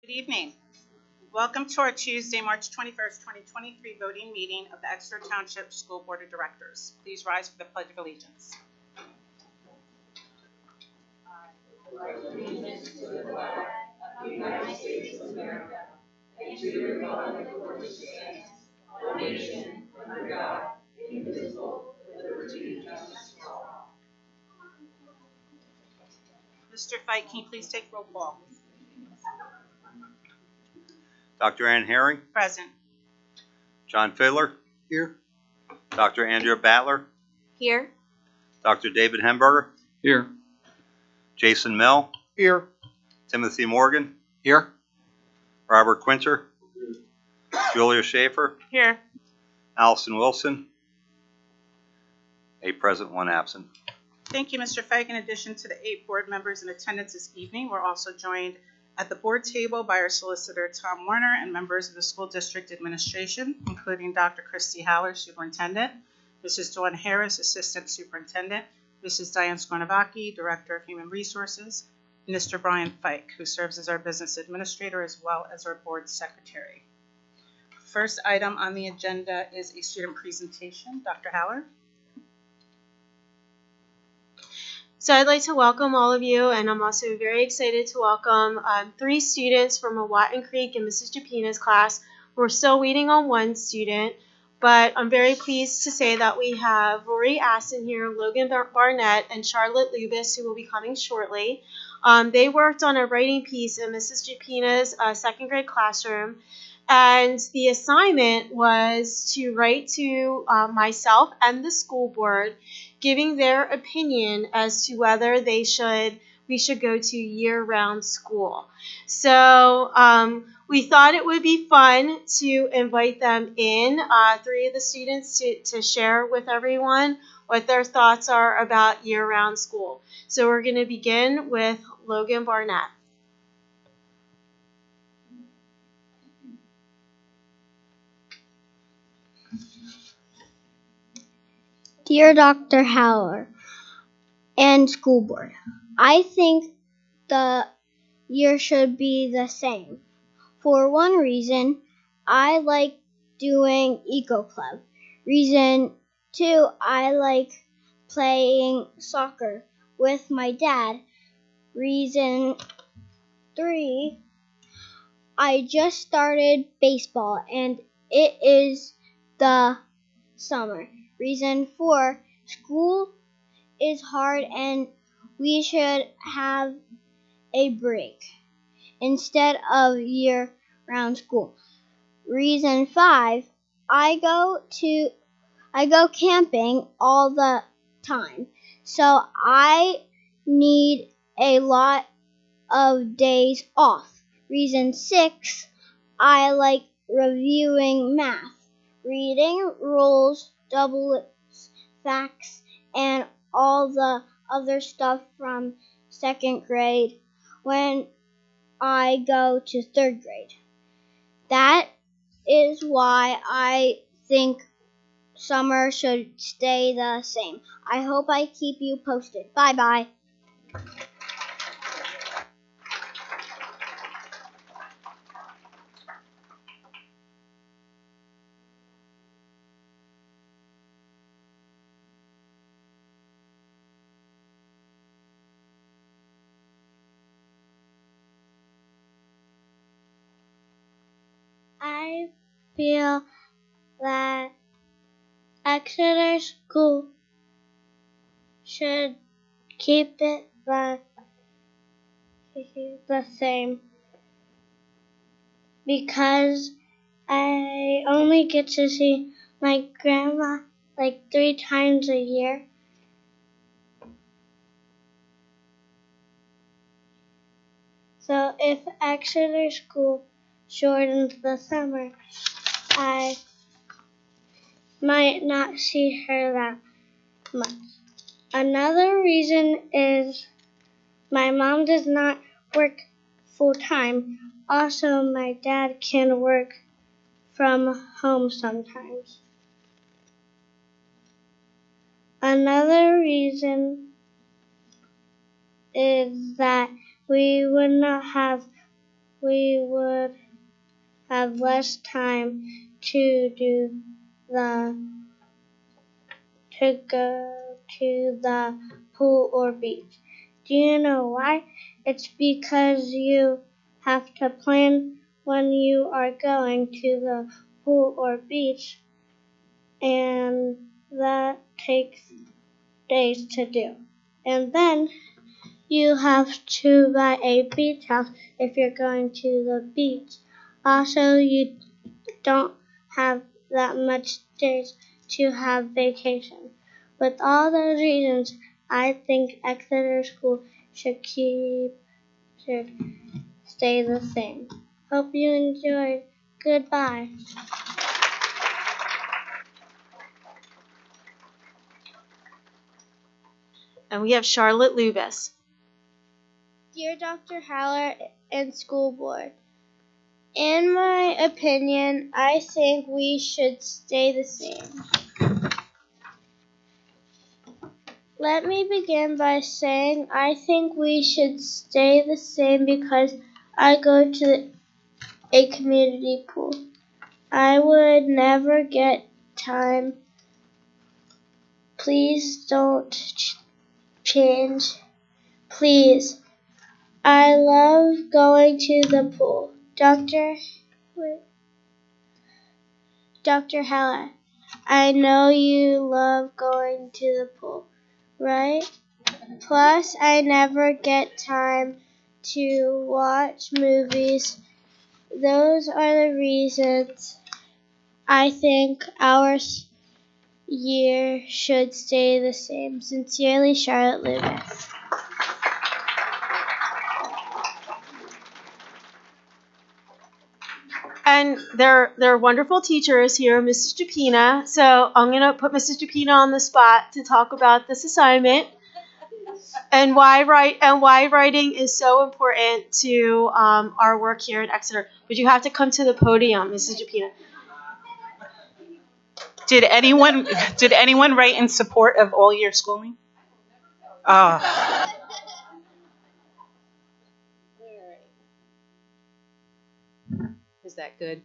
Good evening. Welcome to our Tuesday, March 21st, 2023 voting meeting of the Exeter Township School Board of Directors. Please rise for the Pledge of Allegiance. I pledge allegiance to the flag of the United States of America and to the republic for which it stands, one nation, under God, indivisible, with liberty and justice for all. Mr. Fite, can you please take roll call? Dr. Ann Herring. Present. John Fiddler. Here. Dr. Andrea Battler. Here. Dr. David Hemberger. Here. Jason Mell. Here. Timothy Morgan. Here. Robert Quinter. Julia Schaefer. Here. Allison Wilson. 8 present, 1 absent. Thank you, Mr. Fike. In addition to the 8 board members in attendance this evening, we're also joined at the board table by our solicitor, Tom Warner, and members of the school district administration, including Dr. Christy Haller, superintendent, Mrs. Dawn Harris, assistant superintendent, Mrs. Diane Skornavaki, director of human resources, and Mr. Brian Fike, who serves as our business administrator as well as our board secretary. First item on the agenda is a student presentation. Dr. Haller. So I'd like to welcome all of you, and I'm also very excited to welcome 3 students from a Watton Creek and Mrs. Japina's class. We're still waiting on 1 student, but I'm very pleased to say that we have Rory Aston here, Logan Barnett, and Charlotte Lubis, who will be coming shortly. They worked on a writing piece in Mrs. Japina's 2nd grade classroom, and the assignment was to write to myself and the school board, giving their opinion as to whether we should go to year-round school. So we thought it would be fun to invite them in, 3 of the students, to share with everyone what their thoughts are about year-round school. So we're going to begin with Logan Barnett. Dear Dr. Haller and school board, I think the year should be the same. For one reason, I like doing Eco Club. Reason 2, I like playing soccer with my dad. Reason 3, I just started baseball and it is the summer. Reason 4, school is hard and we should have a break instead of year-round school. Reason 5, I go camping all the time, so I need a lot of days off. Reason 6, I like reviewing math, reading rules, doubles, facts, and all the other stuff from 2nd grade when I go to 3rd grade. That is why I think summer should stay the same. I hope I keep you posted. Bye-bye. I feel that Exeter School should keep it the same because I only get to see my grandma like 3 times a year. So if Exeter School shortens the summer, I might not see her that much. Another reason is my mom does not work full-time. Also, my dad can work from home sometimes. Another reason is that we would not have we would have less time to go to the pool or beach. Do you know why? It's because you have to plan when you are going to the pool or beach, and that takes days to do. And then you have to buy a beach house if you're going to the beach. Also, you don't have that much days to have vacation. With all those reasons, I think Exeter School should stay the same. Hope you enjoyed. Goodbye. And we have Charlotte Lubis. Dear Dr. Haller and School Board, in my opinion, I think we should stay the same. Let me begin by saying I think we should stay the same because I go to a community pool. I would never get time. Please don't change. Please. I love going to the pool. Dr. Hella, I know you love going to the pool, right? Plus, I never get time to watch movies. Those are the reasons I think our year should stay the same. Sincerely, Charlotte Lewis. And they're wonderful teachers here, Mrs. Japina. So I'm going to put Mrs. Japina on the spot to talk about this assignment and why writing is so important to our work here at Exeter. But you have to come to the podium, Mrs. Japina. Did anyone write in support of all year schooling? Is that good?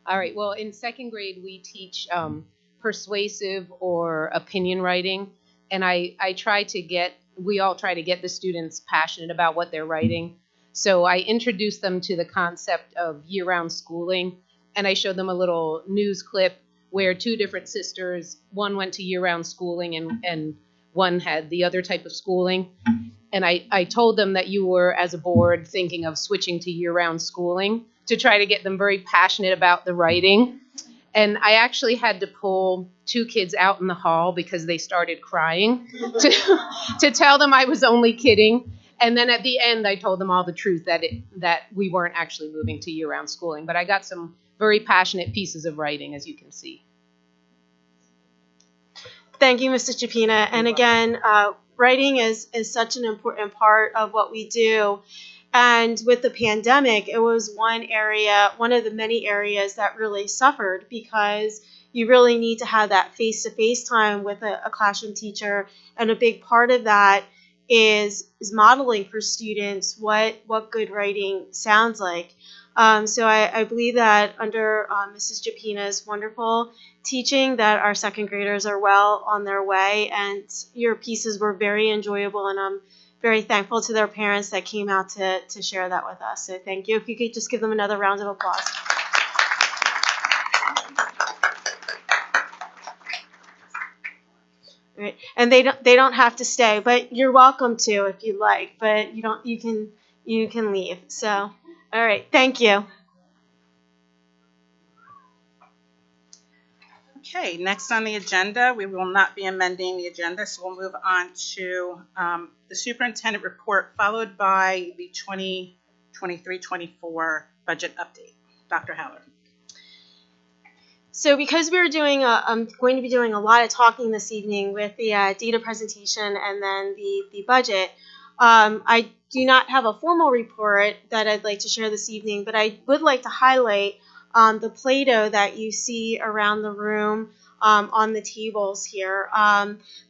All right. Well, in second grade, we teach persuasive or opinion writing. And we all try to get the students passionate about what they're writing. So I introduced them to the concept of year-round schooling. And I showed them a little news clip where two different sisters, one went to year-round schooling and one had the other type of schooling. And I told them that you were, as a board, thinking of switching to year-round schooling to try to get them very passionate about the writing. And I actually had to pull two kids out in the hall because they started crying to tell them I was only kidding. And then at the end, I told them all the truth that we weren't actually moving to year-round schooling. But I got some very passionate pieces of writing, as you can see. Thank you, Mrs. Japina. And again, writing is such an important part of what we do. And with the pandemic, it was one of the many areas that really suffered because you really need to have that face-to-face time with a classroom teacher. And a big part of that is modeling for students what good writing sounds like. So I believe that under Mrs. Japina's wonderful teaching that our second graders are well on their way, and your pieces were very enjoyable, and I'm very thankful to their parents that came out to share that with us. So thank you. If you could just give them another round of applause. All right. And they don't have to stay, but you're welcome to if you'd like. But you can leave. So all right. Thank you. Okay, next on the agenda, we will not be amending the agenda, so we'll move on to the superintendent report, followed by the 2023-24 budget update. Dr. Haller. So because I'm going to be doing a lot of talking this evening with the data presentation and then the budget, I do not have a formal report that I'd like to share this evening, but I would like to highlight the Play-Doh that you see around the room on the tables here.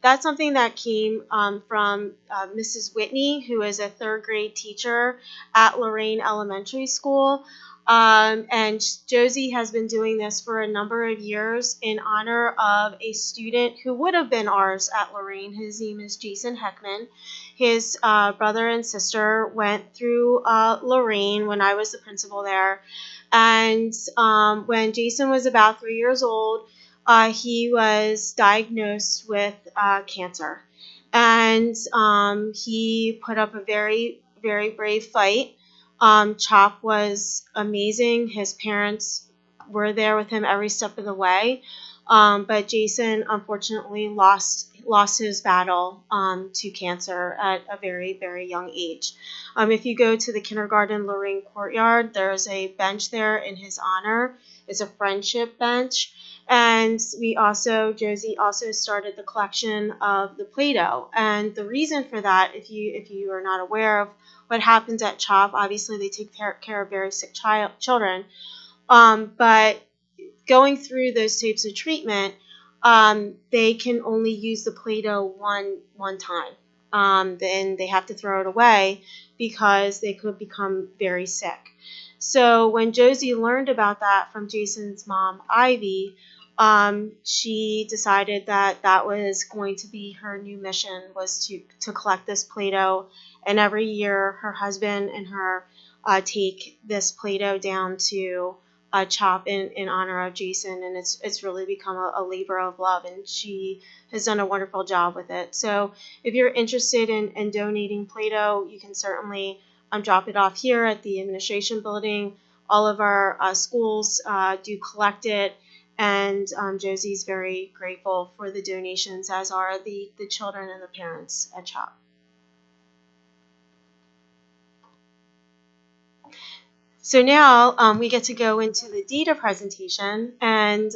That's something that came from Mrs. Whitney, who is a third grade teacher at Lorraine Elementary School. And Josie has been doing this for a number of years in honor of a student who would have been ours at Lorraine. His name is Jason Heckman. His brother and sister went through Lorraine when I was the principal there. And when Jason was about 3 years old, he was diagnosed with cancer. And he put up a very, very brave fight. Chop was amazing. His parents were there with him every step of the way. But Jason unfortunately lost his battle to cancer at a very, very young age. If you go to the kindergarten Lorraine courtyard, there's a bench there in his honor. It's a friendship bench. And Josie also started the collection of the Play-Doh. And the reason for that, if you are not aware of what happens at CHOP, obviously they take care of very sick children. But going through those types of treatment, they can only use the Play-Doh one time. Then they have to throw it away because they could become very sick. So when Josie learned about that from Jason's mom, Ivy, she decided that was going to be her new mission, was to collect this Play-Doh. And every year her husband and her take this Play-Doh down to CHOP in honor of Jason, and it's really become a labor of love, and she has done a wonderful job with it. So if you're interested in donating Play-Doh, you can certainly drop it off here at the administration building. All of our schools do collect it, and Josie's very grateful for the donations, as are the children and the parents at CHOP. So now we get to go into the data presentation, and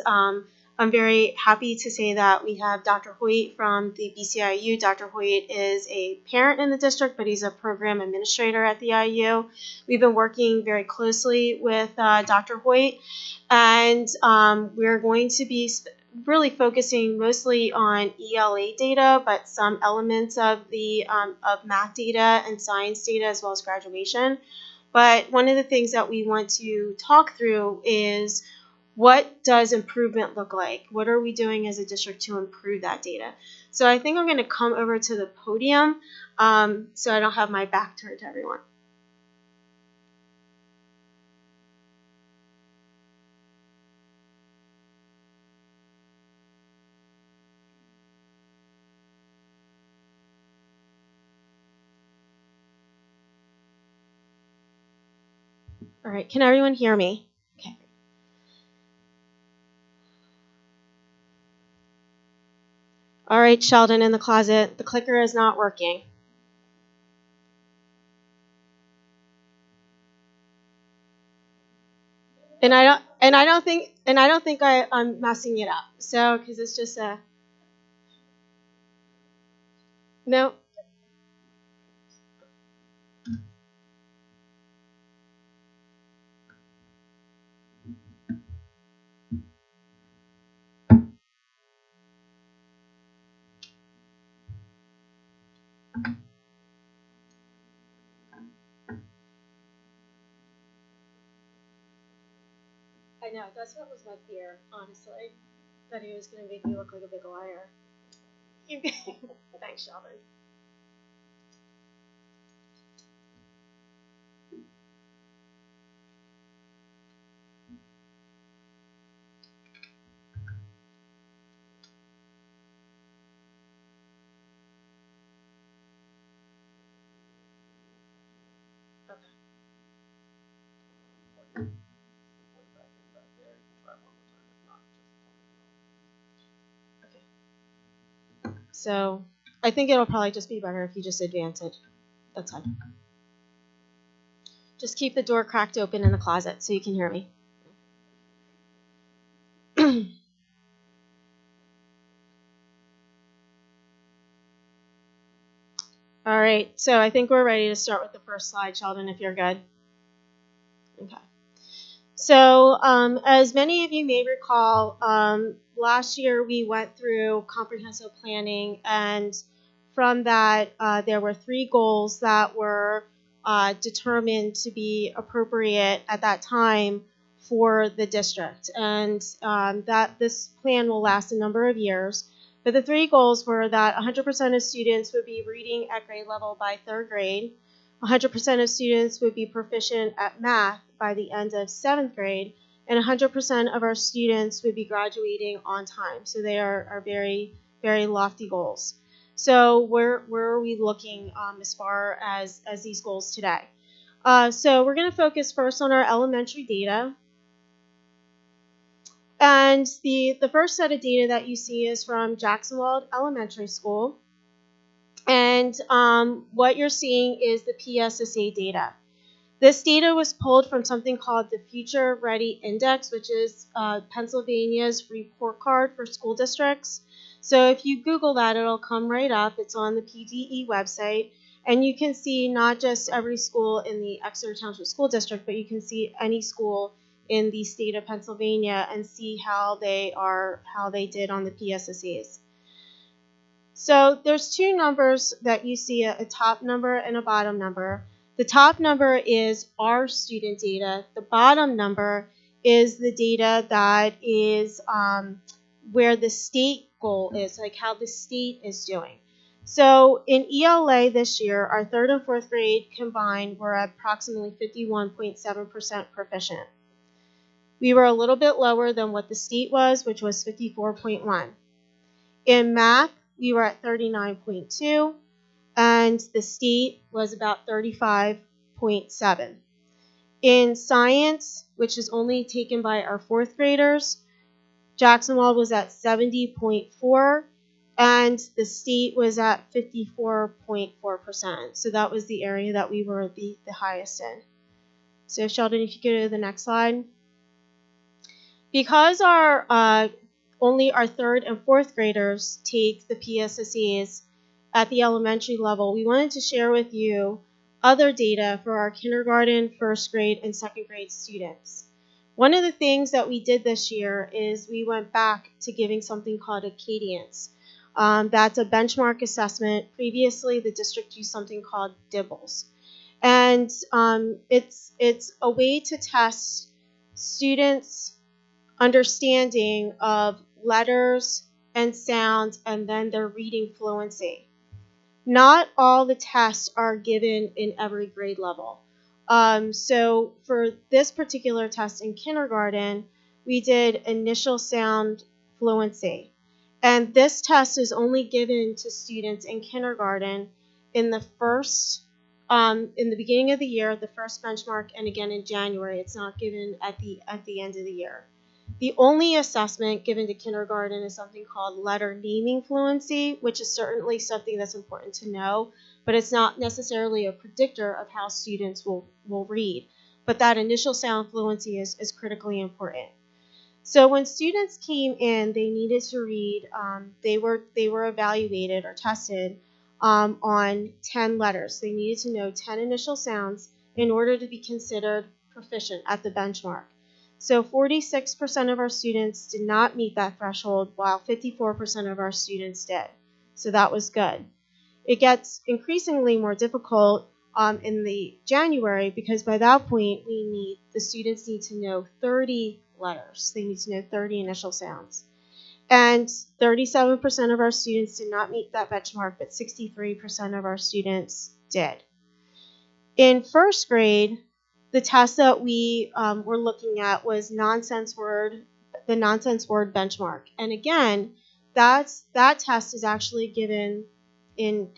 I'm very happy to say that we have Dr. Hoyt from the BCIU. Dr. Hoyt is a parent in the district, but he's a program administrator at the IU. We've been working very closely with Dr. Hoyt, and we're going to be really focusing mostly on ELA data, but some elements of of math data and science data, as well as graduation. But one of the things that we want to talk through is, what does improvement look like? What are we doing as a district to improve that data? So I think I'm going to come over to the podium so I don't have my back turned to everyone. All right, can everyone hear me? Okay. All right, Sheldon in the closet, the clicker is not working. And I don't think I'm messing it up. So, because it's just a no. I know, that's what was my fear, honestly, that he was going to make me look like a big liar. Thanks, Sheldon. So I think it'll probably just be better if you just advance it. That's fine. Just keep the door cracked open in the closet so you can hear me. All right, so I think we're ready to start with the first slide, Sheldon, if you're good. Okay. So as many of you may recall, last year we went through comprehensive planning, and from that there were 3 goals that were determined to be appropriate at that time for the district, and that this plan will last a number of years. But the 3 goals were that 100% of students would be reading at grade level by 3rd grade, 100% of students would be proficient at math by the end of 7th grade, and 100% of our students would be graduating on time. So they are very, very lofty goals. So where are we looking as far as these goals today? So we're going to focus first on our elementary data. And the first set of data that you see is from Jacksonwald Elementary School. And what you're seeing is the PSSA data. This data was pulled from something called the Future Ready Index, which is Pennsylvania's report card for school districts. So if you Google that, it'll come right up. It's on the PDE website. And you can see not just every school in the Exeter Township School District, but you can see any school in the state of Pennsylvania and see how they did on the PSSAs. So there's 2 numbers that you see, a top number and a bottom number. The top number is our student data. The bottom number is the data that is where the state goal is, like how the state is doing. So in ELA this year, our 3rd and 4th grade combined were at approximately 51.7% proficient. We were a little bit lower than what the state was, which was 54.1. In math, we were at 39.2. And the state was about 35.7. In science, which is only taken by our 4th graders, Jacksonwald was at 70.4, and the state was at 54.4%. So that was the area that we were the highest in. So Sheldon, if you go to the next slide. Because only our 3rd and 4th graders take the PSSAs at the elementary level, we wanted to share with you other data for our kindergarten, 1st grade, and 2nd grade students. One of the things that we did this year is we went back to giving something called a cadence. That's a benchmark assessment. Previously, the district used something called DIBELS. And it's a way to test students' understanding of letters and sounds and then their reading fluency. Not all the tests are given in every grade level. So for this particular test in kindergarten, we did initial sound fluency. And this test is only given to students in kindergarten in the beginning of the year, the first benchmark, and again in January. It's not given at the end of the year. The only assessment given to kindergarten is something called letter naming fluency, which is certainly something that's important to know, but it's not necessarily a predictor of how students will read. But that initial sound fluency is critically important. So when students came in, they needed to read, they were evaluated or tested on 10 letters. They needed to know 10 initial sounds in order to be considered proficient at the benchmark. So 46% of our students did not meet that threshold, while 54% of our students did. So that was good. It gets increasingly more difficult in the January, because by that point the students need to know 30 letters. They need to know 30 initial sounds. And 37% of our students did not meet that benchmark, but 63% of our students did. In 1st grade, the test that we were looking at was the nonsense word benchmark. And again, that test is actually given in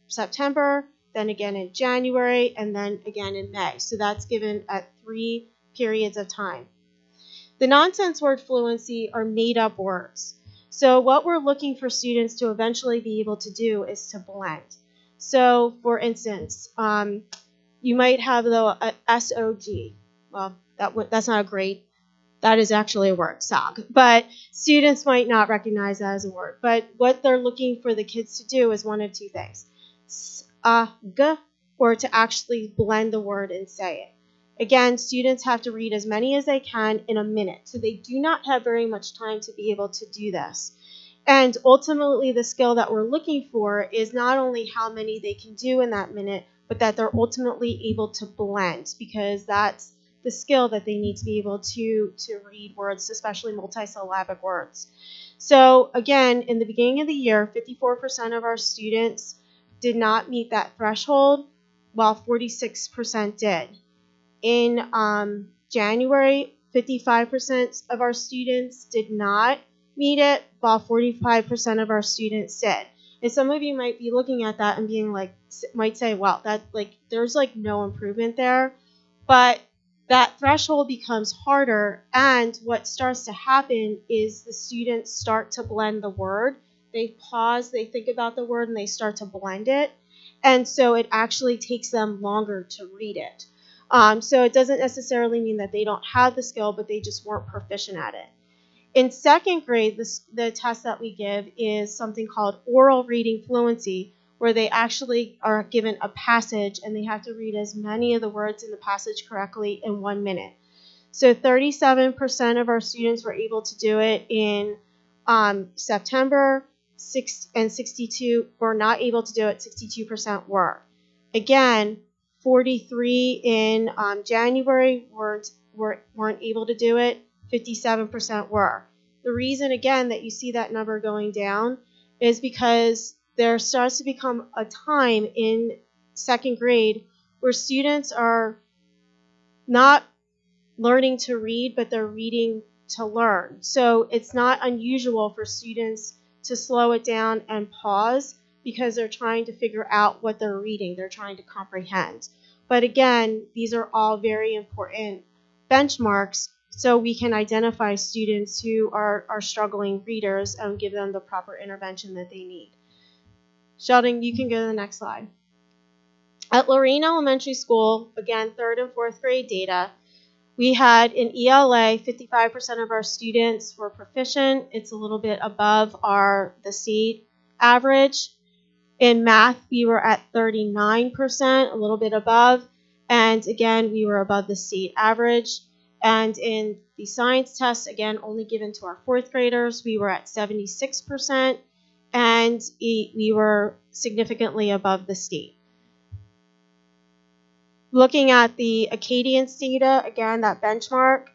September, then again in January, and then again in May. So that's given at 3 periods of time. The nonsense word fluency are made-up words. So what we're looking for students to eventually be able to do is to blend. So for instance, you might have the SOG. Well, that's not a great, that is actually a word, SOG. But students might not recognize that as a word. But what they're looking for the kids to do is one of 2 things. SOG, or to actually blend the word and say it. Again, students have to read as many as they can in a minute, so they do not have very much time to be able to do this. And ultimately, the skill that we're looking for is not only how many they can do in that minute, but that they're ultimately able to blend, because that's the skill that they need to be able to read words, especially multisyllabic words. So again, in the beginning of the year, 54% of our students did not meet that threshold, while 46% did. In January, 55% of our students did not meet it, while 45% of our students did. And some of you might be looking at that and being like, might say, well, that there's no improvement there. But that threshold becomes harder, and what starts to happen is the students start to blend the word. They pause, they think about the word, and they start to blend it. And so it actually takes them longer to read it. So it doesn't necessarily mean that they don't have the skill, but they just weren't proficient at it. In second grade, the test that we give is something called oral reading fluency, where they actually are given a passage and they have to read as many of the words in the passage correctly in 1 minute. So 37% of our students were able to do it in September, and 62 were not able to do it, 62% were. Again, 43 in January weren't able to do it, 57% were. The reason, again, that you see that number going down is because there starts to become a time in second grade where students are not learning to read, but they're reading to learn. So it's not unusual for students to slow it down and pause because they're trying to figure out what they're reading. They're trying to comprehend. But again, these are all very important benchmarks so we can identify students who are struggling readers and give them the proper intervention that they need. Sheldon, you can go to the next slide. At Lorraine Elementary School, again, 3rd and 4th grade data, we had in ELA, 55% of our students were proficient. It's a little bit above the state average. In math, we were at 39%, a little bit above. And again, we were above the state average. And in the science test, again, only given to our 4th graders, we were at 76%. And we were significantly above the state. Looking at the Acadians data, again, that benchmark,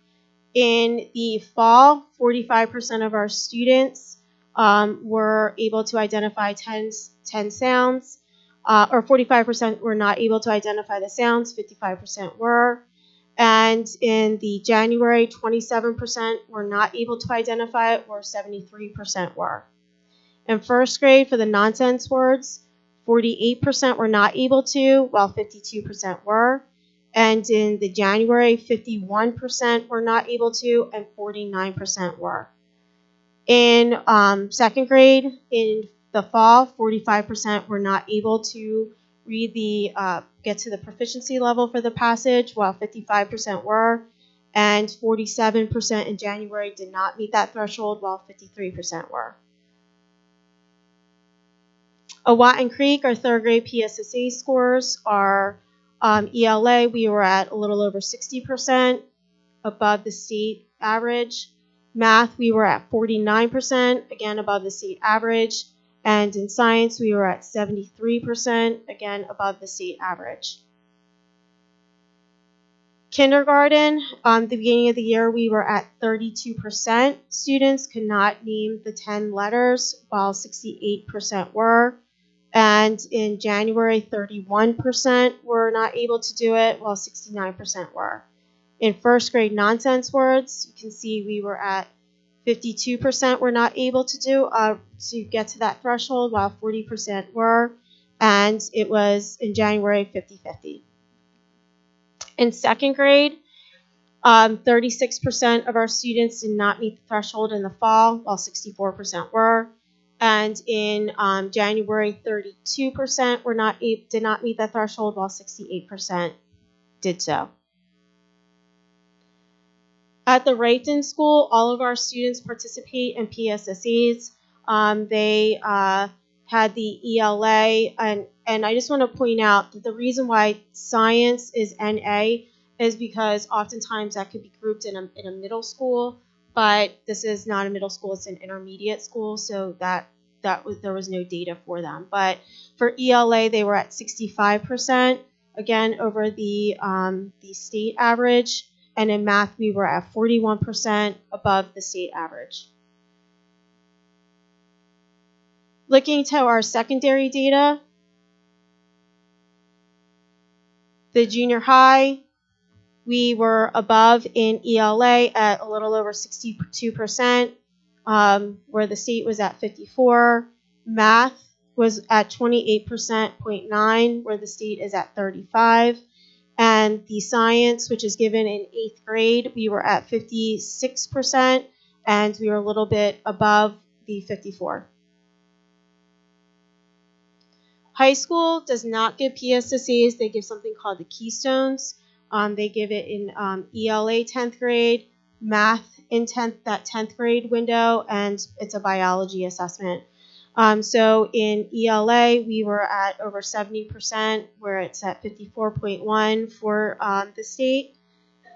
in the fall, 45% of our students were able to identify 10 sounds, or 45% were not able to identify the sounds, 55% were. And in the January, 27% were not able to identify it, or 73% were. In first grade, for the nonsense words, 48% were not able to, while 52% were. And in the January, 51% were not able to, and 49% were. In second grade, in the fall, 45% were not able to read get to the proficiency level for the passage, while 55% were. And 47% in January did not meet that threshold, while 53% were. At Watton Creek, our 3rd grade PSSA scores are ELA, we were at a little over 60%, above the state average. Math, we were at 49%, again above the state average. And in science, we were at 73%, again above the state average. Kindergarten, the beginning of the year, we were at 32%. Students could not name the 10 letters, while 68% were. And in January, 31% were not able to do it, while 69% were. In first grade nonsense words, you can see we were at 52% were not able to get to that threshold, while 40% were. And it was in January 50-50. In second grade, 36% of our students did not meet the threshold in the fall, while 64% were. And in January, 32% did not meet that threshold, while 68% did so. At the Reighton School, all of our students participate in PSSEs. They had the ELA, and I just want to point out that the reason why science is NA is because oftentimes that could be grouped in a middle school, but this is not a middle school, it's an intermediate school, so there was no data for them. But for ELA, they were at 65%, again, over the state average. And in math, we were at 41% above the state average. Looking to our secondary data, the junior high, we were above in ELA at a little over 62%, where the state was at 54%. Math was at 28.9%, where the state is at 35%. And the science, which is given in 8th grade, we were at 56%, and we were a little bit above the 54%. High school does not give PSSAs. They give something called the Keystones. They give it in ELA 10th grade, math in that 10th grade window, and it's a biology assessment. So in ELA, we were at over 70%, where it's at 54.1 for the state.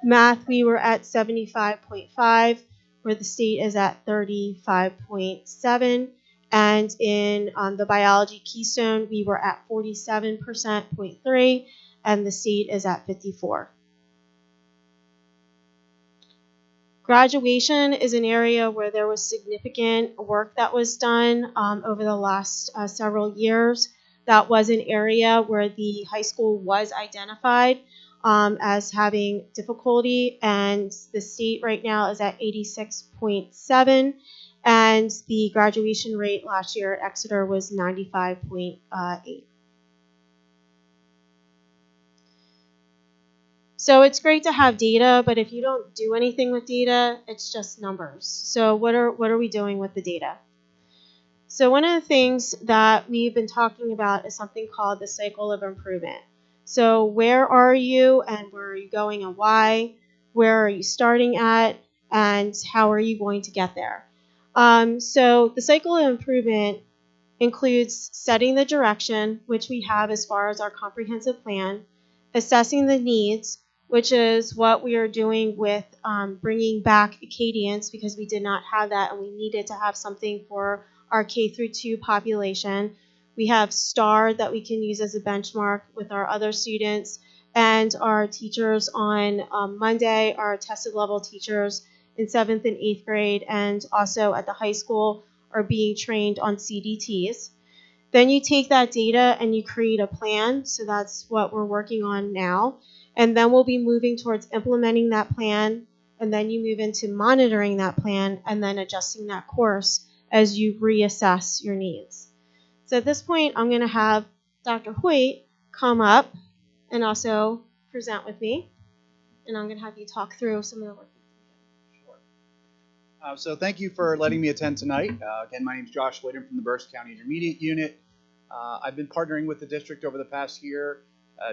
Math, we were at 75.5, where the state is at 35.7. And in the biology keystone, we were at 47.3, and the state is at 54. Graduation is an area where there was significant work that was done over the last several years. That was an area where the high school was identified as having difficulty, and the state right now is at 86.7, and the graduation rate last year at Exeter was 95.8. So it's great to have data, but if you don't do anything with data, it's just numbers. So what are we doing with the data? So one of the things that we've been talking about is something called the cycle of improvement. So where are you, and where are you going, and why? Where are you starting at, and how are you going to get there? So the cycle of improvement includes setting the direction, which we have as far as our comprehensive plan, assessing the needs, which is what we are doing with bringing back Acadians, because we did not have that and we needed to have something for our K-2 population. We have STAR that we can use as a benchmark with our other students, and our teachers on Monday, our tested level teachers in 7th and 8th grade, and also at the high school are being trained on CDTs. Then you take that data and you create a plan. So that's what we're working on now. And then we'll be moving towards implementing that plan. And then you move into monitoring that plan and then adjusting that course as you reassess your needs. So at this point, I'm going to have Dr. Hoyt come up and also present with me. And I'm going to have you talk through some of the work. So thank you for letting me attend tonight. Again, my name is Josh Whitten from the Berks County Intermediate Unit. I've been partnering with the district over the past year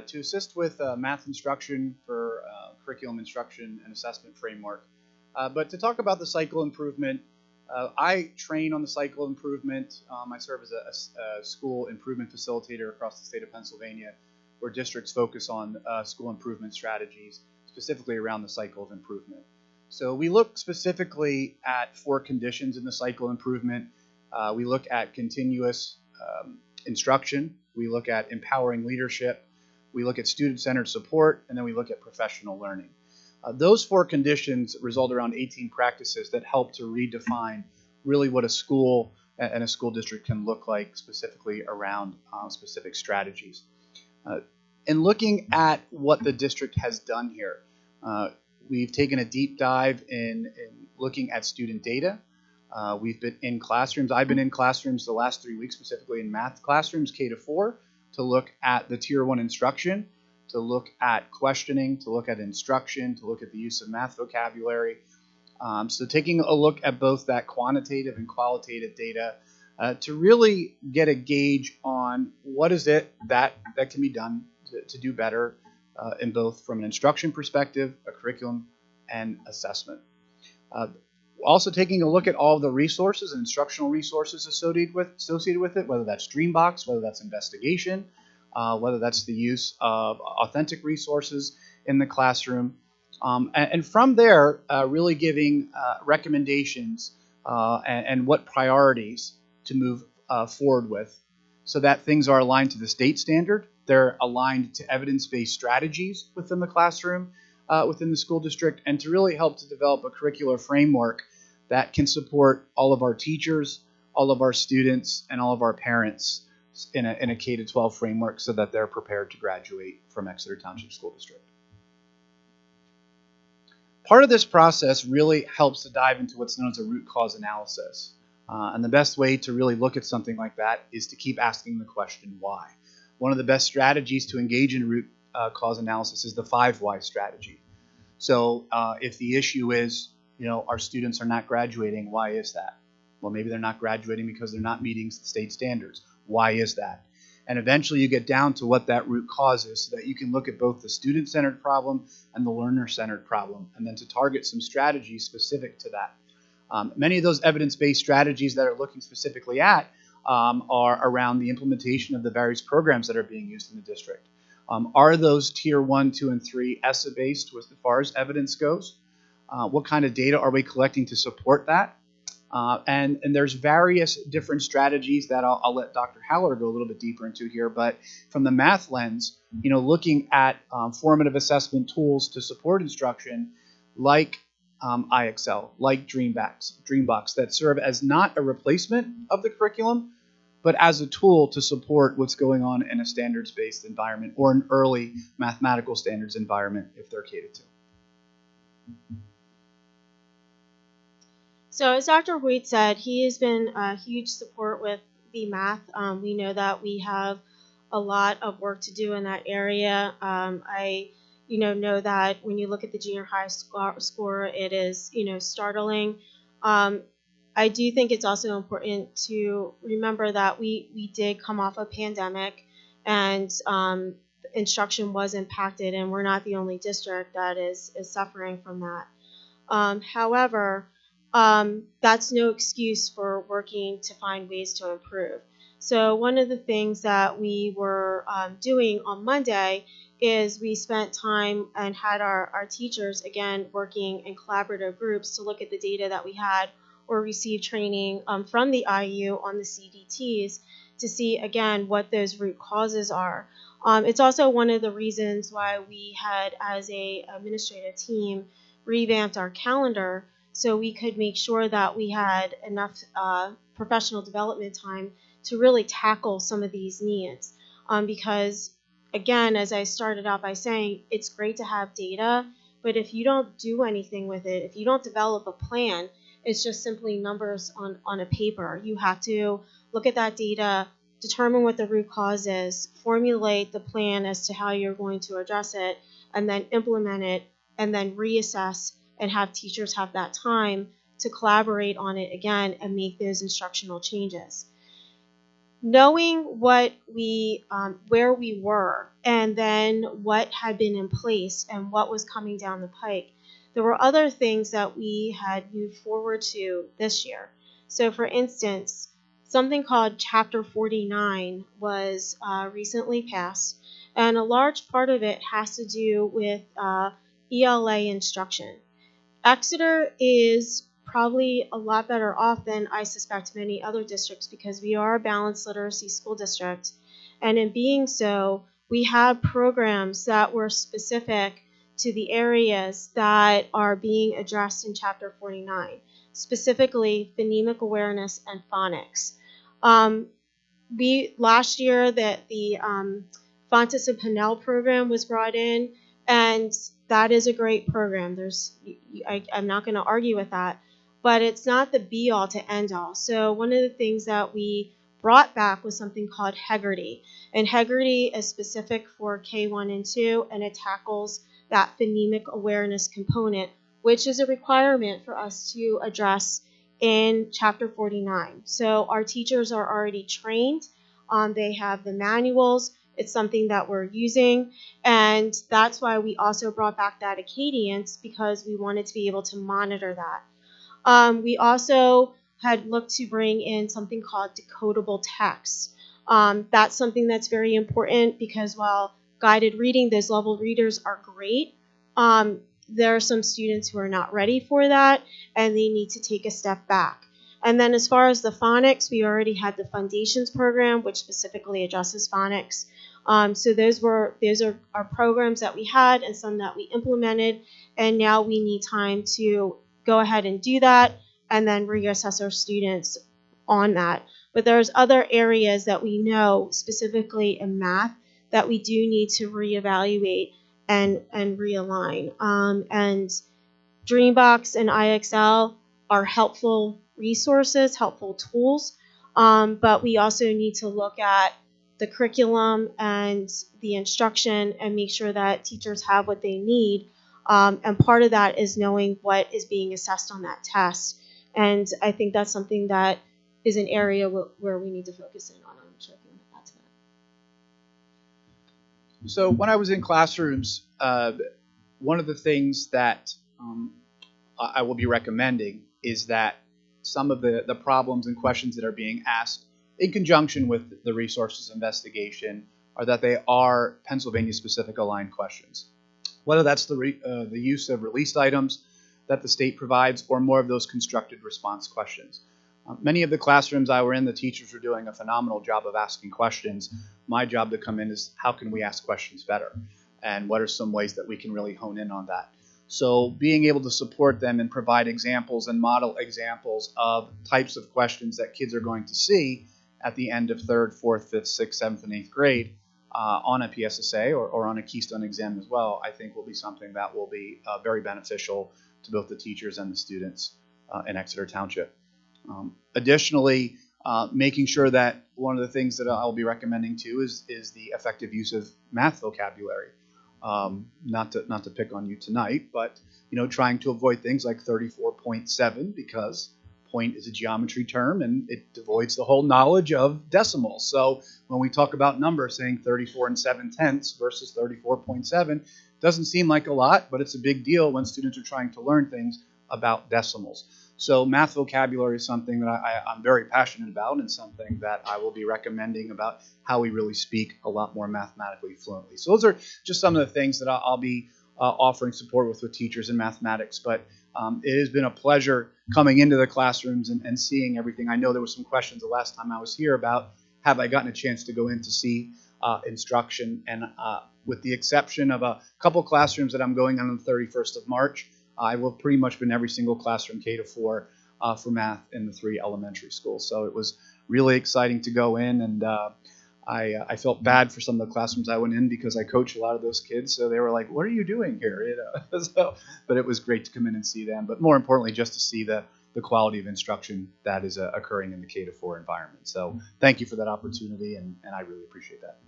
to assist with math instruction for curriculum instruction and assessment framework. But to talk about the cycle improvement, I train on the cycle improvement. I serve as a school improvement facilitator across the state of Pennsylvania, where districts focus on school improvement strategies, specifically around the cycle of improvement. So we look specifically at 4 conditions in the cycle improvement. We look at continuous instruction. We look at empowering leadership. We look at student-centered support, and then we look at professional learning. Those 4 conditions result around 18 practices that help to redefine really what a school and a school district can look like, specifically around specific strategies. In looking at what the district has done here, we've taken a deep dive in looking at student data. We've been in classrooms. I've been in classrooms the last 3 weeks, specifically in math classrooms, K-4, to look at the Tier 1 instruction, to look at questioning, to look at instruction, to look at the use of math vocabulary. So taking a look at both that quantitative and qualitative data to really get a gauge on what is it that can be done to do better in both from an instruction perspective, a curriculum, and assessment. Also taking a look at all of the resources and instructional resources associated with it, whether that's Dreambox, whether that's investigation, whether that's the use of authentic resources, in the classroom. And from there, really giving recommendations and what priorities to move forward with, so that things are aligned to the state standard. They're aligned to evidence-based strategies within the classroom, within the school district, and to really help to develop a curricular framework that can support all of our teachers, all of our students, and all of our parents in a K-12 framework, so that they're prepared to graduate from Exeter Township School District. Part of this process really helps to dive into what's known as a root cause analysis. And the best way to really look at something like that is to keep asking the question, why? One of the best strategies to engage in root cause analysis is the 5 why strategy. So if the issue is, our students are not graduating, why is that? Well, maybe they're not graduating because they're not meeting state standards. Why is that? And eventually you get down to what that root cause is, so that you can look at both the student-centered problem and the learner-centered problem, and then to target some strategies specific to that. Many of those evidence-based strategies that are looking specifically at are around the implementation of the various programs that are being used in the district. Are those tier 1, 2, and 3 ESSA-based as far as evidence goes? What kind of data are we collecting to support that? And there's various different strategies that I'll let Dr. Haller go a little bit deeper into here. But from the math lens, looking at formative assessment tools to support instruction, like IXL, like Dreambox, that serve as not a replacement of the curriculum, but as a tool to support what's going on in a standards-based environment or an early mathematical standards environment if they're catered to. So as Dr. Hoyt said, he has been a huge support with the math. We know that we have a lot of work to do in that area. I know that when you look at the junior high score, it is, startling. I do think it's also important to remember that we did come off a pandemic, and instruction was impacted, and we're not the only district that is suffering from that. However, that's no excuse for working to find ways to improve. So one of the things that we were doing on Monday is we spent time and had our teachers, again, working in collaborative groups to look at the data that we had or receive training from the IU on the CDTs to see, again, what those root causes are. It's also one of the reasons why we had, as a administrative team, revamped our calendar so we could make sure that we had enough professional development time to really tackle some of these needs. Because, again, as I started out by saying, it's great to have data, but if you don't do anything with it, if you don't develop a plan, it's just simply numbers on a paper. You have to look at that data, determine what the root cause is, formulate the plan as to how you're going to address it, and then implement it, and then reassess and have teachers have that time to collaborate on it again and make those instructional changes. Knowing what where we were, and then what had been in place and what was coming down the pike, there were other things that we had moved forward to this year. So for instance, something called Chapter 49 was recently passed, and a large part of it has to do with ELA instruction. Exeter is probably a lot better off than I suspect many other districts because we are a balanced literacy school district. And in being so, we have programs that were specific to the areas that are being addressed in Chapter 49, specifically phonemic awareness and phonics. Last year that the Fontes and Pinnell program was brought in, and that is a great program. I'm not going to argue with that, but it's not the be-all to end-all. So one of the things that we brought back was something called Hegarty. And Hegarty is specific for K1 and 2, and it tackles that phonemic awareness component, which is a requirement for us to address in Chapter 49. So our teachers are already trained. They have the manuals. It's something that we're using, and that's why we also brought back that Acadience, because we wanted to be able to monitor that. We also had looked to bring in something called decodable text. That's something that's very important because while guided reading, those level readers are great, there are some students who are not ready for that, and they need to take a step back. And then as far as the phonics, we already had the Foundations program, which specifically addresses phonics. So those are our programs that we had and some that we implemented, and now we need time to go ahead and do that and then reassess our students on that. But there's other areas that we know, specifically in math, that we do need to reevaluate and realign. And Dreambox and IXL are helpful resources, helpful tools, but we also need to look at the curriculum and the instruction and make sure that teachers have what they need. And part of that is knowing what is being assessed on that test. And I think that's something that is an area where we need to focus in on. I'm not sure if you want to add to that. So when I was in classrooms, one of the things that I will be recommending is that some of the problems and questions that are being asked in conjunction with the resources investigation are that they are Pennsylvania-specific aligned questions. Whether that's the use of released items that the state provides or more of those constructed response questions. Many of the classrooms I were in, the teachers were doing a phenomenal job of asking questions. My job to come in is how can we ask questions better? And what are some ways that we can really hone in on that? So being able to support them and provide examples and model examples of types of questions that kids are going to see at the end of 3rd, 4th, 5th, 6th, 7th, and 8th grade on a PSSA or on a Keystone exam as well, I think will be something that will be very beneficial to both the teachers and the students in Exeter Township. Additionally, making sure that one of the things that I'll be recommending too is the effective use of math vocabulary. Not to pick on you tonight, but trying to avoid things like 34.7 because point is a geometry term and it avoids the whole knowledge of decimals. So when we talk about numbers, saying 34 7/10 versus 34.7 doesn't seem like a lot, but it's a big deal when students are trying to learn things about decimals. So math vocabulary is something that I'm very passionate about and something that I will be recommending about how we really speak a lot more mathematically fluently. So those are just some of the things that I'll be offering support with teachers in mathematics. But it has been a pleasure coming into the classrooms and seeing everything. I know there were some questions the last time I was here about have I gotten a chance to go in to see instruction. And with the exception of a couple classrooms that I'm going on the 31st of March, I will pretty much been every single classroom K to 4 for math in the 3 elementary schools. So it was really exciting to go in, and I felt bad for some of the classrooms I went in because I coach a lot of those kids. So they were like, "What are you doing here?" But it was great to come in and see them. But more importantly, just to see the quality of instruction that is occurring in the K to 4 environment. So thank you for that opportunity, and I really appreciate that.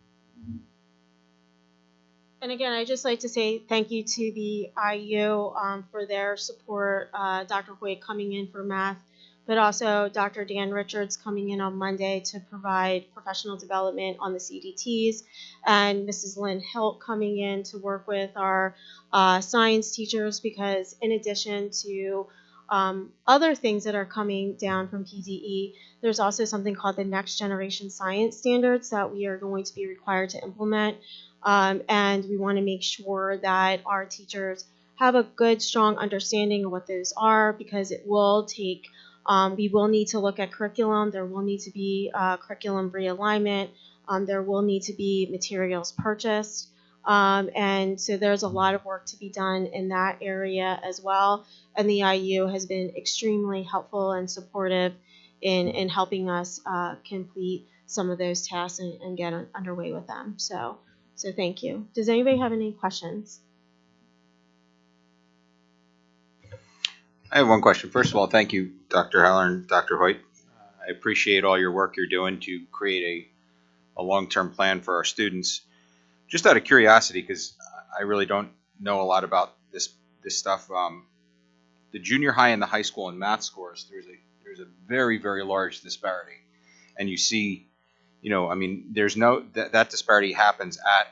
And again, I'd just like to say thank you to the IU for their support, Dr. Hoyt coming in for math, but also Dr. Dan Richards coming in on Monday to provide professional development on the CDTs, and Mrs. Lynn Hilt coming in to work with our science teachers, because in addition to other things that are coming down from PDE, there's also something called the Next Generation Science Standards that we are going to be required to implement. And we want to make sure that our teachers have a good, strong understanding of what those are, because it will take, we will need to look at curriculum. There will need to be curriculum realignment. There will need to be materials purchased. And so there's a lot of work to be done in that area as well. And the IU has been extremely helpful and supportive in helping us complete some of those tasks and get underway with them. So thank you. Does anybody have any questions? I have one question. First of all, thank you, Dr. Heller and Dr. Hoyt. I appreciate all your work you're doing to create a long-term plan for our students. Just out of curiosity, because I really don't know a lot about this stuff, the junior high and the high school in math scores, there's a very, very large disparity. And you see, I mean, there's no, that disparity happens at,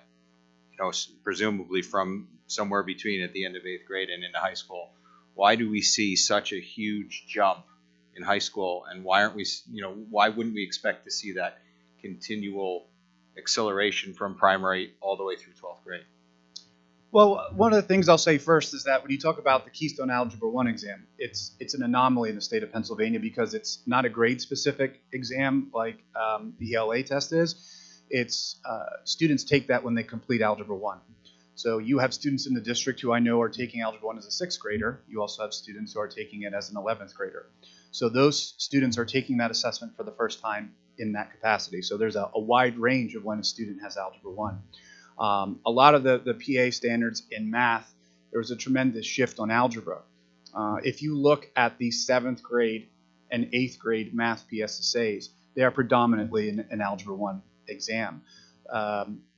presumably from somewhere between at the end of 8th grade and into high school. Why do we see such a huge jump in high school, and why aren't we, why wouldn't we expect to see that continual acceleration from primary all the way through 12th grade? Well, one of the things I'll say first is that when you talk about the Keystone Algebra 1 exam, it's an anomaly in the state of Pennsylvania because it's not a grade-specific exam like the ELA test is. It's students take that when they complete Algebra 1. So you have students in the district who I know are taking Algebra 1 as a 6th grader. You also have students who are taking it as an 11th grader. So those students are taking that assessment for the first time in that capacity. So there's a wide range of when a student has Algebra 1. A lot of the PA standards in math, there was a tremendous shift on algebra. If you look at the 7th grade and 8th grade math PSSAs, they are predominantly an Algebra 1 exam.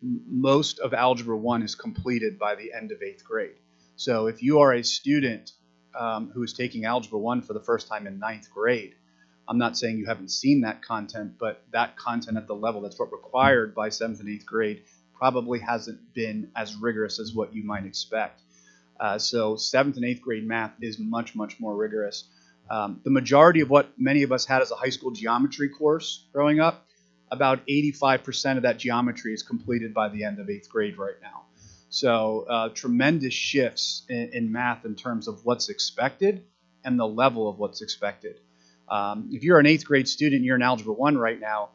Most of Algebra 1 is completed by the end of 8th grade. So if you are a student who is taking Algebra 1 for the first time in 9th grade, I'm not saying you haven't seen that content, but that content at the level that's what required by 7th and 8th grade probably hasn't been as rigorous as what you might expect. So 7th and 8th grade math is much, much more rigorous. The majority of what many of us had as a high school geometry course growing up, about 85% of that geometry is completed by the end of 8th grade right now. So tremendous shifts in math in terms of what's expected and the level of what's expected. If you're an 8th grade student and you're in Algebra 1 right now,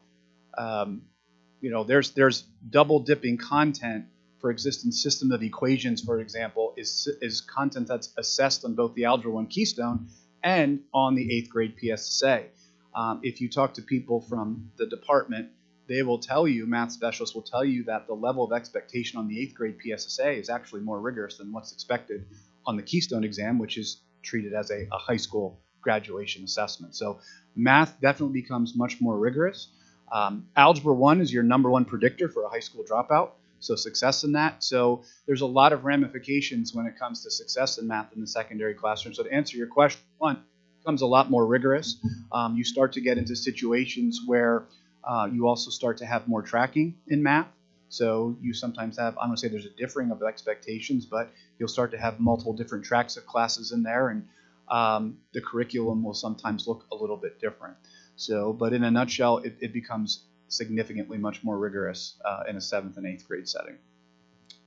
there's double dipping content for existing system of equations, for example, is content that's assessed on both the Algebra 1 Keystone and on the 8th grade PSSA. If you talk to people from the department, they will tell you, math specialists will tell you that the level of expectation on the 8th grade PSSA is actually more rigorous than what's expected on the Keystone exam, which is treated as a high school graduation assessment. So math definitely becomes much more rigorous. Algebra 1 is your #1 predictor for a high school dropout, so success in that. So there's a lot of ramifications when it comes to success in math in the secondary classroom. So to answer your question, 1, it becomes a lot more rigorous. You start to get into situations where you also start to have more tracking in math. So you sometimes have, I'm going to say there's a differing of expectations, but you'll start to have multiple different tracks of classes in there, and the curriculum will sometimes look a little bit different. So, but in a nutshell, it becomes significantly much more rigorous in a 7th and 8th grade setting.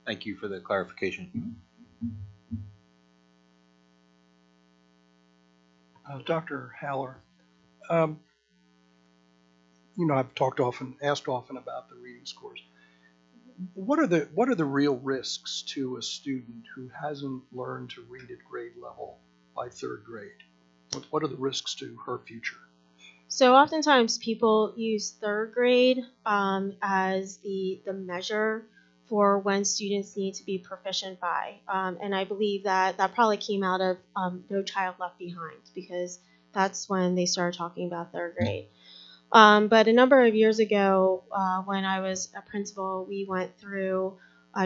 Thank you for the clarification. Dr. Haller, I've asked often about the reading scores. What are the real risks to a student who hasn't learned to read at grade level by 3rd grade? What are the risks to her future? So oftentimes people use 3rd grade as the measure for when students need to be proficient by. And I believe that probably came out of No Child Left Behind, because that's when they started talking about 3rd grade. But a number of years ago, when I was a principal, we went through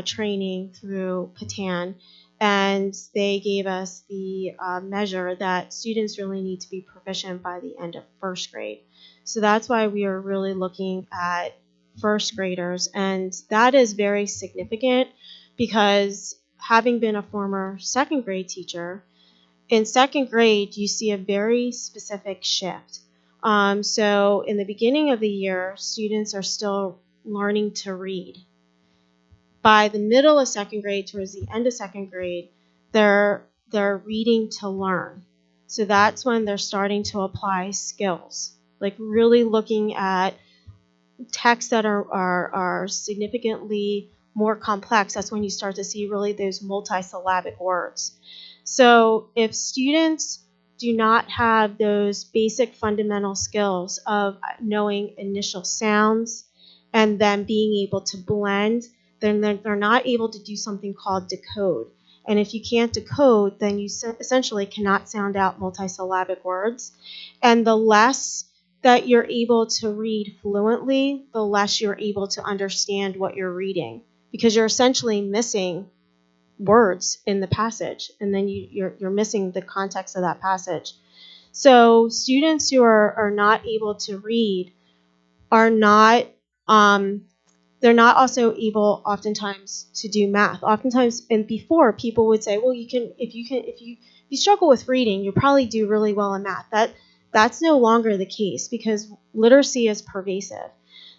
training through Patan, and they gave us the measure that students really need to be proficient by the end of 1st grade. So that's why we are really looking at 1st graders, and that is very significant because having been a former 2nd grade teacher, in 2nd grade you see a very specific shift. So in the beginning of the year, students are still learning to read. By the middle of 2nd grade, towards the end of 2nd grade, they're reading to learn. So that's when they're starting to apply skills, like really looking at texts that are significantly more complex. That's when you start to see really those multisyllabic words. So if students do not have those basic fundamental skills of knowing initial sounds and then being able to blend, then they're not able to do something called decode. And if you can't decode, then you essentially cannot sound out multisyllabic words. And the less that you're able to read fluently, the less you're able to understand what you're reading, because you're essentially missing words in the passage, and then you're missing the context of that passage. So students who are not able to read are not they're not also able oftentimes to do math. Oftentimes, and before, people would say, well, if you struggle with reading, you probably do really well in math. That's no longer the case, because literacy is pervasive.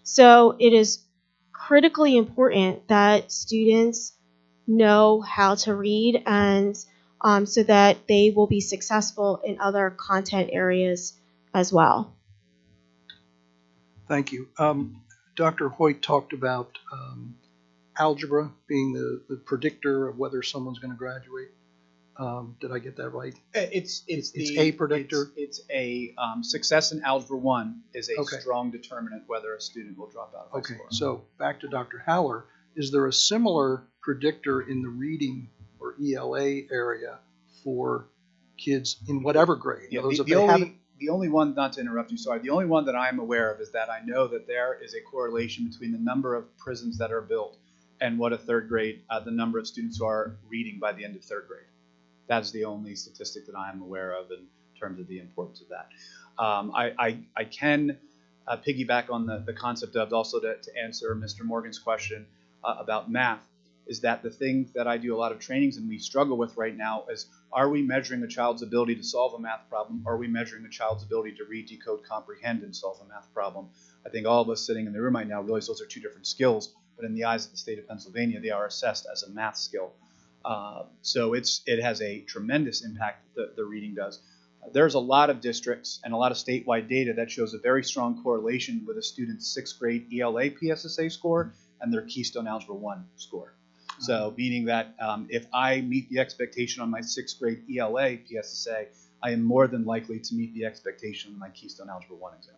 So it is critically important that students know how to read, and so that they will be successful in other content areas as well. Thank you. Dr. Hoyt talked about algebra being the predictor of whether someone's going to graduate. Did I get that right? It's a predictor? It's a success in Algebra 1 is a Okay. strong determinant whether a student will drop out of high Okay, school. so back to Dr. Haller. Is there a similar predictor in the reading or ELA area for kids in whatever grade? In Yeah, other words, if the they only haven't- the only one, not to interrupt you, sorry, the only one that I'm aware of is that I know that there is a correlation between the number of prisons that are built and what a third grade, the number of students who are reading by the end of third grade. That's the only statistic that I'm aware of in terms of the importance of that. I can piggyback on the concept of also to answer Mr. Morgan's question about math, is that the thing that I do a lot of trainings and we struggle with right now is, are we measuring a child's ability to solve a math problem? Are we measuring a child's ability to read, decode, comprehend, and solve a math problem? I think all of us sitting in the room right now realize those are two different skills, but in the eyes of the state of Pennsylvania, they are assessed as a math skill. So it has a tremendous impact, the reading does. There's a lot of districts and a lot of statewide data that shows a very strong correlation with a student's 6th grade ELA PSSA score and their Keystone Algebra 1 score. So meaning that if I meet the expectation on my 6th grade ELA PSSA, I am more than likely to meet the expectation on my Keystone Algebra 1 exam.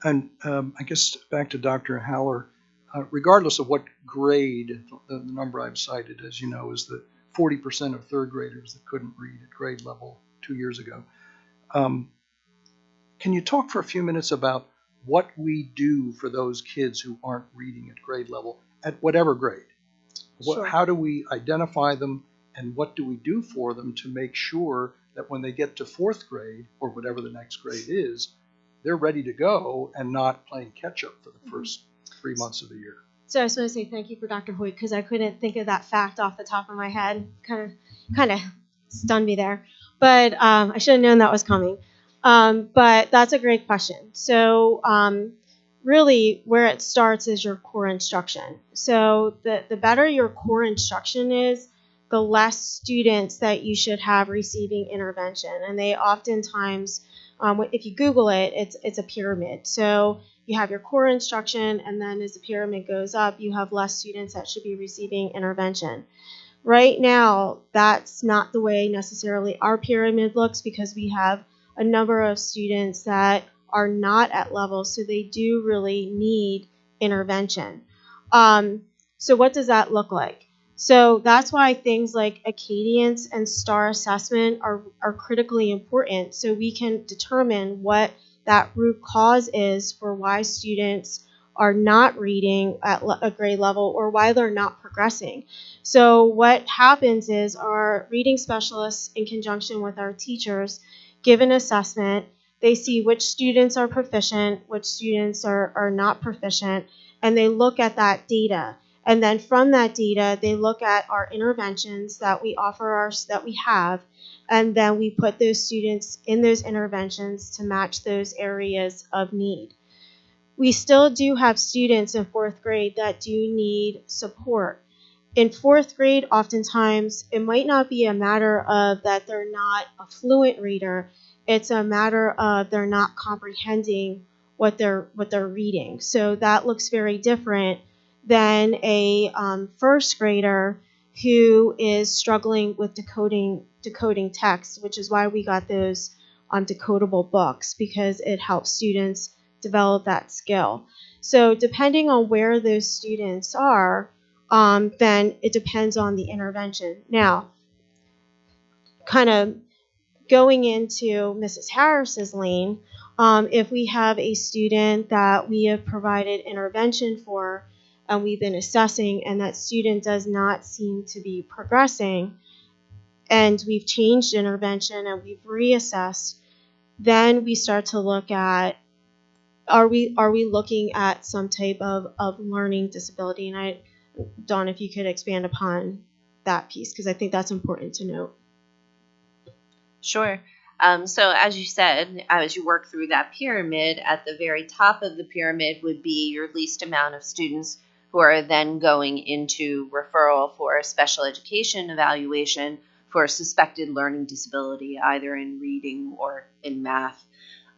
And I guess back to Dr. Haller, regardless of what grade, the number I've cited, as you know, is that 40% of third graders that couldn't read at grade level 2 years ago. Can you talk for a few minutes about what we do for those kids who aren't reading at grade level at whatever grade? Sure. How do we identify them, and what do we do for them to make sure that when they get to 4th grade or whatever the next grade is, they're ready to go and not playing catch up for the first 3 months of the year? So I just want to say thank you for Dr. Hoyt, because I couldn't think of that fact off the top of my head. Kind of stunned me there, but I should have known that was coming. But that's a great question. So really where it starts is your core instruction. So the better your core instruction is, the less students that you should have receiving intervention. And they oftentimes, if you Google it, it's a pyramid. So you have your core instruction, and then as the pyramid goes up, you have less students that should be receiving intervention. Right now, that's not the way necessarily our pyramid looks, because we have a number of students that are not at level, so they do really need intervention. So what does that look like? So that's why things like Acadience and STAR assessment are critically important, so we can determine what that root cause is for why students are not reading at a grade level or why they're not progressing. So what happens is our reading specialists, in conjunction with our teachers, give an assessment. They see which students are proficient, which students are not proficient, and they look at that data. And then from that data, they look at our interventions that we offer, that we have, and then we put those students in those interventions to match those areas of need. We still do have students in 4th grade that do need support. In 4th grade, oftentimes, it might not be a matter of that they're not a fluent reader. It's a matter of they're not comprehending what they're reading. So that looks very different than a 1st grader who is struggling with decoding text, which is why we got those decodable books, because it helps students develop that skill. So depending on where those students are, then it depends on the intervention. Now, kind of going into Mrs. Harris's lane, if we have a student that we have provided intervention for and we've been assessing, and that student does not seem to be progressing, and we've changed intervention and we've reassessed, then we start to look at, are we looking at some type of learning disability? And Dawn, if you could expand upon that piece, because I think that's important to note. Sure. So as you said, as you work through that pyramid, at the very top of the pyramid would be your least amount of students who are then going into referral for special education evaluation for suspected learning disability, either in reading or in math.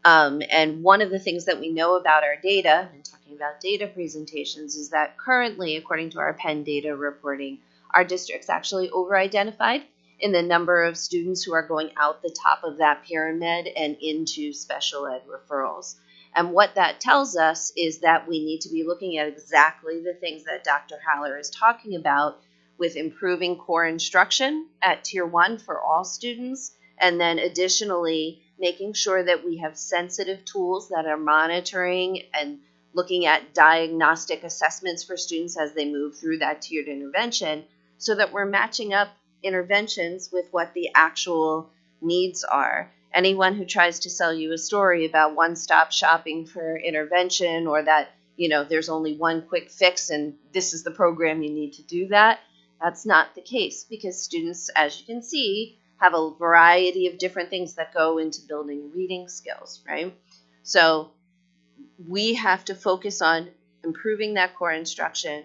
And one of the things that we know about our data, and talking about data presentations, is that currently, according to our Penn data reporting, our district's actually over-identified in the number of students who are going out the top of that pyramid and into special ed referrals. And what that tells us is that we need to be looking at exactly the things that Dr. Haller is talking about, with improving core instruction at Tier 1 for all students, and then additionally making sure that we have sensitive tools that are monitoring and looking at diagnostic assessments for students as they move through that tiered intervention, so that we're matching up interventions with what the actual needs are. Anyone who tries to sell you a story about one-stop shopping for intervention, or that, there's only one quick fix and this is the program you need to do that's not the case, because students, as you can see, have a variety of different things that go into building reading skills, right? So we have to focus on improving that core instruction,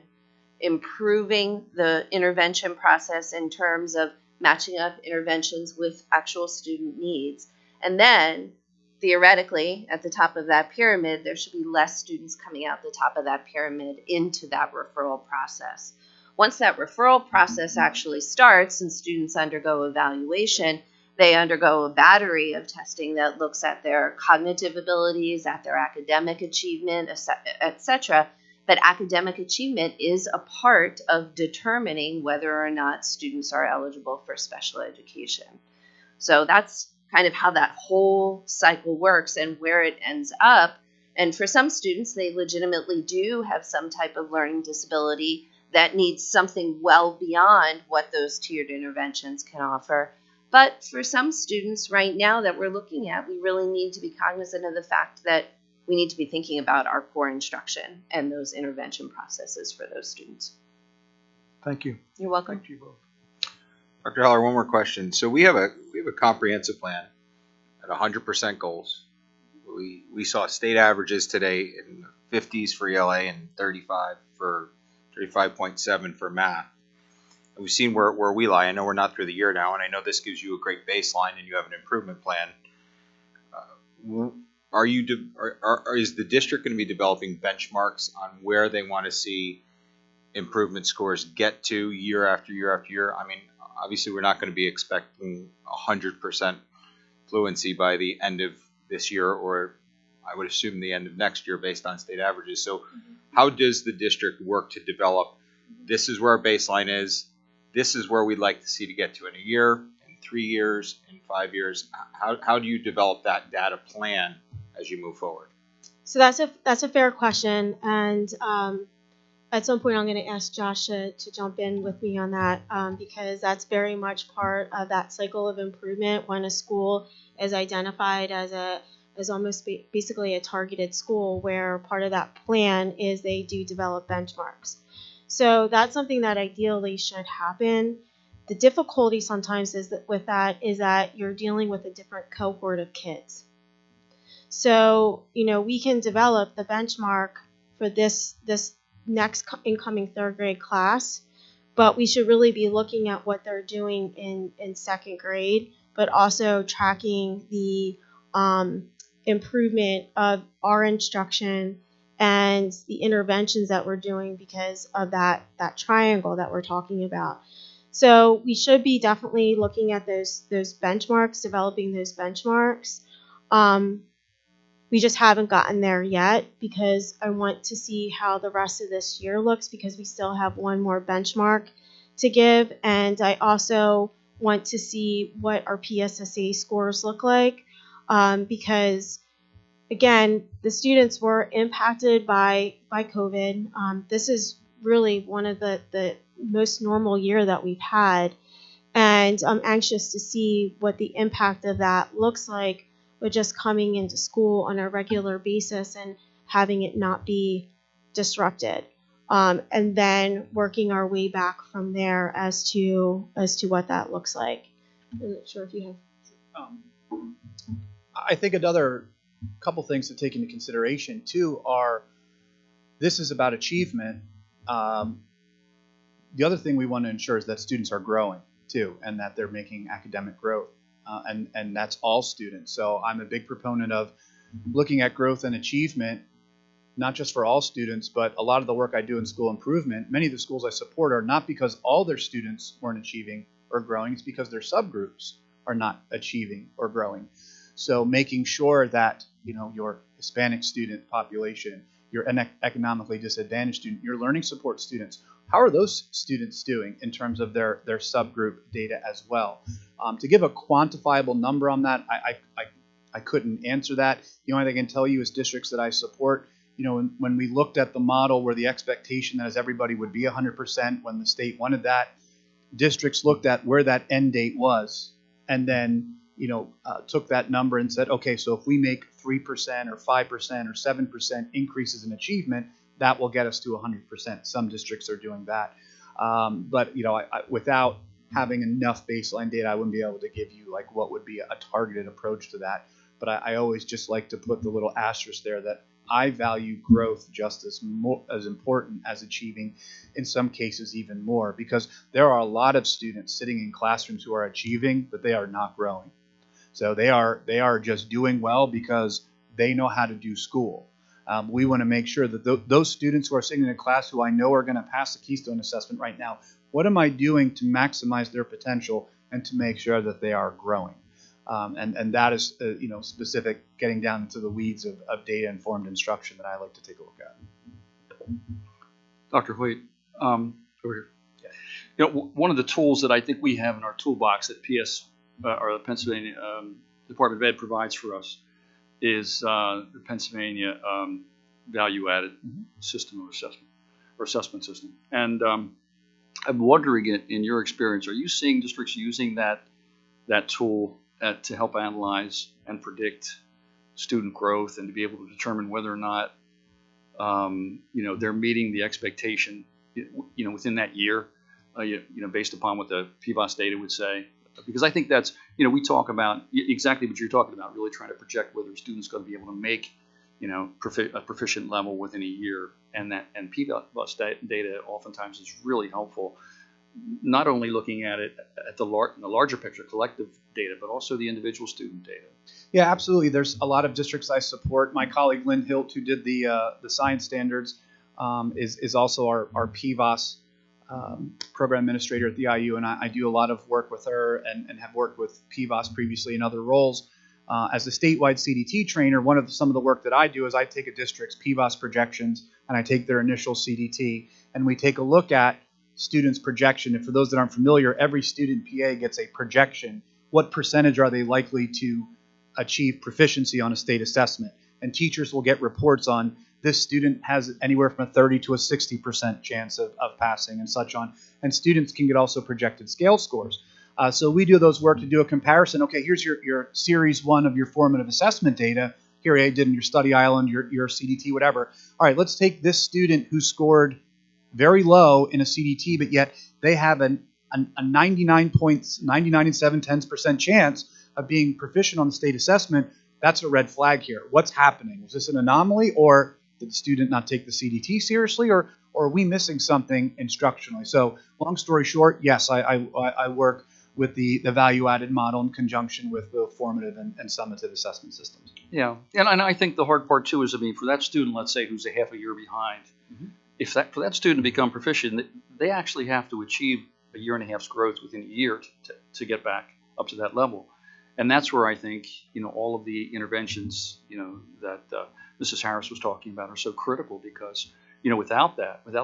improving the intervention process in terms of matching up interventions with actual student needs. And then, theoretically, at the top of that pyramid, there should be less students coming out the top of that pyramid into that referral process. Once that referral process actually starts and students undergo evaluation, they undergo a battery of testing that looks at their cognitive abilities, at their academic achievement, etc. But academic achievement is a part of determining whether or not students are eligible for special education. So that's kind of how that whole cycle works and where it ends up. And for some students, they legitimately do have some type of learning disability that needs something well beyond what those tiered interventions can offer. But for some students right now that we're looking at, we really need to be cognizant of the fact that we need to be thinking about our core instruction and those intervention processes for those students. Thank you. You're welcome. Thank you both. Dr. Haller, one more question. So we have a comprehensive plan at 100% goals. We saw state averages today in the 50s for ELA and 35.7 for math. And we've seen where we lie. I know we're not through the year now, and I know this gives you a great baseline and you have an improvement plan. Is the district going to be developing benchmarks on where they want to see improvement scores get to year after year after year? I mean, obviously we're not going to be expecting 100% fluency by the end of this year, or I would assume the end of next year based on state averages. So how does the district work to develop, this is where our baseline is, this is where we'd like to see to get to in a year, in 3 years, in 5 years? How do you develop that data plan as you move forward? So that's a fair question, and at some point I'm going to ask Josh to jump in with me on that, because that's very much part of that cycle of improvement when a school is identified as almost basically a targeted school, where part of that plan is they do develop benchmarks. So that's something that ideally should happen. The difficulty sometimes is that you're dealing with a different cohort of kids. So, we can develop the benchmark for this next incoming third grade class, but we should really be looking at what they're doing in second grade, but also tracking the improvement of our instruction and the interventions that we're doing because of that triangle that we're talking about. So we should be definitely looking at those benchmarks, developing those benchmarks. We just haven't gotten there yet because I want to see how the rest of this year looks, because we still have one more benchmark to give, and I also want to see what our PSSA scores look like, because again, the students were impacted by COVID. This is really one of the most normal year that we've had, and I'm anxious to see what the impact of that looks like with just coming into school on a regular basis and having it not be disrupted, and then working our way back from there as to what that looks like. I'm not sure if you have. I think another couple things to take into consideration too are, this is about achievement, The other thing we want to ensure is that students are growing too, and that they're making academic growth, and that's all students. So I'm a big proponent of looking at growth and achievement, not just for all students, but a lot of the work I do in school improvement, many of the schools I support are not because all their students weren't achieving or growing, it's because their subgroups are not achieving or growing. So making sure that, your Hispanic student population, your economically disadvantaged student, your learning support students, how are those students doing in terms of their subgroup data as well? To give a quantifiable number on that, I couldn't answer that. The only thing I can tell you is districts that I support, when we looked at the model where the expectation that everybody would be 100% when the state wanted that, districts looked at where that end date was and then, took that number and said, okay, so if we make 3% or 5% or 7% increases in achievement, that will get us to 100%. Some districts are doing that. But, without having enough baseline data, I wouldn't be able to give you like what would be a targeted approach to that. But I always just like to put the little asterisk there that I value growth just as important as achieving, in some cases even more, because there are a lot of students sitting in classrooms who are achieving, but they are not growing. So they are just doing well because they know how to do school. We want to make sure that those students who are sitting in a class who I know are going to pass the Keystone Assessment right now, what am I doing to maximize their potential and to make sure that they are growing? And that is, specific, getting down into the weeds of data-informed instruction that I like to take a look at. Dr. Hoyt, over here. One of the tools that I think we have in our toolbox that or the Pennsylvania Department of Ed provides for us is the Pennsylvania value-added system of assessment or assessment system. And I'm wondering, in your experience, are you seeing districts using that tool to help analyze and predict student growth and to be able to determine whether or not they're meeting the expectation within that year, based upon what the PBOS data would say? Because I think that's, we talk about exactly what you're talking about, really trying to project whether a student's going to be able to make, a proficient level within a year. And PBOS data oftentimes is really helpful, not only looking at it at the larger picture, collective data, but also the individual student data. Yeah, absolutely. There's a lot of districts I support. My colleague Lynn Hilt, who did the science standards, is also our PBOS program administrator at the IU, and I do a lot of work with her and have worked with PBOS previously in other roles. As a statewide CDT trainer, some of the work that I do is I take a district's PBOS projections and I take their initial CDT, and we take a look at students' projection. And for those that aren't familiar, every student PA gets a projection. What percentage are they likely to achieve proficiency on a state assessment? And teachers will get reports on this student has anywhere from a 30 to a 60% chance of passing and such on. And students can get also projected scale scores. So we do those work to do a comparison. Okay, here's your series 1 of your formative assessment data. Here you did in your study island, your CDT, whatever. All right, let's take this student who scored very low in a CDT, but yet they have a 99 and 7/10% chance of being proficient on the state assessment. That's a red flag here. What's happening? Was this an anomaly, or did the student not take the CDT seriously, or are we missing something instructionally? So long story short, yes, I work with the value-added model in conjunction with the formative and summative assessment systems. Yeah, and I think the hard part too is, for that student, let's say, who's a half a year behind, for that student to become proficient, they actually have to achieve a year and a half's growth within a year to get back up to that level. And that's where I think, all of the interventions, that Mrs. Harris was talking about are so critical, because, without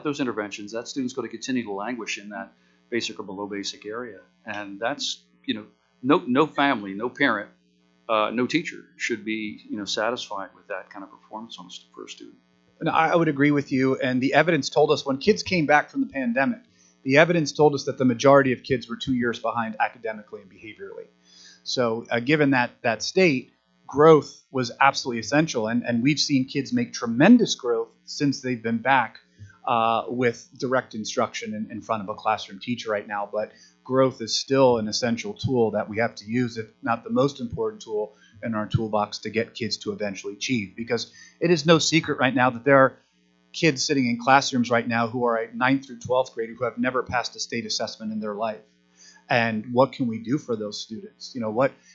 those interventions, that student's going to continue to languish in that basic or below basic area. And that's, no family, no parent, no teacher should be, satisfied with that kind of performance for a student. And I would agree with you. And the evidence told us when kids came back from the pandemic, the evidence told us that the majority of kids were 2 years behind academically and behaviorally. So given that state, growth was absolutely essential. And we've seen kids make tremendous growth since they've been back with direct instruction in front of a classroom teacher right now. But growth is still an essential tool that we have to use, if not the most important tool in our toolbox, to get kids to eventually achieve. Because it is no secret right now that there are kids sitting in classrooms right now who are at 9th through 12th grade who have never passed a state assessment in their life. And what can we do for those students?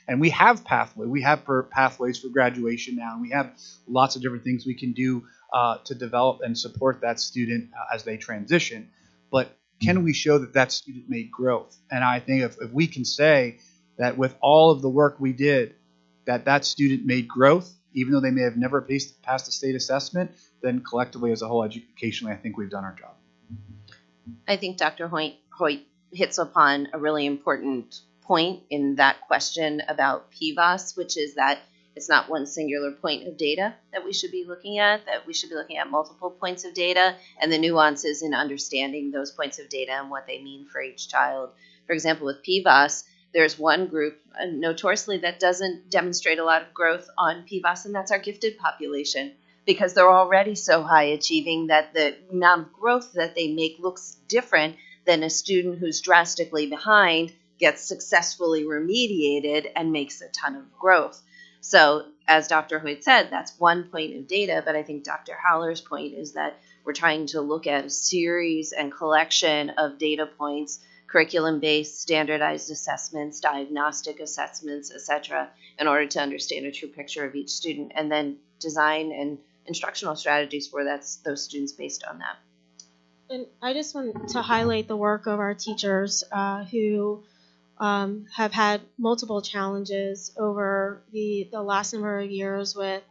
And we have pathways for graduation now, and we have lots of different things we can do to develop and support that student as they transition. But can we show that student made growth? And I think if we can say that with all of the work we did, that student made growth, even though they may have never passed a state assessment, then collectively as a whole educationally, I think we've done our job. I think Dr. Hoyt hits upon a really important point in that question about PVAS, which is that it's not one singular point of data that we should be looking at, that we should be looking at multiple points of data and the nuances in understanding those points of data and what they mean for each child. For example, with PVAS, there's one group notoriously that doesn't demonstrate a lot of growth on PVAS, and that's our gifted population, because they're already so high achieving that the amount of growth that they make looks different than a student who's drastically behind, gets successfully remediated, and makes a ton of growth. So as Dr. Hoyt said, that's one point of data, but I think Dr. Haller's point is that we're trying to look at a series and collection of data points, curriculum-based standardized assessments, diagnostic assessments, etc., in order to understand a true picture of each student, and then design and instructional strategies for those students based on that. And I just want to highlight the work of our teachers who have had multiple challenges over the last number of years with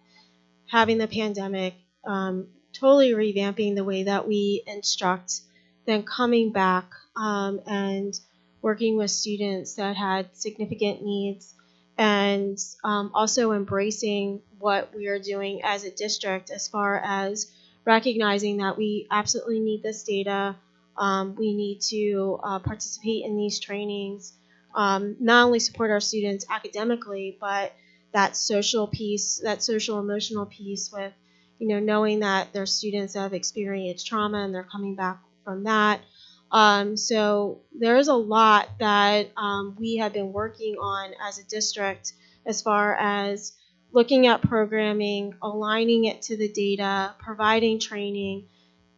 having the pandemic, totally revamping the way that we instruct, then coming back and working with students that had significant needs, and also embracing what we are doing as a district as far as recognizing that we absolutely need this data. We need to participate in these trainings, not only support our students academically, but that social piece, that social emotional piece with, knowing that there's students that have experienced trauma and they're coming back from that. So there's a lot that we have been working on as a district as far as looking at programming, aligning it to the data, providing training,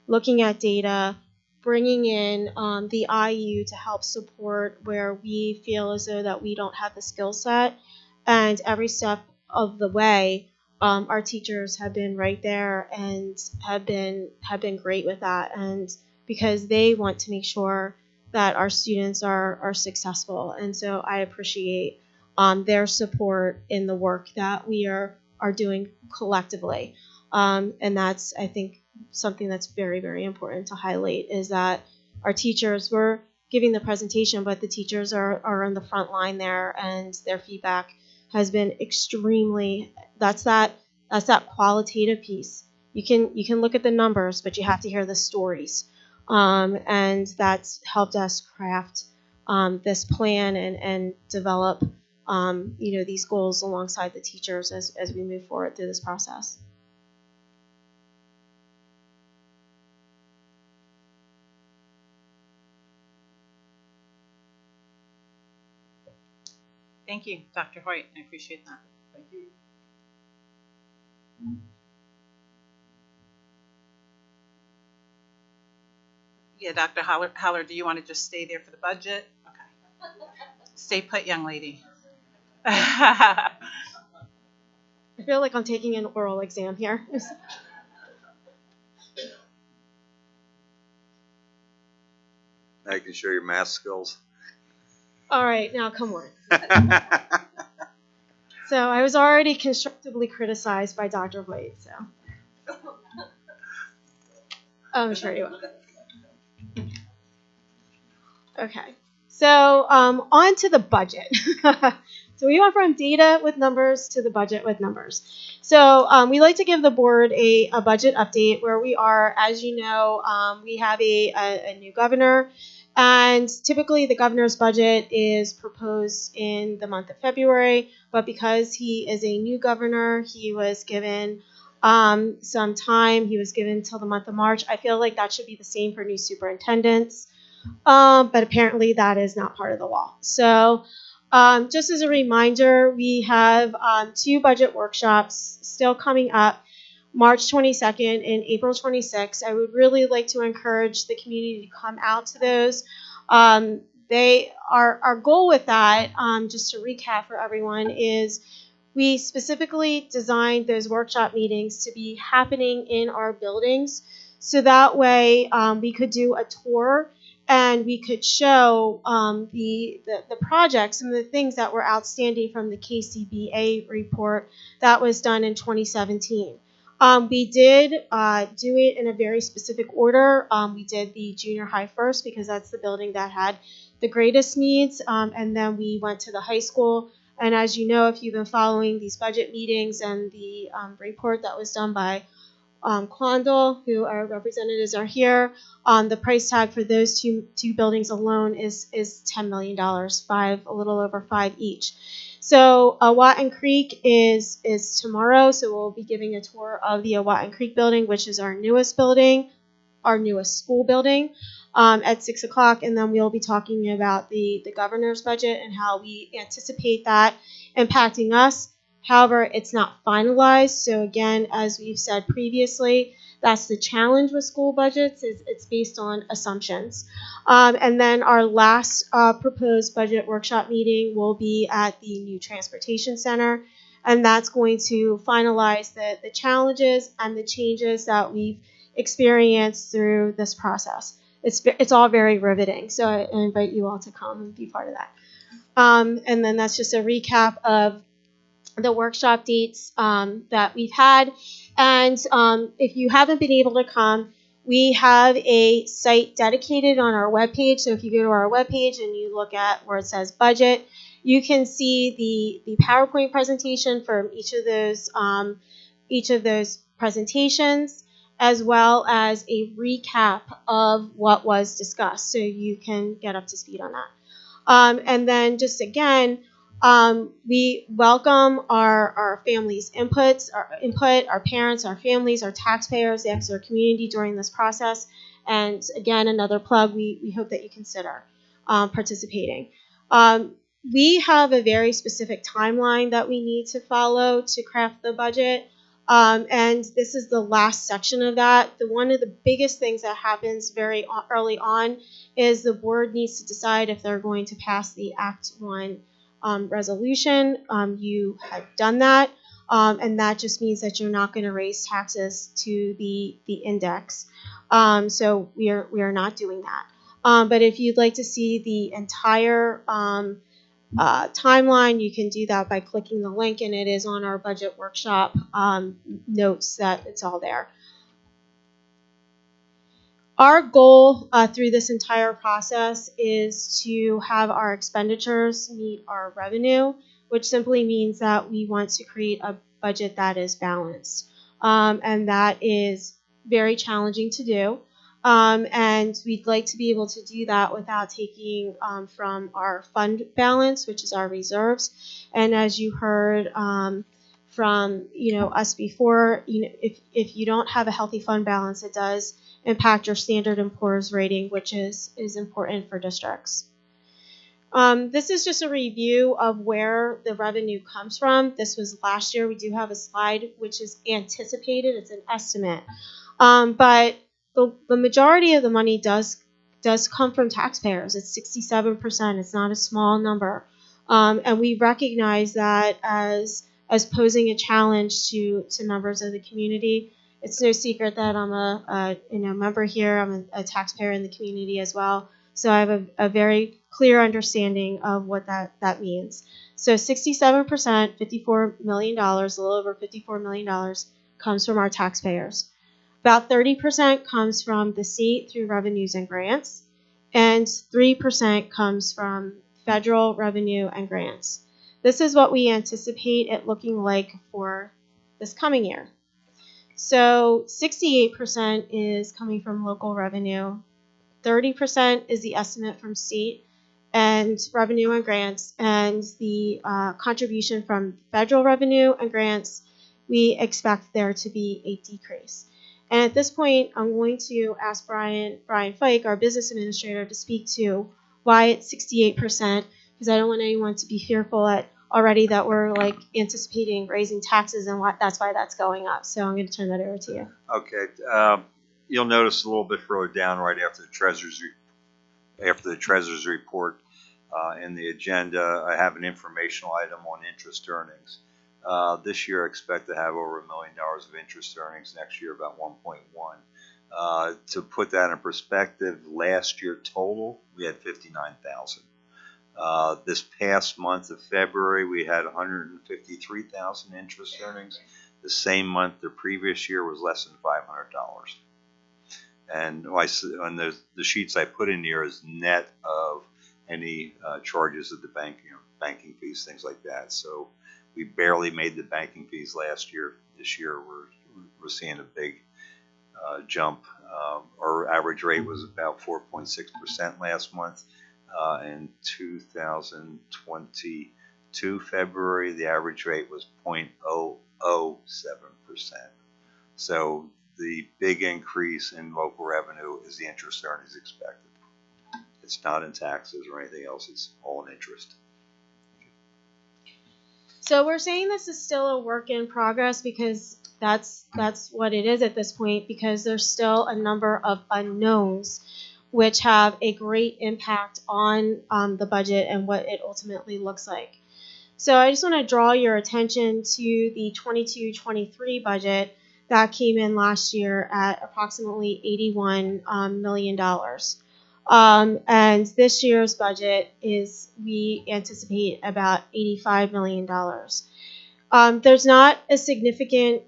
looking at data, bringing in the IU to help support where we feel as though that we don't have the skill set. And every step of the way, our teachers have been right there and have been great with that. And because they want to make sure that our students are successful. And so I appreciate their support in the work that we are doing collectively. And that's, I think, something that's very, very important to highlight, is that our teachers were giving the presentation, but the teachers are on the front line there, and their feedback has been extremely, that's that qualitative piece. You can look at the numbers, but you have to hear the stories. And that's helped us craft this plan and develop these goals alongside the teachers as we move forward through this process. Thank you, Dr. Hoyt. I appreciate that. Thank you. Yeah, Dr. Haller, do you want to just stay there for the budget? Okay. Stay put, young lady. I feel like I'm taking an oral exam here. Now you can show your math skills. All right, now come on. So I was already constructively criticized by Dr. Hoyt, so. I'm sure you will. Okay, so on to the budget. So we went from data with numbers to the budget with numbers. So we like to give the board a budget update where we are. As you know, we have a new governor, and typically the governor's budget is proposed in the month of February, but because he is a new governor, he was given some time. He was given till the month of March. I feel like that should be the same for new superintendents, but apparently that is not part of the law. So just as a reminder, we have 2 budget workshops still coming up. March 22nd and April 26th. I would really like to encourage the community to come out to those. Our goal with that, just to recap for everyone, is we specifically designed those workshop meetings to be happening in our buildings, so that way we could do a tour and we could show the projects and the things that were outstanding from the KCBA report that was done in 2017. We did do it in a very specific order. We did the junior high first because that's the building that had the greatest needs, and then we went to the high school. And as you know, if you've been following these budget meetings and the report that was done by Quandle, who our representatives are here, the price tag for those two buildings alone is $10 million, a little over 5 each. So Watton Creek is tomorrow, so we'll be giving a tour of the Watton Creek building, which is our newest building, our newest school building, at 6 o'clock, and then we'll be talking about the governor's budget and how we anticipate that impacting us. However, it's not finalized, so again, as we've said previously, that's the challenge with school budgets, is it's based on assumptions. And then our last proposed budget workshop meeting will be at the new transportation center, and that's going to finalize the challenges and the changes that we've experienced through this process. It's all very riveting, so I invite you all to come and be part of that. And then that's just a recap of the workshop dates that we've had. And if you haven't been able to come, we have a site dedicated on our webpage. So if you go to our webpage and you look at where it says budget, you can see the PowerPoint presentation from each of those presentations, as well as a recap of what was discussed, so you can get up to speed on that. And then just again, we welcome our families' input, our parents, our families, our taxpayers, the Exeter community during this process. And again, another plug, we hope that you consider participating. We have a very specific timeline that we need to follow to craft the budget. And this is the last section of that. One of the biggest things that happens very early on is the board needs to decide if they're going to pass the Act 1 resolution. You have done that, and that just means that you're not going to raise taxes to the index. So we are not doing that. But if you'd like to see the entire timeline, you can do that by clicking the link, and it is on our budget workshop notes that it's all there. Our goal through this entire process is to have our expenditures meet our revenue, which simply means that we want to create a budget that is balanced. And that is very challenging to do. And we'd like to be able to do that without taking from our fund balance, which is our reserves. And as you heard from us before, if you don't have a healthy fund balance, it does impact your Standard & Poor's rating, which is important for districts. This is just a review of where the revenue comes from. This was last year. We do have a slide which is anticipated. It's an estimate. But the majority of the money does come from taxpayers. It's 67%. It's not a small number. And we recognize that as posing a challenge to members of the community. It's no secret that I'm a member here. I'm a taxpayer in the community as well. So I have a very clear understanding of what that means. So 67%, $54 million, a little over $54 million, comes from our taxpayers. About 30% comes from the state through revenues and grants, and 3% comes from federal revenue and grants. This is what we anticipate it looking like for this coming year. So 68% is coming from local revenue, 30% is the estimate from state and revenue and grants, and the contribution from federal revenue and grants, we expect there to be a decrease. And at this point, I'm going to ask Brian Fike, our business administrator, to speak to why it's 68%, because I don't want anyone to be fearful at already that we're like anticipating raising taxes, and that's why that's going up. So I'm going to turn that over to you. Okay. You'll notice a little bit further down, right after the treasurer's report in the agenda, I have an informational item on interest earnings. This year, I expect to have over $1 million of interest earnings. Next year, about 1.1. To put that in perspective, last year total, we had 59,000. This past month of February, we had 153,000 interest earnings. The same month the previous year was less than $500. And on the sheets I put in here is net of any charges at the bank, banking fees, things like that. So we barely made the banking fees last year. This year we're seeing a big jump. Our average rate was about 4.6% last month. In 2022 February, the average rate was 0.007%. So the big increase in local revenue is the interest earnings expected. It's not in taxes or anything else. It's all in interest. So we're saying this is still a work in progress because that's what it is at this point, because there's still a number of unknowns which have a great impact on the budget and what it ultimately looks like. So I just want to draw your attention to the 22-23 budget that came in last year at approximately $81 million. And this year's budget we anticipate about $85 million. There's not a significant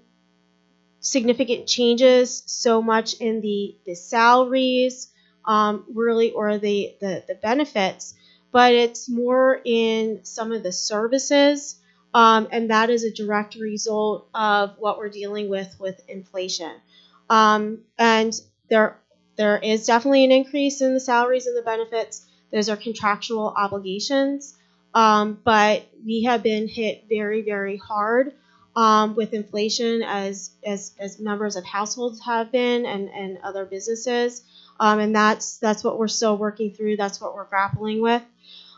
changes so much in the salaries, really, or the benefits, but it's more in some of the services, and that is a direct result of what we're dealing with inflation. And there is definitely an increase in the salaries and the benefits. Those are contractual obligations, but we have been hit very, very hard with inflation as members of households have been, and other businesses. And that's what we're still working through. That's what we're grappling with.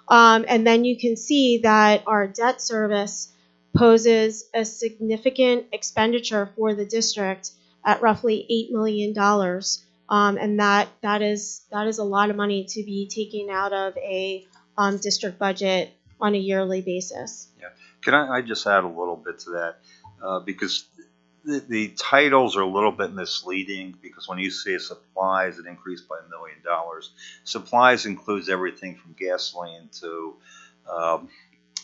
And then you can see that our debt service poses a significant expenditure for the district at roughly $8 million. And that is a lot of money to be taken out of a district budget on a yearly basis. Yeah. Can I just add a little bit to that? Because the titles are a little bit misleading, because when you say supplies, it increased by $1 million. Supplies includes everything from gasoline to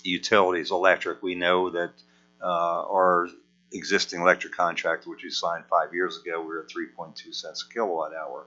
utilities, electric. We know that our existing electric contract, which we signed 5 years ago, we were at 3.2 cents a kilowatt hour.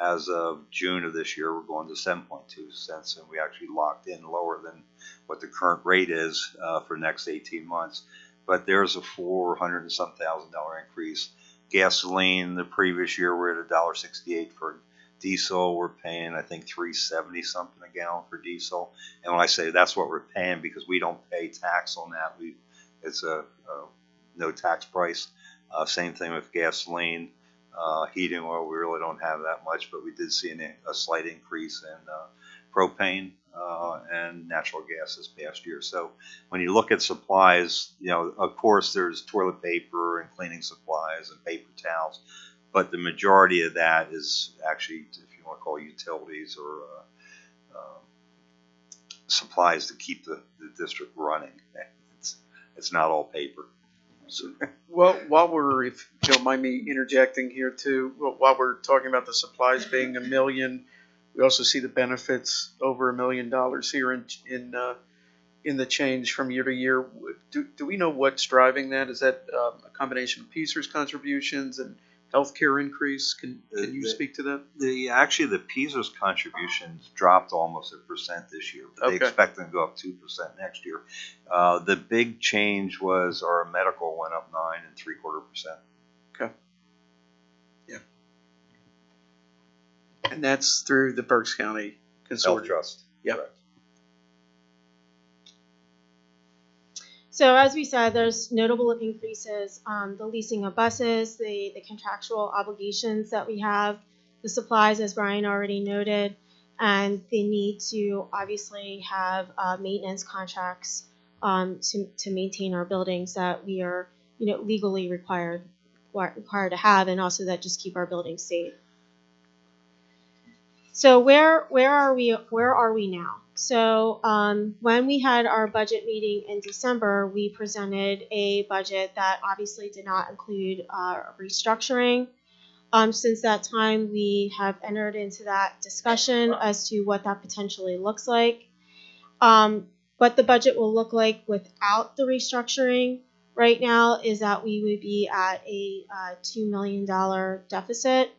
As of June of this year, we're going to 7.2 cents, and we actually locked in lower than what the current rate is for the next 18 months. But there's a $400 and some thousand increase. Gasoline, the previous year, we're at $1.68 for diesel. We're paying, I think, $3.70 something a gallon for diesel. And when I say that's what we're paying, because we don't pay tax on that, it's a no tax price. Same thing with gasoline. Heating oil, we really don't have that much, but we did see a slight increase in propane and natural gas this past year. So when you look at supplies, of course there's toilet paper and cleaning supplies and paper towels, but the majority of that is actually, if you want to call it, utilities or supplies to keep the district running. It's not all paper. So. Well, if you don't mind me interjecting here too, while we're talking about the supplies being $1 million, we also see the benefits over $1 million here in the change from year to year. Do we know what's driving that? Is that a combination of PSERS contributions and healthcare increase? Can you speak to that? Actually, the PSERS contributions dropped almost 1% this year, but they expect them to go up 2% next year. The big change was our medical went up 9 3/4%. Okay. Yeah. And that's through the Berks County Consortium. Health Trust. Yeah. Correct. So as we said, there's notable increases on the leasing of buses, the contractual obligations that we have, the supplies, as Brian already noted, and the need to obviously have maintenance contracts to maintain our buildings that we are, legally required to have, and also that just keep our buildings safe. So where are we now? So when we had our budget meeting in December, we presented a budget that obviously did not include restructuring. Since that time, we have entered into that discussion as to what that potentially looks like. What the budget will look like without the restructuring right now is that we would be at a $2 million deficit.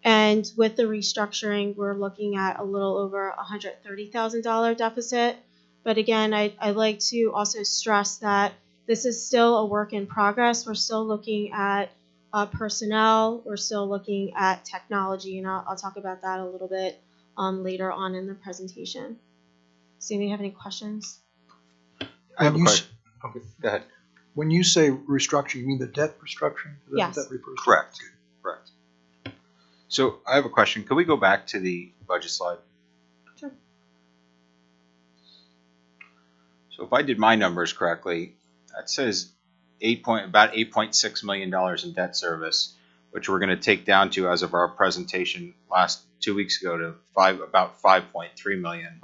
And with the restructuring, we're looking at a little over $130,000 deficit. But again, I'd like to also stress that this is still a work in progress. We're still looking at personnel. We're still looking at technology, and I'll talk about that a little bit later on in the presentation. Does anybody have any questions? I have a question. Okay, go ahead. When you say restructuring, you mean the debt restructuring? Is that Yes. what that refers to? Correct. Correct. So I have a question. Could we go back to the budget slide? Sure. So if I did my numbers correctly, that says about $8.6 million in debt service, which we're going to take down to, as of our presentation 2 weeks ago, to about $5.3 million.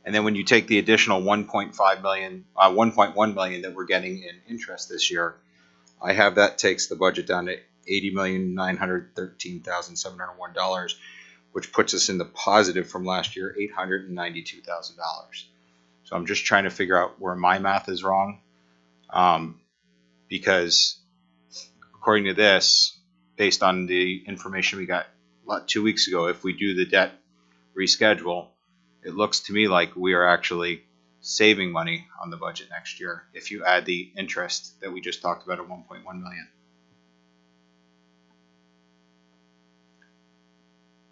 And then when you take the additional $1.1 million that we're getting in interest this year, I have that takes the budget down to $80,913,701, which puts us in the positive from last year, $892,000. So I'm just trying to figure out where my math is wrong, because according to this, based on the information we got 2 weeks ago, if we do the debt reschedule, it looks to me like we are actually saving money on the budget next year if you add the interest that we just talked about at $1.1 million.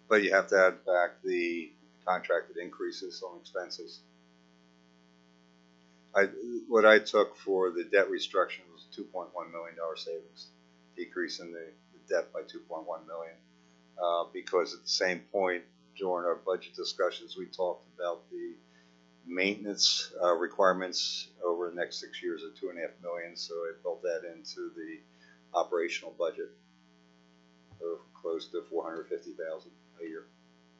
But you have to add back the contracted increases on expenses. What I took for the debt restructuring was $2.1 million savings, decrease in the debt by $2.1 million. Because at the same point during our budget discussions, we talked about the maintenance requirements over the next 6 years of $2.5 million. So I built that into the operational budget of close to $450,000 a year.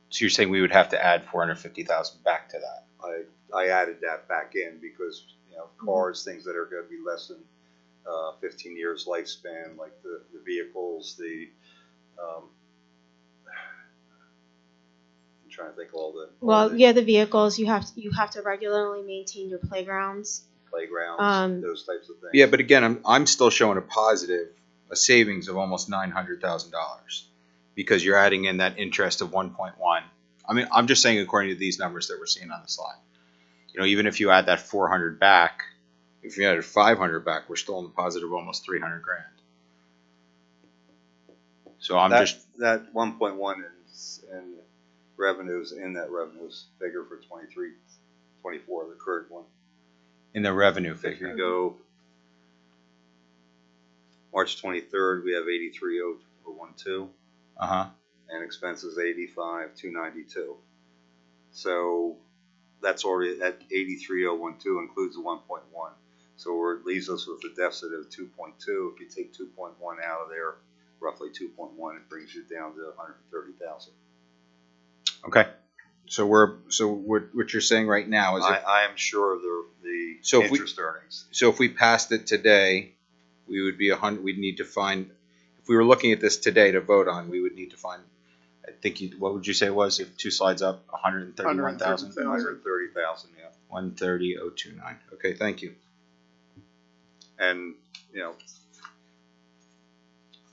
So you're saying we would have to add $450,000 back to that? I added that back in because cars, things that are going to be less than 15 years lifespan, like the vehicles, I'm trying to think of all the the vehicles, you have to regularly maintain your playgrounds. Those types of things. Yeah, but again, I'm still showing a savings of almost $900,000 because you're adding in that interest of 1.1. I mean, I'm just saying according to these numbers that we're seeing on the slide. Even if you add that 400 back, if you added 500 back, we're still in the positive of almost 300 grand. So that 1.1 in revenues in that revenues figure for 23, 24, the current one. In the revenue figure. If you go March 23rd, we have 83,012. And expenses 85,292. So that's already at 83,012 includes the 1.1. So it leaves us with a deficit of 2.2. If you take 2.1 out of there, roughly 2.1, it brings you down to 130,000. Okay. So what you're saying right now is I am sure of the interest earnings. So if we passed it today, we would be we'd need to find, if we were looking at this today to vote on, we would need to find, I think what would you say it was, if 2 slides up, 131,000? 130,000, yeah. 130,029. Okay, thank you. And,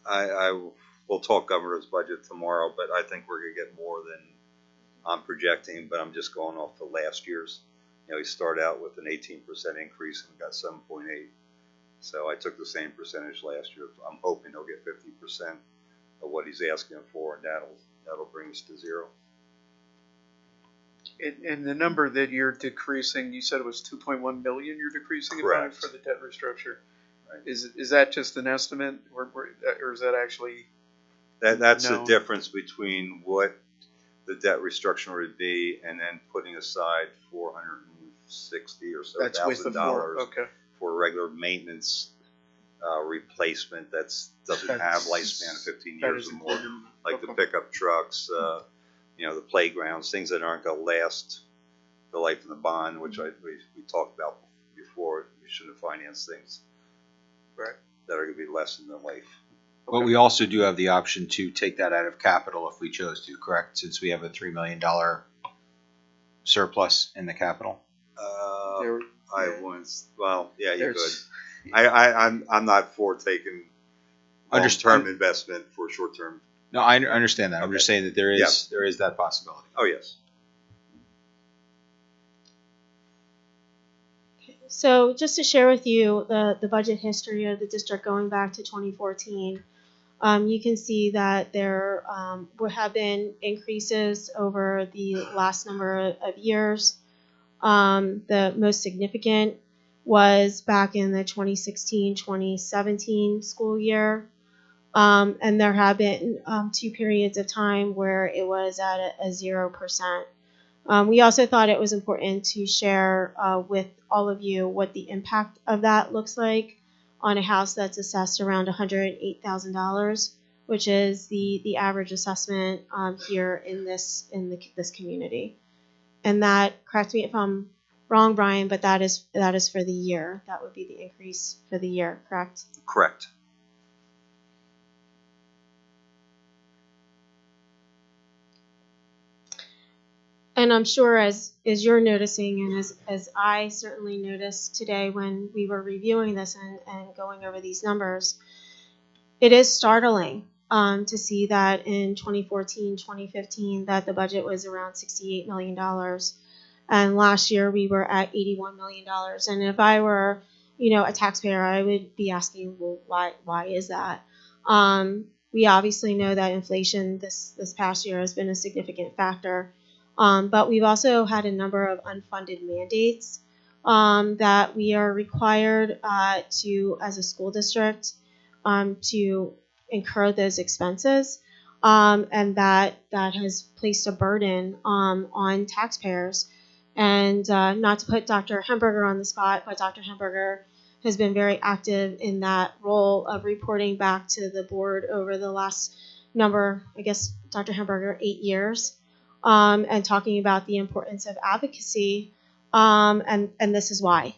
I will talk governor's budget tomorrow, but I think we're going to get more than I'm projecting, but I'm just going off the last year's. We started out with an 18% increase and we got 7.8. So I took the same percentage last year. I'm hoping he'll get 50% of what he's asking for, and that'll bring us to zero. And the number that you're decreasing, you said it was 2.1 million. You're decreasing it by for the debt restructure. Right. Is that just an estimate, or is that actually? That's the difference between what the debt restructure would be, and then putting aside $60,000 or so That's with the four. Okay. for regular maintenance replacement that doesn't have lifespan of 15 years or more, like the pickup trucks, the playgrounds, things that aren't going to last the life of the bond, which we talked about before. We shouldn't finance things that are going to be less than the life. But we also do have the option to take that out of capital if we chose to, correct? Since we have a $3 million surplus in the capital. You could. I'm not for taking long-term investment for short-term. No, I understand that. I'm just saying that there is that possibility. Oh, yes. So just to share with you the budget history of the district going back to 2014, you can see that there have been increases over the last number of years. The most significant was back in the 2016-2017 school year. And there have been 2 periods of time where it was at a 0%. We also thought it was important to share with all of you what the impact of that looks like on a house that's assessed around $108,000, which is the average assessment here in this community. And that, correct me if I'm wrong, Brian, but that is for the year. That would be the increase for the year, correct? Correct. And I'm sure as you're noticing, and as I certainly noticed today when we were reviewing this and going over these numbers, it is startling to see that in 2014, 2015, that the budget was around $68 million. And last year we were at $81 million. And if I were, a taxpayer, I would be asking, well, why is that? We obviously know that inflation this past year has been a significant factor. But we've also had a number of unfunded mandates that we are required to, as a school district, to incur those expenses, and that has placed a burden on taxpayers. And not to put Dr. Hemberger on the spot, but Dr. Hemberger has been very active in that role of reporting back to the board over the last number, I guess, Dr. Hemberger, 8 years. And talking about the importance of advocacy, and this is why,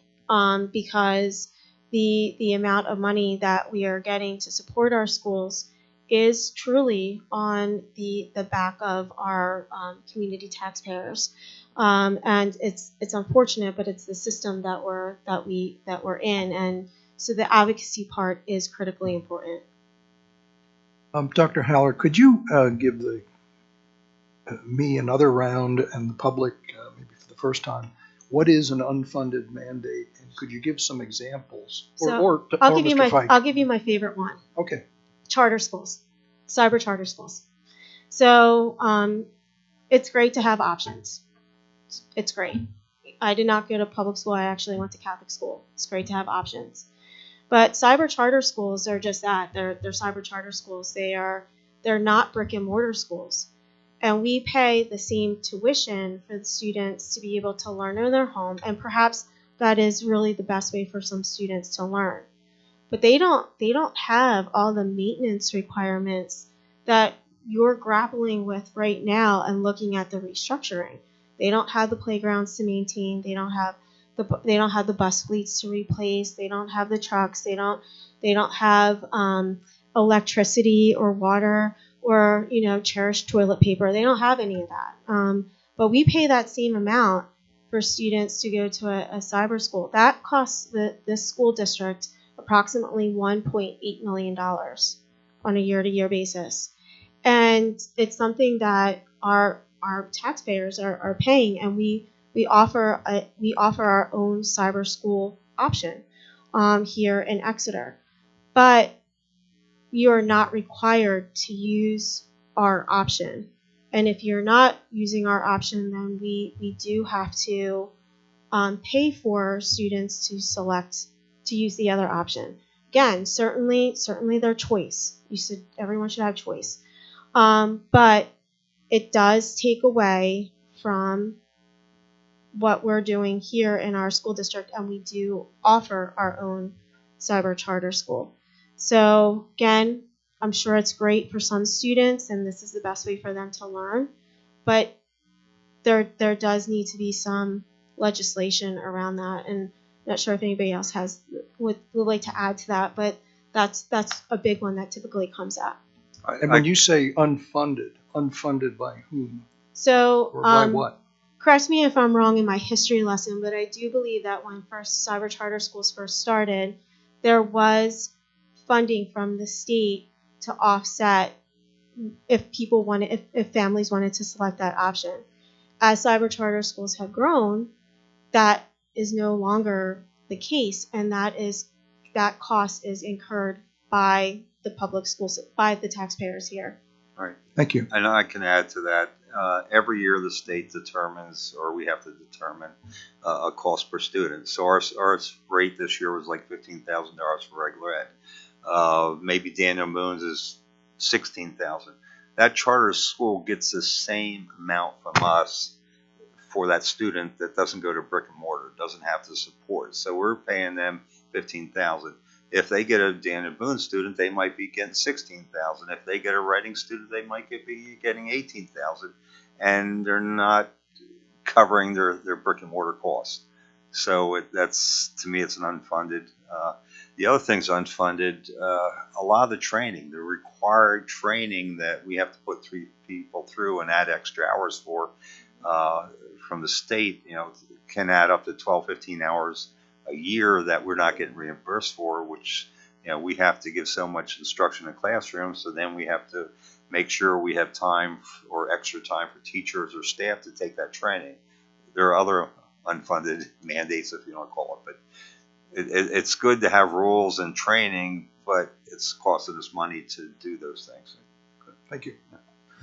because the amount of money that we are getting to support our schools is truly on the back of our community taxpayers, and it's unfortunate, but it's the system that we're in, and so the advocacy part is critically important. Dr. Haller, could you give me another round and the public, maybe for the first time, what is an unfunded mandate, and could you give some examples? I'll give you my favorite one. Okay. Charter schools, cyber charter schools. So it's great to have options. It's great. I did not go to public school. I actually went to Catholic school. It's great to have options. But cyber charter schools are just that. They're cyber charter schools. They're not brick and mortar schools. And we pay the same tuition for the students to be able to learn in their home, and perhaps that is really the best way for some students to learn. But they don't have all the maintenance requirements that you're grappling with right now and looking at the restructuring. They don't have the playgrounds to maintain. They don't have the bus fleets to replace. They don't have the trucks. They don't have electricity or water or cherished toilet paper. They don't have any of that. But we pay that same amount for students to go to a cyber school. That costs this school district approximately $1.8 million on a year-to-year basis, and it's something that our taxpayers are paying, and we offer our own cyber school option here in Exeter, but you're not required to use our option. And if you're not using our option, then we do have to pay for students to select to use the other option. Again, certainly their choice. Everyone should have choice. But it does take away from what we're doing here in our school district, and we do offer our own cyber charter school. So again, I'm sure it's great for some students, and this is the best way for them to learn, but there does need to be some legislation around that, and I'm not sure if anybody else would like to add to that, but that's a big one that typically comes up. And when you say unfunded by whom? So, Or by what? correct me if I'm wrong in my history lesson, but I do believe that when first cyber charter schools first started, there was funding from the state to offset if families wanted to select that option. As cyber charter schools have grown, that is no longer the case, and that cost is incurred by the public schools, by the taxpayers here. All right. Thank you. And I can add to that. Every year the state determines, or we have to determine, a cost per student. So our rate this year was like $15,000 for regular ed. Maybe Daniel Boone's is $16,000. That charter school gets the same amount from us for that student that doesn't go to brick and mortar, doesn't have to support. So we're paying them $15,000. If they get a Daniel Boone student, they might be getting $16,000. If they get a writing student, they might be getting $18,000, and they're not covering their brick and mortar costs. So that's, to me, it's an unfunded. The other thing's unfunded. A lot of the training, the required training that we have to put 3 people through and add extra hours for from the state, can add up to 12, 15 hours a year that we're not getting reimbursed for, which we have to give so much instruction in classrooms, so then we have to make sure we have time or extra time for teachers or staff to take that training. There are other unfunded mandates, if you want to call it, but it's good to have rules and training, but it's costing us money to do those things. Thank you.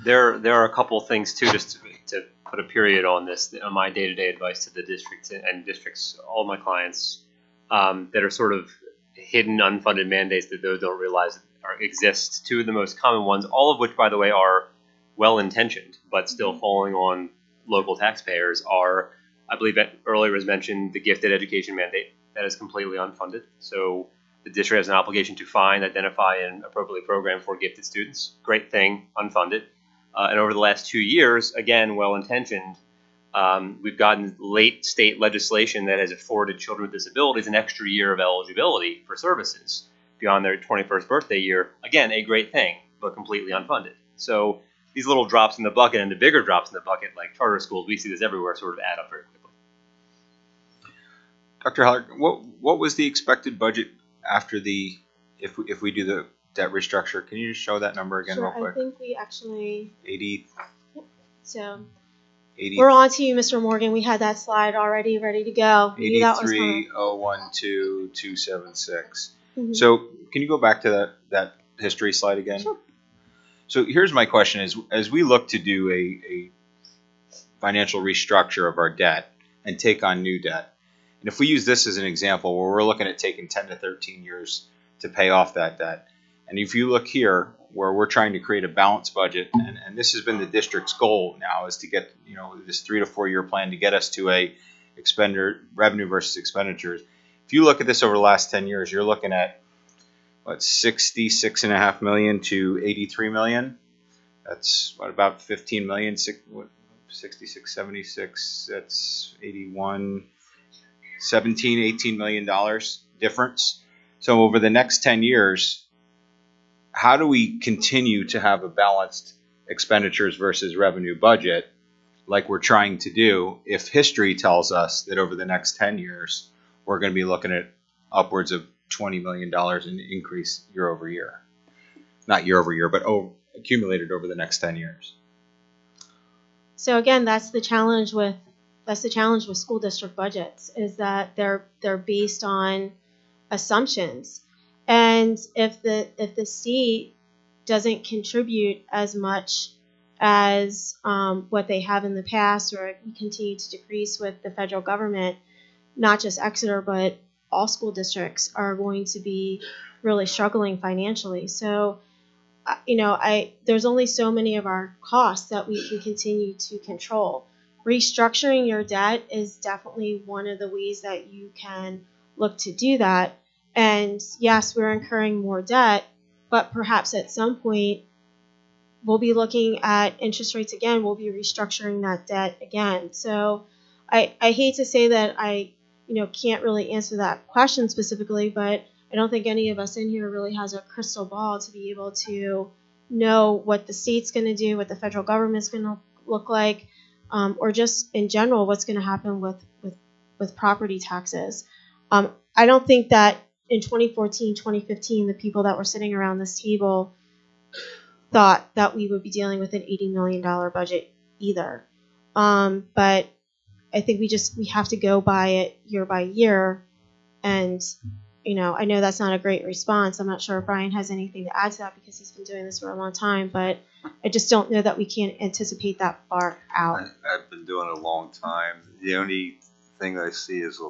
There are a couple of things too, just to put a period on this, on my day-to-day advice to the districts and districts, all my clients, that are sort of hidden unfunded mandates that those don't realize exist. 2 of the most common ones, all of which, by the way, are well-intentioned, but still falling on local taxpayers, are, I believe that earlier was mentioned, the gifted education mandate. That is completely unfunded. So the district has an obligation to find, identify, and appropriately program for gifted students. Great thing, unfunded. And over the last 2 years, again, well-intentioned, we've gotten late state legislation that has afforded children with disabilities an extra year of eligibility for services beyond their 21st birthday year. Again, a great thing, but completely unfunded. So these little drops in the bucket and the bigger drops in the bucket, like charter schools, we see this everywhere, sort of add up very quickly. Dr. Haller, what was the expected budget after if we do the debt restructure? Can you just show that number again real quick? I think we actually 80. So 80, we're on to you, Mr. Morgan. We had that slide already ready to go. 83,012,276. Mm-hmm. So can you go back to that history slide again? Sure. So here's my question: as we look to do a financial restructure of our debt and take on new debt, and if we use this as an example where we're looking at taking 10 to 13 years to pay off that debt, and if you look here where we're trying to create a balanced budget, and this has been the district's goal now, is to get this 3 to 4 year plan to get us to a revenue versus expenditures. If you look at this over the last 10 years, you're looking at what, $66.5 million to $83 million. That's what, about $15 million. 66, 76. That's 81, 17, $18 million difference. So over the next 10 years, how do we continue to have a balanced expenditures versus revenue budget like we're trying to do if history tells us that over the next 10 years, we're going to be looking at upwards of $20 million in increase year over year? Not year over year, but accumulated over the next 10 years. So again, that's the challenge with school district budgets, is that they're based on assumptions. And if the state doesn't contribute as much as what they have in the past, or continue to decrease with the federal government, not just Exeter, but all school districts are going to be really struggling financially. So, there's only so many of our costs that we can continue to control. restructuring your debt is definitely one of the ways that you can look to do that. And yes, we're incurring more debt, but perhaps at some point we'll be looking at interest rates again. We'll be restructuring that debt again. So I hate to say that I can't really answer that question specifically, but I don't think any of us in here really has a crystal ball to be able to know what the state's going to do, what the federal government's going to look like, or just in general what's going to happen with property taxes. I don't think that in 2014, 2015, the people that were sitting around this table thought that we would be dealing with an $80 million budget either. But I think we have to go by it year by year. And, I know that's not a great response. I'm not sure if Brian has anything to add to that because he's been doing this for a long time, but I just don't know that we can't anticipate that far out. I've been doing it a long time. The only thing that I see is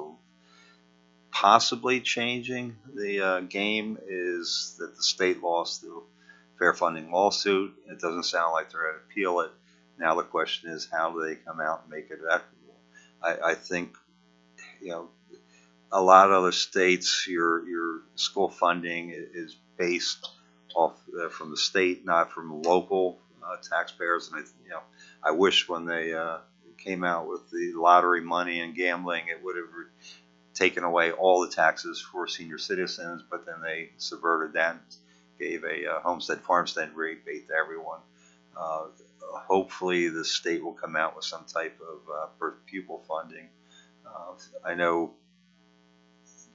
possibly changing the game is that the state lost the fair funding lawsuit. It doesn't sound like they're going to appeal it. Now the question is, how do they come out and make it equitable? I think, a lot of other states, your school funding is based off from the state, not from local taxpayers. And I wish when they came out with the lottery money and gambling, it would have taken away all the taxes for senior citizens. But then they subverted that and gave a homestead farmstead rebate to everyone. Hopefully, the state will come out with some type of per pupil funding. I know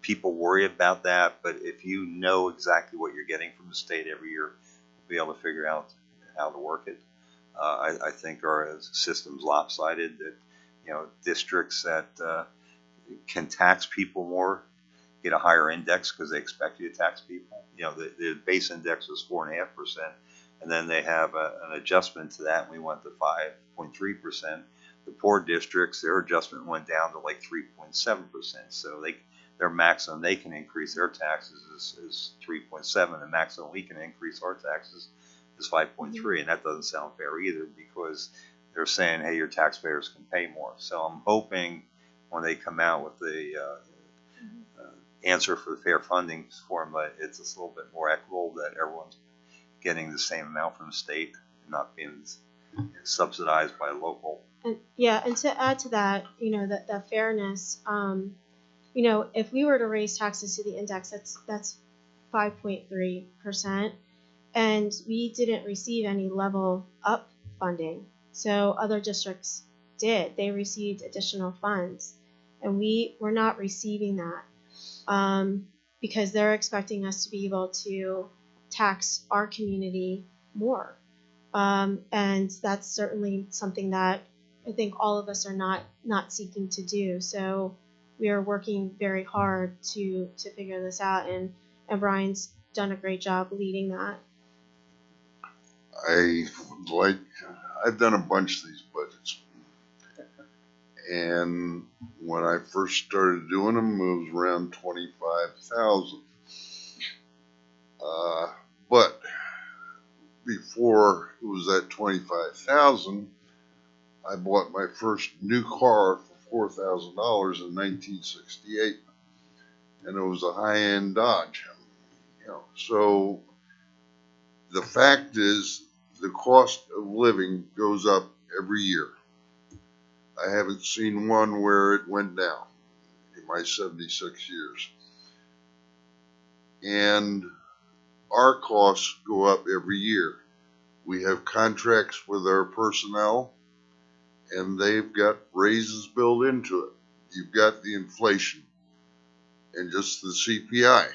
people worry about that, but if you know exactly what you're getting from the state every year, you'll be able to figure out how to work it. I think our system's lopsided, that districts that can tax people more get a higher index because they expect you to tax people. The base index was 4.5%, and then they have an adjustment to that, and we went to 5.3%. The poor districts, their adjustment went down to like 3.7%. So their maximum they can increase their taxes is 3.7. The maximum we can increase our taxes is 5.3, and that doesn't sound fair either because they're saying, hey, your taxpayers can pay more. So I'm hoping when they come out with the answer for the fair funding formula, it's a little bit more equitable, that everyone's getting the same amount from the state and not being subsidized by local. And to add to that, that fairness, if we were to raise taxes to the index, that's 5.3%, and we didn't receive any level up funding. So other districts did. They received additional funds, and we were not receiving that because they're expecting us to be able to tax our community more. And that's certainly something that I think all of us are not seeking to do. So we are working very hard to figure this out, and Brian's done a great job leading that. I've done a bunch of these budgets, and when I first started doing them, it was around 25,000. But before it was at 25,000, I bought my first new car for $4,000 in 1968, and it was a high-end Dodge. So the fact is, the cost of living goes up every year. I haven't seen one where it went down in my 76 years. And our costs go up every year. We have contracts with our personnel, and they've got raises built into it. You've got the inflation and just the CPI.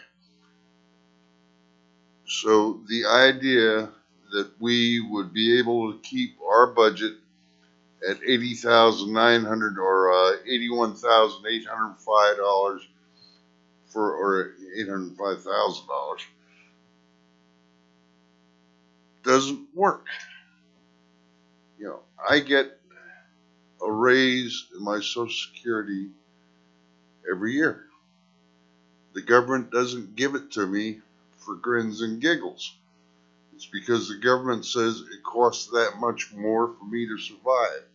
So the idea that we would be able to keep our budget at $80,900 or $81,805 or $805,000 doesn't work. I get a raise in my Social Security every year. The government doesn't give it to me for grins and giggles. It's because the government says it costs that much more for me to survive.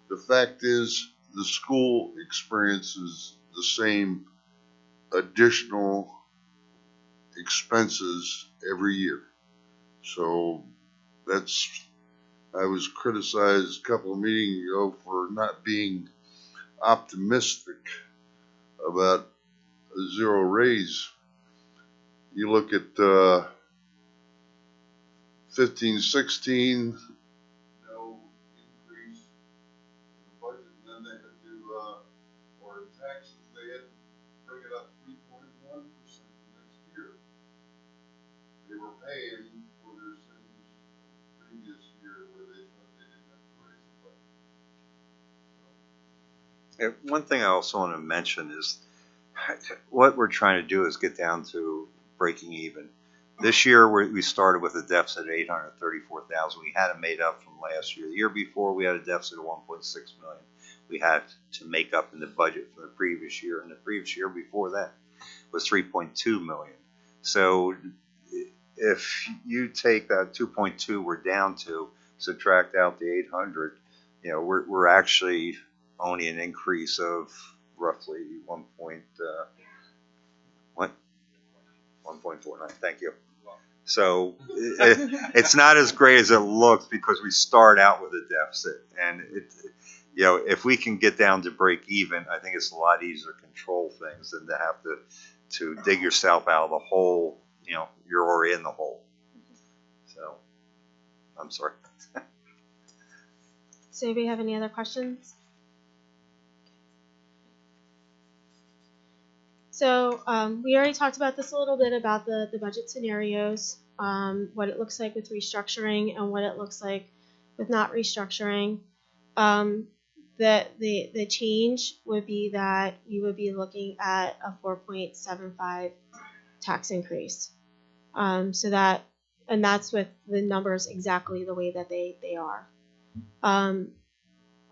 The fact is, the school experiences the same additional expenses every year. So I was criticized a couple of meetings ago for not being optimistic about a zero raise. You look at 15, 16, no increase in the budget, and then they had to, or in taxes, they had to bring it up 3.1% the next year. They were paying for their sins previous year where they thought they didn't have to raise the budget. One thing I also want to mention is what we're trying to do is get down to breaking even. This year we started with a deficit of $834,000. We had it made up from last year. The year before we had a deficit of $1.6 million. We had to make up in the budget from the previous year, and the previous year before that was $3.2 million. So if you take that 2.2 we're down to, subtract out the 800, we're actually only an increase of roughly 1.49. Thank you. So it's not as great as it looks because we start out with a deficit, and if we can get down to break even, I think it's a lot easier to control things than to have to dig yourself out of the hole. You're already in the hole. So I'm sorry. Does anybody have any other questions? So we already talked about this a little bit about the budget scenarios, what it looks like with restructuring and what it looks like with not restructuring. The change would be that you would be looking at a 4.75 tax increase. That's with the numbers exactly the way that they are.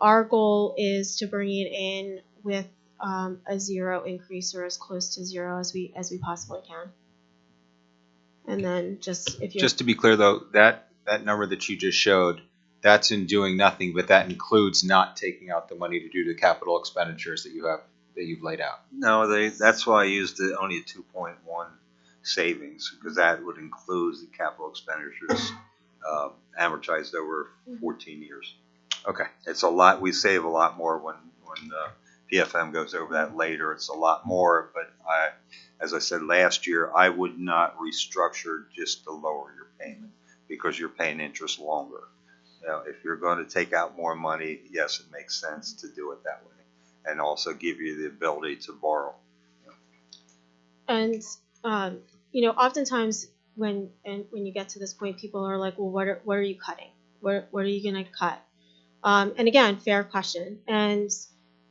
Our goal is to bring it in with a zero increase or as close to zero as we possibly can. And then just to be clear though, that number that you just showed, that's in doing nothing, but that includes not taking out the money to do the capital expenditures that you've laid out. No, that's why I used only a 2.1 savings, because that would include the capital expenditures amortized over 14 years. Okay. It's a lot. We save a lot more when PFM goes over that later. It's a lot more, but as I said last year, I would not restructure just to lower your payment because you're paying interest longer. If you're going to take out more money, yes, it makes sense to do it that way, and also give you the ability to borrow. And oftentimes when you get to this point, people are like, well, what are you cutting? What are you going to cut? And again, fair question. And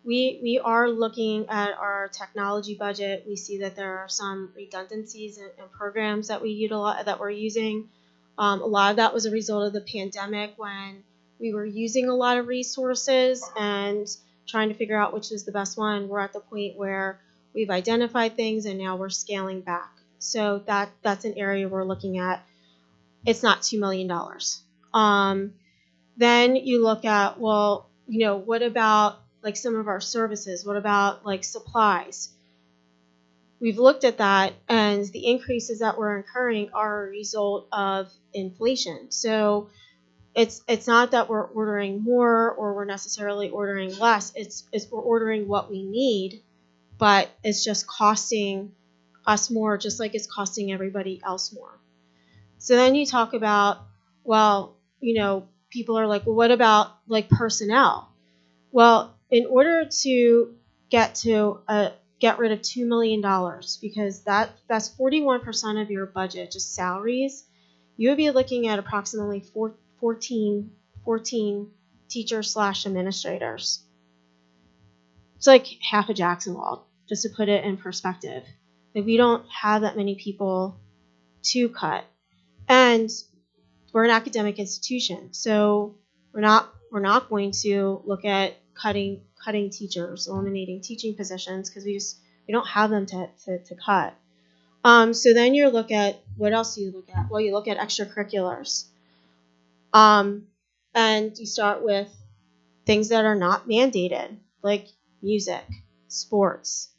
we are looking at our technology budget. We see that there are some redundancies in programs that we utilize, that we're using. A lot of that was a result of the pandemic when we were using a lot of resources and trying to figure out which is the best one. We're at the point where we've identified things and now we're scaling back. So that's an area we're looking at. It's not $2 million. Then you look at, well, what about like some of our services? What about like supplies? We've looked at that, and the increases that we're incurring are a result of inflation. So it's not that we're ordering more or we're necessarily ordering less. It's we're ordering what we need, but it's just costing us more, just like it's costing everybody else more. So then you talk about, well, people are like, well, what about like personnel? Well, in order to get rid of $2 million, because that's 41% of your budget, just salaries, you would be looking at approximately 14 teachers/administrators. It's like half of Jacksonville, just to put it in perspective. Like, we don't have that many people to cut. And we're an academic institution, so we're not going to look at cutting teachers, eliminating teaching positions, because we don't have them to cut. So then you look at, what else do you look at? Well, you look at extracurriculars. And you start with things that are not mandated, like music, sports,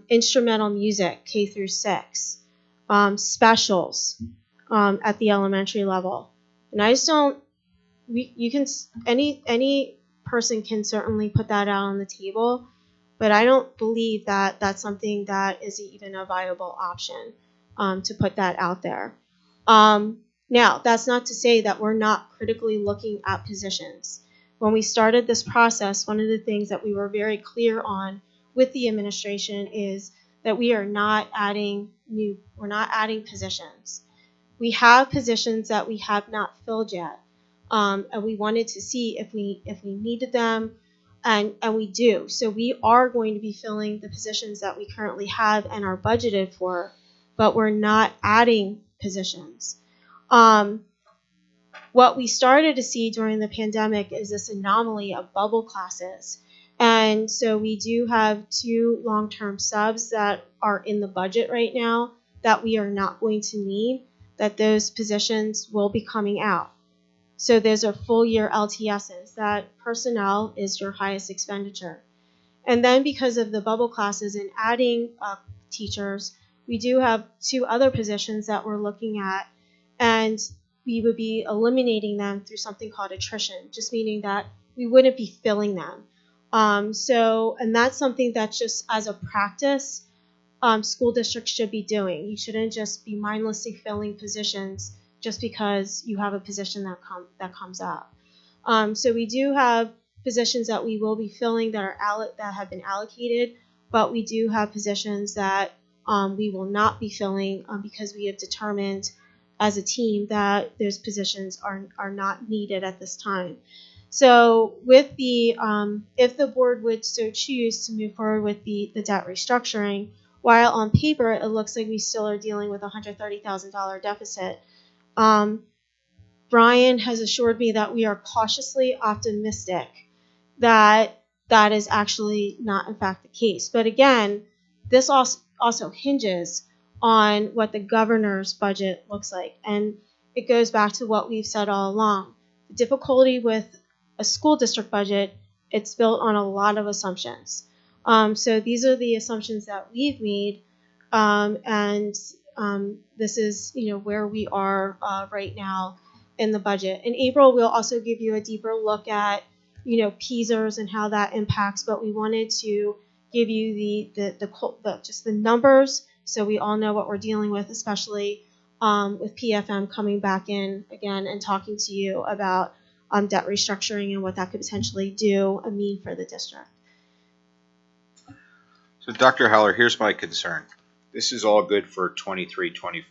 instrumental music, K through 6, specials at the elementary level. And I just don't, you can, any person can certainly put that out on the table, but I don't believe that that's something that is even a viable option to put that out there. Now, that's not to say that we're not critically looking at positions. When we started this process, one of the things that we were very clear on with the administration is that we are not adding we're not adding positions. We have positions that we have not filled yet, and we wanted to see if we needed them, and we do. So we are going to be filling the positions that we currently have and are budgeted for, but we're not adding positions. What we started to see during the pandemic is this anomaly of bubble classes. And so we do have 2 long-term subs that are in the budget right now that we are not going to need, that those positions will be coming out. So those are full year LTSs. That personnel is your highest expenditure. And then because of the bubble classes and adding teachers, we do have 2 other positions that we're looking at, and we would be eliminating them through something called attrition, just meaning that we wouldn't be filling them. And that's something that just as a practice, school districts should be doing. You shouldn't just be mindlessly filling positions just because you have a position that comes up. So we do have positions that we will be filling that have been allocated, but we do have positions that we will not be filling because we have determined as a team that those positions are not needed at this time. So with the if the board would so choose to move forward with the debt restructuring, while on paper it looks like we still are dealing with a $130,000 deficit, Brian has assured me that we are cautiously optimistic that that is actually not in fact the case. But again, this also hinges on what the governor's budget looks like. And it goes back to what we've said all along. The difficulty with a school district budget, it's built on a lot of assumptions. So these are the assumptions that we've made, and this is where we are right now in the budget. In April, we'll also give you a deeper look at PSERS and how that impacts, but we wanted to give you the just the numbers so we all know what we're dealing with, especially with PFM coming back in again and talking to you about debt restructuring and what that could potentially do and mean for the district. So Dr. Heller, here's my concern. This is all good for 23-24.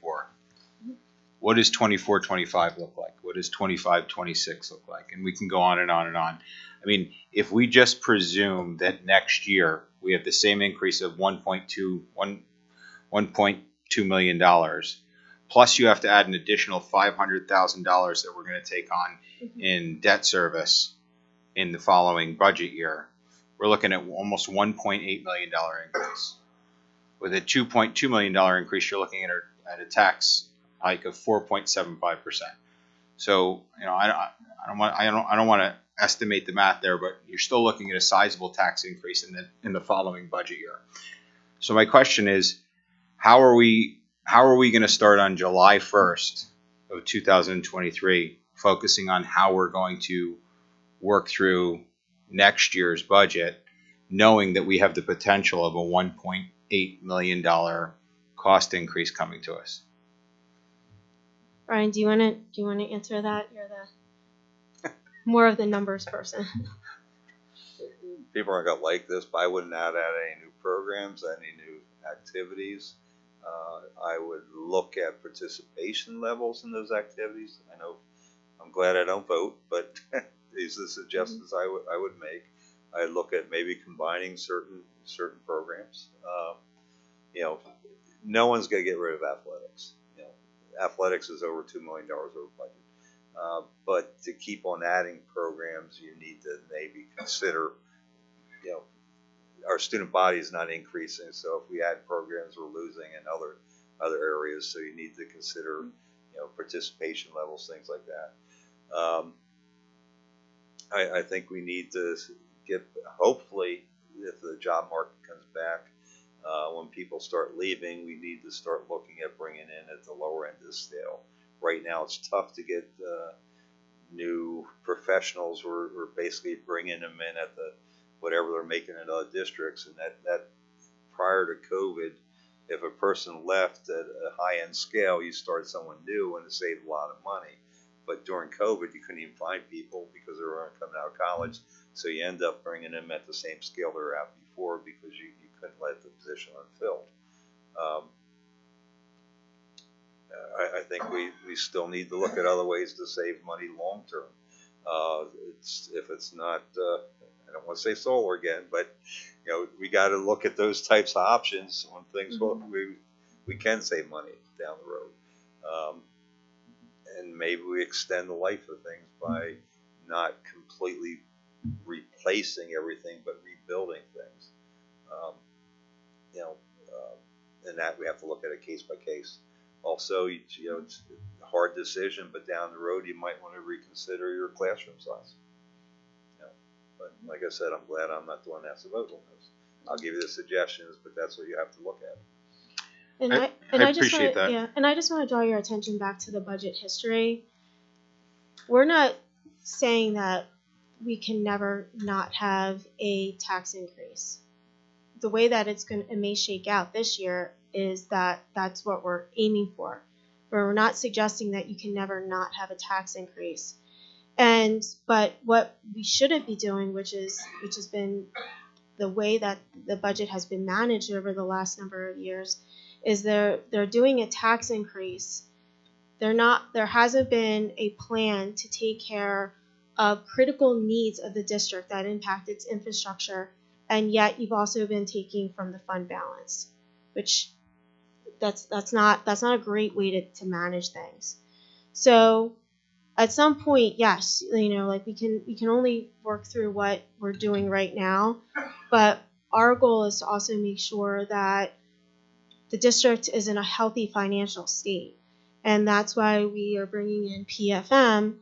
What does 24-25 look like? What does 25-26 look like? And we can go on and on and on. I mean, if we just presume that next year we have the same increase of $1.2 million, plus you have to add an additional $500,000 that we're going to take on in debt service in the following budget year, we're looking at almost $1.8 million increase. With a $2.2 million increase, you're looking at a tax hike of 4.75%. So, I don't want to estimate the math there, but you're still looking at a sizable tax increase in the following budget year. So my question is, how are we going to start on July 1st of 2023, focusing on how we're going to work through next year's budget, knowing that we have the potential of a $1.8 million cost increase coming to us? Brian, do you want to answer that? You're the more of the numbers person. People aren't going to like this, but I wouldn't add any new programs, any new activities. I would look at participation levels in those activities. I know I'm glad I don't vote, but these are the suggestions I would make. I'd look at maybe combining certain programs. No one's going to get rid of athletics. Athletics is over $2 million over budget. But to keep on adding programs, you need to maybe consider, our student body is not increasing, so if we add programs, we're losing in other areas. So you need to consider, participation levels, things like that. I think we need to get, hopefully, if the job market comes back, when people start leaving, we need to start looking at bringing in at the lower end of the scale. Right now, it's tough to get new professionals. We're basically bringing them in at the whatever they're making in other districts, and that prior to COVID, if a person left at a high-end scale, you started someone new and it saved a lot of money. But during COVID, you couldn't even find people because they weren't coming out of college. So you end up bringing them at the same scale they were at before because you couldn't let the position unfilled. I think we still need to look at other ways to save money long term. If it's not, I don't want to say solar again, but we got to look at those types of options when things we can save money down the road. And maybe we extend the life of things by not completely replacing everything, but rebuilding things. And that we have to look at it case by case. Also, it's a hard decision, but down the road you might want to reconsider your classroom size. But like I said, I'm glad I'm not the one that has to vote on those. I'll give you the suggestions, but that's what you have to look at. And I I just appreciate want, that. yeah, and I just want to draw your attention back to the budget history. We're not saying that we can never not have a tax increase. The way that it may shake out this year is that's what we're aiming for. We're not suggesting that you can never not have a tax increase. But what we shouldn't be doing, which has been the way that the budget has been managed over the last number of years, is they're doing a tax increase. There hasn't been a plan to take care of critical needs of the district that impact its infrastructure, and yet you've also been taking from the fund balance, which that's not a great way to manage things. So at some point, yes, like we can only work through what we're doing right now, but our goal is to also make sure that the district is in a healthy financial state. And that's why we are bringing in PFM,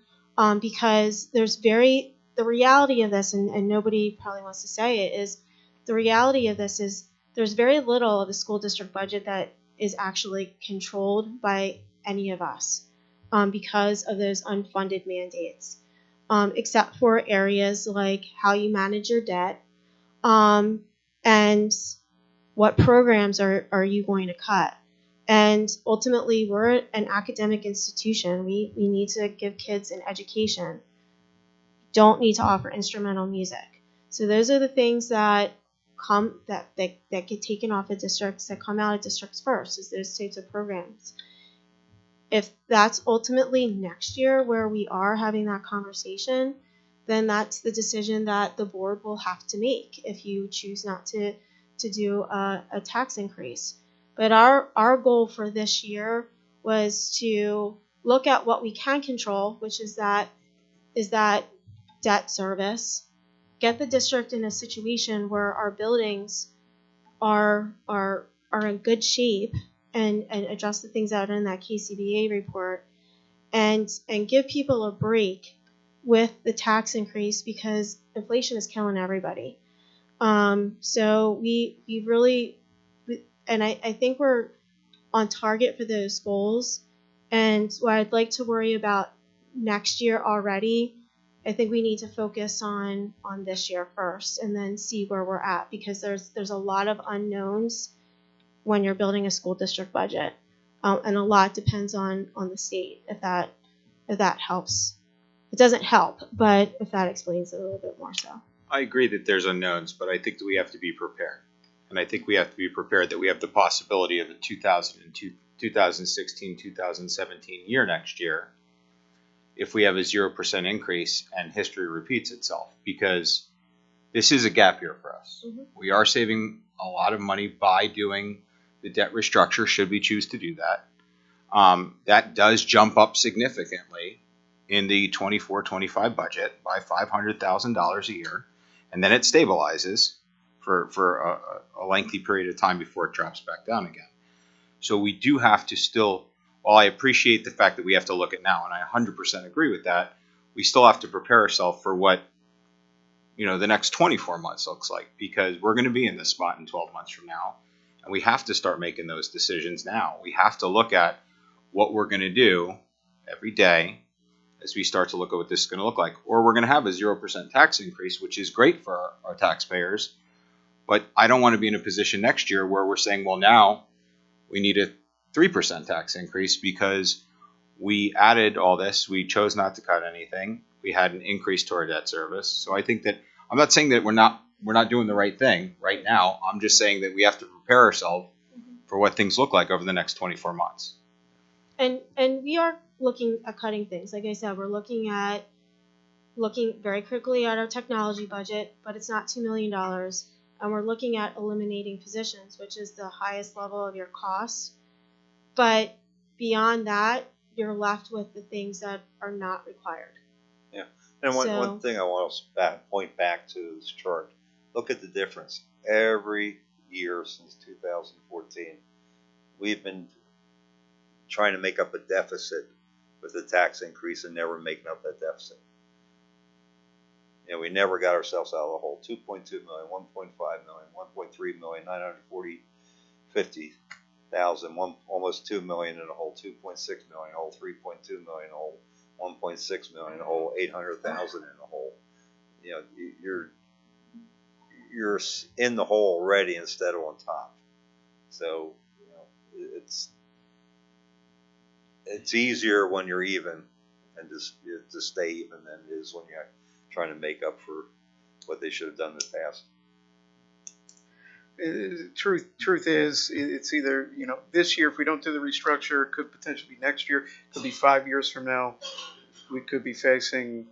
because the reality of this, and nobody probably wants to say it, is the reality of this is there's very little of the school district budget that is actually controlled by any of us because of those unfunded mandates, except for areas like how you manage your debt and what programs are you going to cut. And ultimately, we're an academic institution. We need to give kids an education. Don't need to offer instrumental music. So those are the things that get taken off of districts, that come out of districts first, is those types of programs. If that's ultimately next year where we are having that conversation, then that's the decision that the board will have to make if you choose not to do a tax increase. But our goal for this year was to look at what we can control, which is that debt service, get the district in a situation where our buildings are in good shape, and address the things that are in that KCBA report, and give people a break with the tax increase, because inflation is killing everybody. So we really, and I think we're on target for those goals. And what I'd like to worry about next year already, I think we need to focus on this year first, and then see where we're at, because there's a lot of unknowns when you're building a school district budget, and a lot depends on the state. If that helps, it doesn't help, but if that explains it a little bit more so. I agree that there's unknowns, but I think that we have to be prepared. And I think we have to be prepared that we have the possibility of a 2016, 2017 year next year if we have a 0% increase and history repeats itself, because this is a gap year for us. Mm-hmm. We are saving a lot of money by doing the debt restructure, should we choose to do that. That does jump up significantly in the 24-25 budget by $500,000 a year, and then it stabilizes for a lengthy period of time before it drops back down again. So we do have to still, while I appreciate the fact that we have to look at now, and I 100% agree with that, we still have to prepare ourselves for what the next 24 months looks like, because we're going to be in this spot in 12 months from now. And we have to start making those decisions now. We have to look at what we're going to do every day as we start to look at what this is going to look like. Or we're going to have a 0% tax increase, which is great for our taxpayers. But I don't want to be in a position next year where we're saying, well, now we need a 3% tax increase because we added all this. We chose not to cut anything. We had an increase to our debt service. So I think that I'm not saying that we're not doing the right thing right now. I'm just saying that we have to prepare ourselves for what things look like over the next 24 months. And we are looking at cutting things. Like I said, we're looking very quickly at our technology budget, but it's not $2 million. And we're looking at eliminating positions, which is the highest level of your costs. But beyond that, you're left with the things that are not required. Yeah. And one thing I want to point back to this chart. Look at the difference. Every year since 2014, we've been trying to make up a deficit with the tax increase and never making up that deficit. We never got ourselves out of the hole. 2.2 million, 1.5 million, 1.3 million, 50,000, almost 2 million in a hole, 2.6 million in a hole, 3.2 million in a hole, 1.6 million in a hole, 800,000 in a hole. You're in the hole already instead of on top. So it's easier when you're even and to stay even than it is when you're trying to make up for what they should have done in the past. Truth is, it's either, this year if we don't do the restructure, it could potentially be next year, it could be 5 years from now. We could be facing,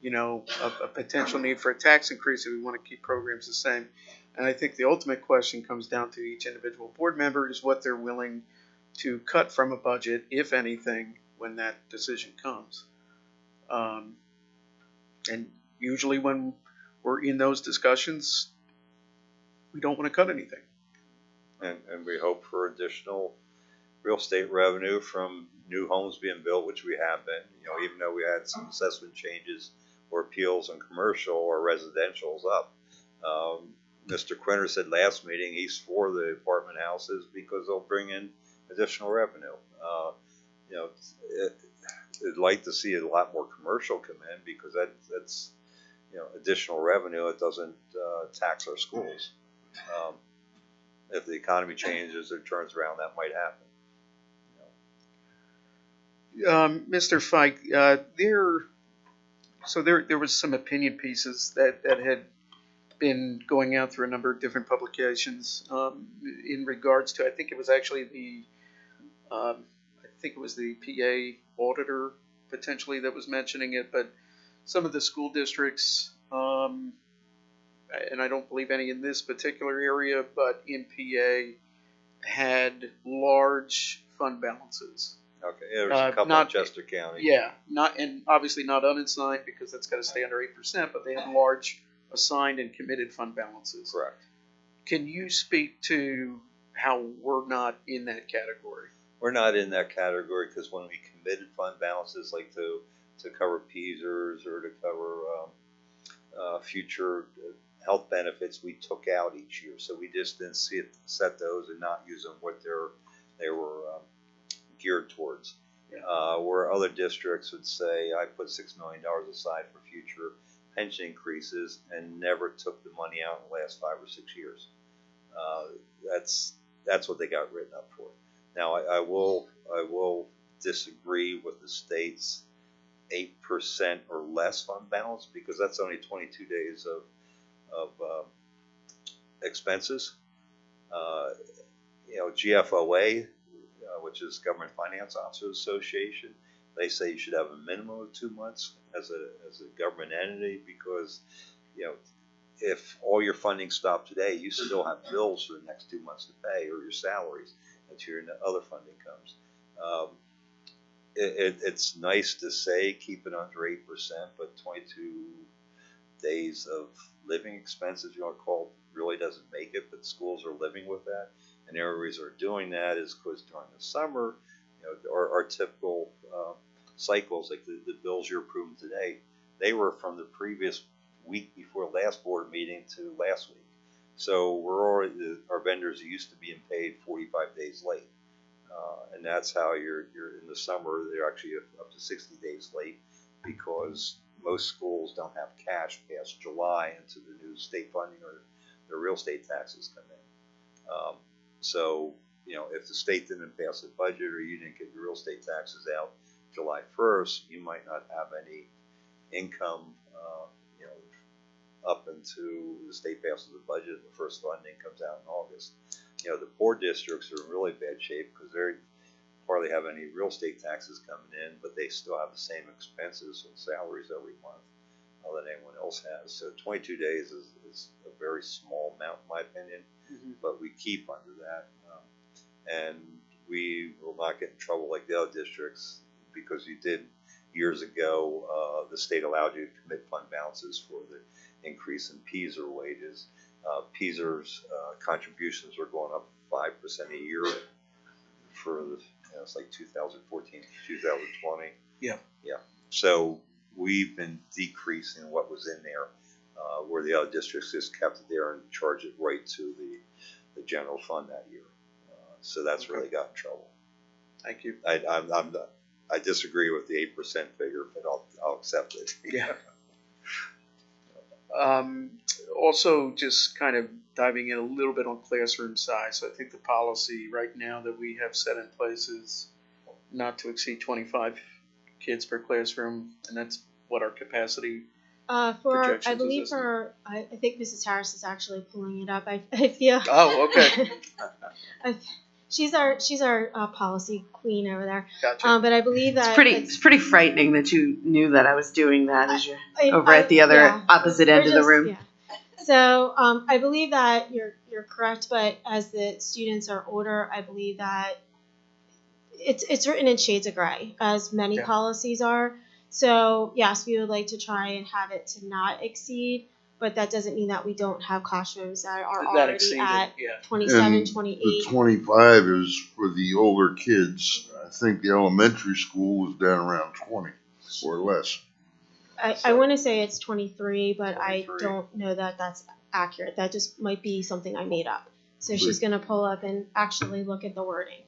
a potential need for a tax increase if we want to keep programs the same. And I think the ultimate question comes down to each individual board member is what they're willing to cut from a budget, if anything, when that decision comes. And usually when we're in those discussions, we don't want to cut anything. And we hope for additional real estate revenue from new homes being built, which we have been. Even though we had some assessment changes or appeals on commercial or residential's up. Mr. Quinter said last meeting he's for the apartment houses because they'll bring in additional revenue. I'd like to see a lot more commercial come in because that's additional revenue. It doesn't tax our schools. If the economy changes or turns around, that might happen. Mr. Fike, there was some opinion pieces that had been going out through a number of different publications in regards to, I think it was actually the PA auditor potentially that was mentioning it, but some of the school districts, and I don't believe any in this particular area, but in PA had large fund balances. Okay, there's a couple in Chester County. Yeah, obviously not unassigned because that's got to stay under 8%, but they had large assigned and committed fund balances. Correct. Can you speak to how we're not in that category? We're not in that category because when we committed fund balances, like to cover PESers or to cover future health benefits, we took out each year. So we just didn't set those and not use them what they were geared towards. Yeah. Where other districts would say, I put $6 million aside for future pension increases and never took the money out in the last 5 or 6 years. That's what they got written up for. Now I will disagree with the state's 8% or less fund balance because that's only 22 days of expenses. GFOA, which is Government Finance Officers Association, they say you should have a minimum of 2 months as a government entity because if all your funding stopped today, you still have bills for the next 2 months to pay or your salaries until your other funding comes. It's nice to say keep it under 8%, but 22 days of living expenses, you want to call it, really doesn't make it, but schools are living with that. And the only reason we're doing that is because during the summer, our typical cycles, like the bills you're approving today, they were from the previous week before last board meeting to last week. So we're already, our vendors are used to being paid 45 days late. And that's how you're in the summer, they're actually up to 60 days late because most schools don't have cash past July into the new state funding or the real estate taxes come in. So, you know, if the state didn't pass a budget or you didn't get your real estate taxes out July 1st, you might not have any income, you know, up into the state passes the budget and the first funding comes out in August. You know, the poor districts are in really bad shape because they hardly have any real estate taxes coming in, but they still have the same expenses and salaries every month than anyone else has. So 22 days is a very small amount, in my opinion, but we keep under that. And we will not get in trouble like the other districts because you did years ago, the state allowed you to commit fund balances for the increase in PSER wages. PSER's contributions are going up 5% a year for the, you know, it's like 2014 to 2020. Yeah. Yeah. So we've been decreasing what was in there, where the other districts just kept it there and charged it right to the general fund that year. So that's really got in trouble. Thank you. I disagree with the 8% figure, but I'll accept it. Yeah. Also, just kind of diving in a little bit on classroom size. So I think the policy right now that we have set in place is not to exceed 25 kids per classroom, and that's what our capacity projections I believe is. I think Mrs. Harris is actually pulling it up. I feel. Oh, okay. She's our policy queen over there. Gotcha. But I believe that It's pretty frightening that you knew that I was doing that as you're over at the other opposite end of the room. Yeah. So I believe that you're correct, but as the students are older, I believe that it's written in shades of gray, as many policies are. So yes, we would like to try and have it to not exceed, but that doesn't mean that we don't have classrooms that are already at 27, And 28. the 25 is for the older kids. I think the elementary school was down around 20 or less. I want to say it's 23, but 23. I don't know that that's accurate. That just might be something I made up. So she's going to pull up and actually look at the wording.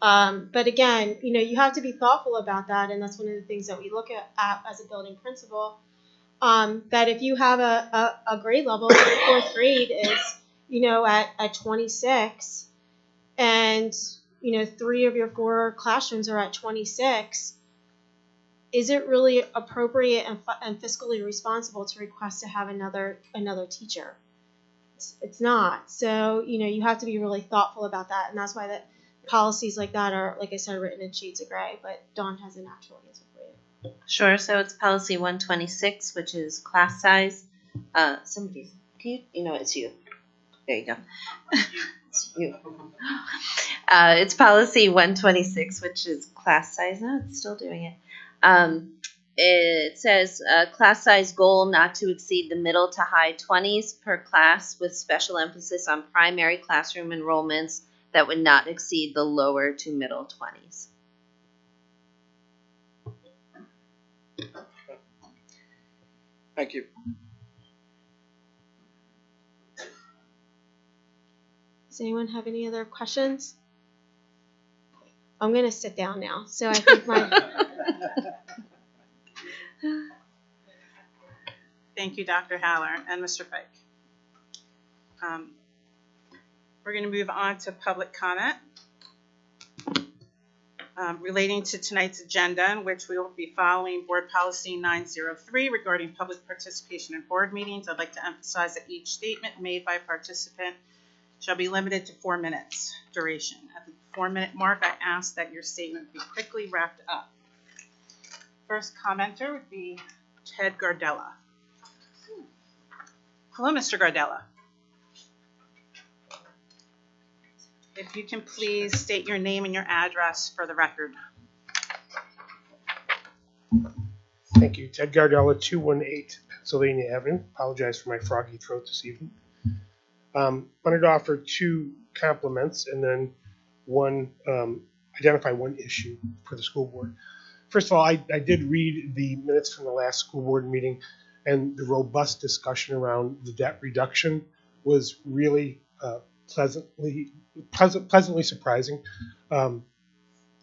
But again, you know, you have to be thoughtful about that, and that's one of the things that we look at as a building principal. That if you have a grade level, fourth grade is, you know, at 26, and, you know, 3 of your 4 classrooms are at 26, is it really appropriate and fiscally responsible to request to have another teacher? It's not. So, you know, you have to be really thoughtful about that, and that's why that policies like that are, like I said, written in shades of gray. But Dawn has an actual answer for you. Sure. So it's policy 126, which is class size. Somebody, it's you. There you go. It's you. It's policy 126, which is class size. No, it's still doing it. It says class size goal not to exceed the middle to high 20s per class, with special emphasis on primary classroom enrollments that would not exceed the lower to middle 20s. Thank you. Does anyone have any other questions? I'm going to sit down now. So I think Thank you, Dr. Haller and Mr. Fike. We're going to move on to public comment relating to tonight's agenda, in which we will be following Board Policy 903 regarding public participation in board meetings. I'd like to emphasize that each statement made by a participant shall be limited to 4 minutes duration. At the 4-minute mark, I ask that your statement be quickly wrapped up. First commenter would be Ted Gardella. Hello, Mr. Gardella. If you can please state your name and your address for the record. Thank you. Ted Gardella, 218 Pennsylvania Avenue. Apologize for my froggy throat this evening. Wanted to offer 2 compliments and then identify one issue for the school board. First of all, I did read the minutes from the last school board meeting. and the robust discussion around the debt reduction was really pleasantly surprising.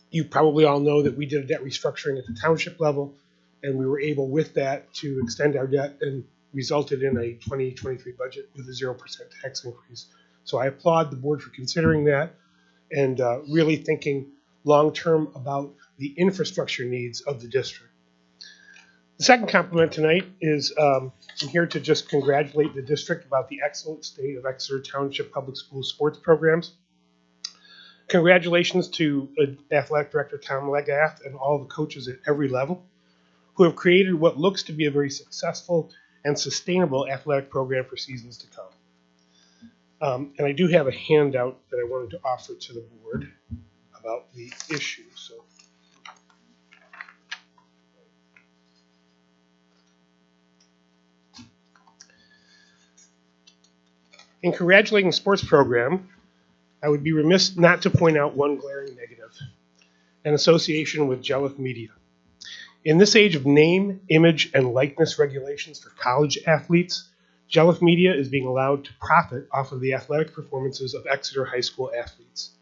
You probably all know that we did a debt restructuring at the township level, and we were able with that to extend our debt and resulted in a 2023 budget with a 0% tax increase. So I applaud the board for considering that and really thinking long-term about the infrastructure needs of the district. The second compliment tonight is I'm here to just congratulate the district about the excellent state of Exeter Township Public School sports programs. Congratulations to Athletic Director Tom Legath and all the coaches at every level who have created what looks to be a very successful and sustainable athletic program for seasons to come. And I do have a handout that I wanted to offer to the board about the issue. So, in congratulating the sports program, I would be remiss not to point out one glaring negative, an association with Jelliff Media. In this age of name, image, and likeness regulations for college athletes, Jelliff Media is being allowed to profit off of the athletic performances of Exeter high school athletes.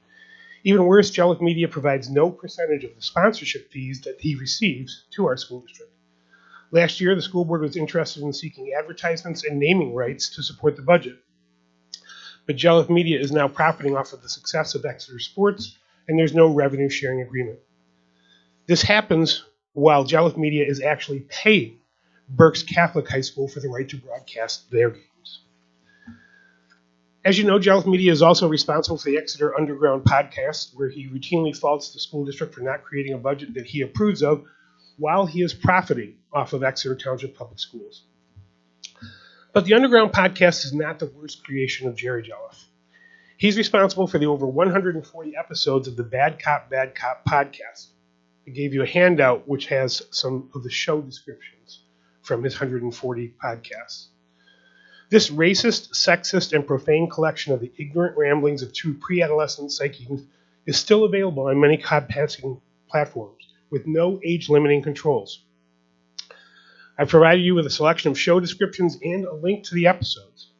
Even worse, Jelliff Media provides no percentage of the sponsorship fees that he receives to our school district. Last year, the school board was interested in seeking advertisements and naming rights to support the budget. But Jelliff Media is now profiting off of the success of Exeter sports, and there's no revenue sharing agreement. This happens while Jelliff Media is actually paying Berks Catholic High School for the right to broadcast their games. As you know, Jelliff Media is also responsible for the Exeter Underground podcast, where he routinely faults the school district for not creating a budget that he approves of while he is profiting off of Exeter Township Public Schools. But the Underground podcast is not the worst creation of Jerry Jelliff. He's responsible for the over 140 episodes of the Bad Cop podcast. I gave you a handout which has some of the show descriptions from his 140 podcasts. This racist, sexist, and profane collection of the ignorant ramblings of two pre-adolescent psyches is still available on many podcasting platforms with no age-limiting controls. I've provided you with a selection of show descriptions and a link to the episodes.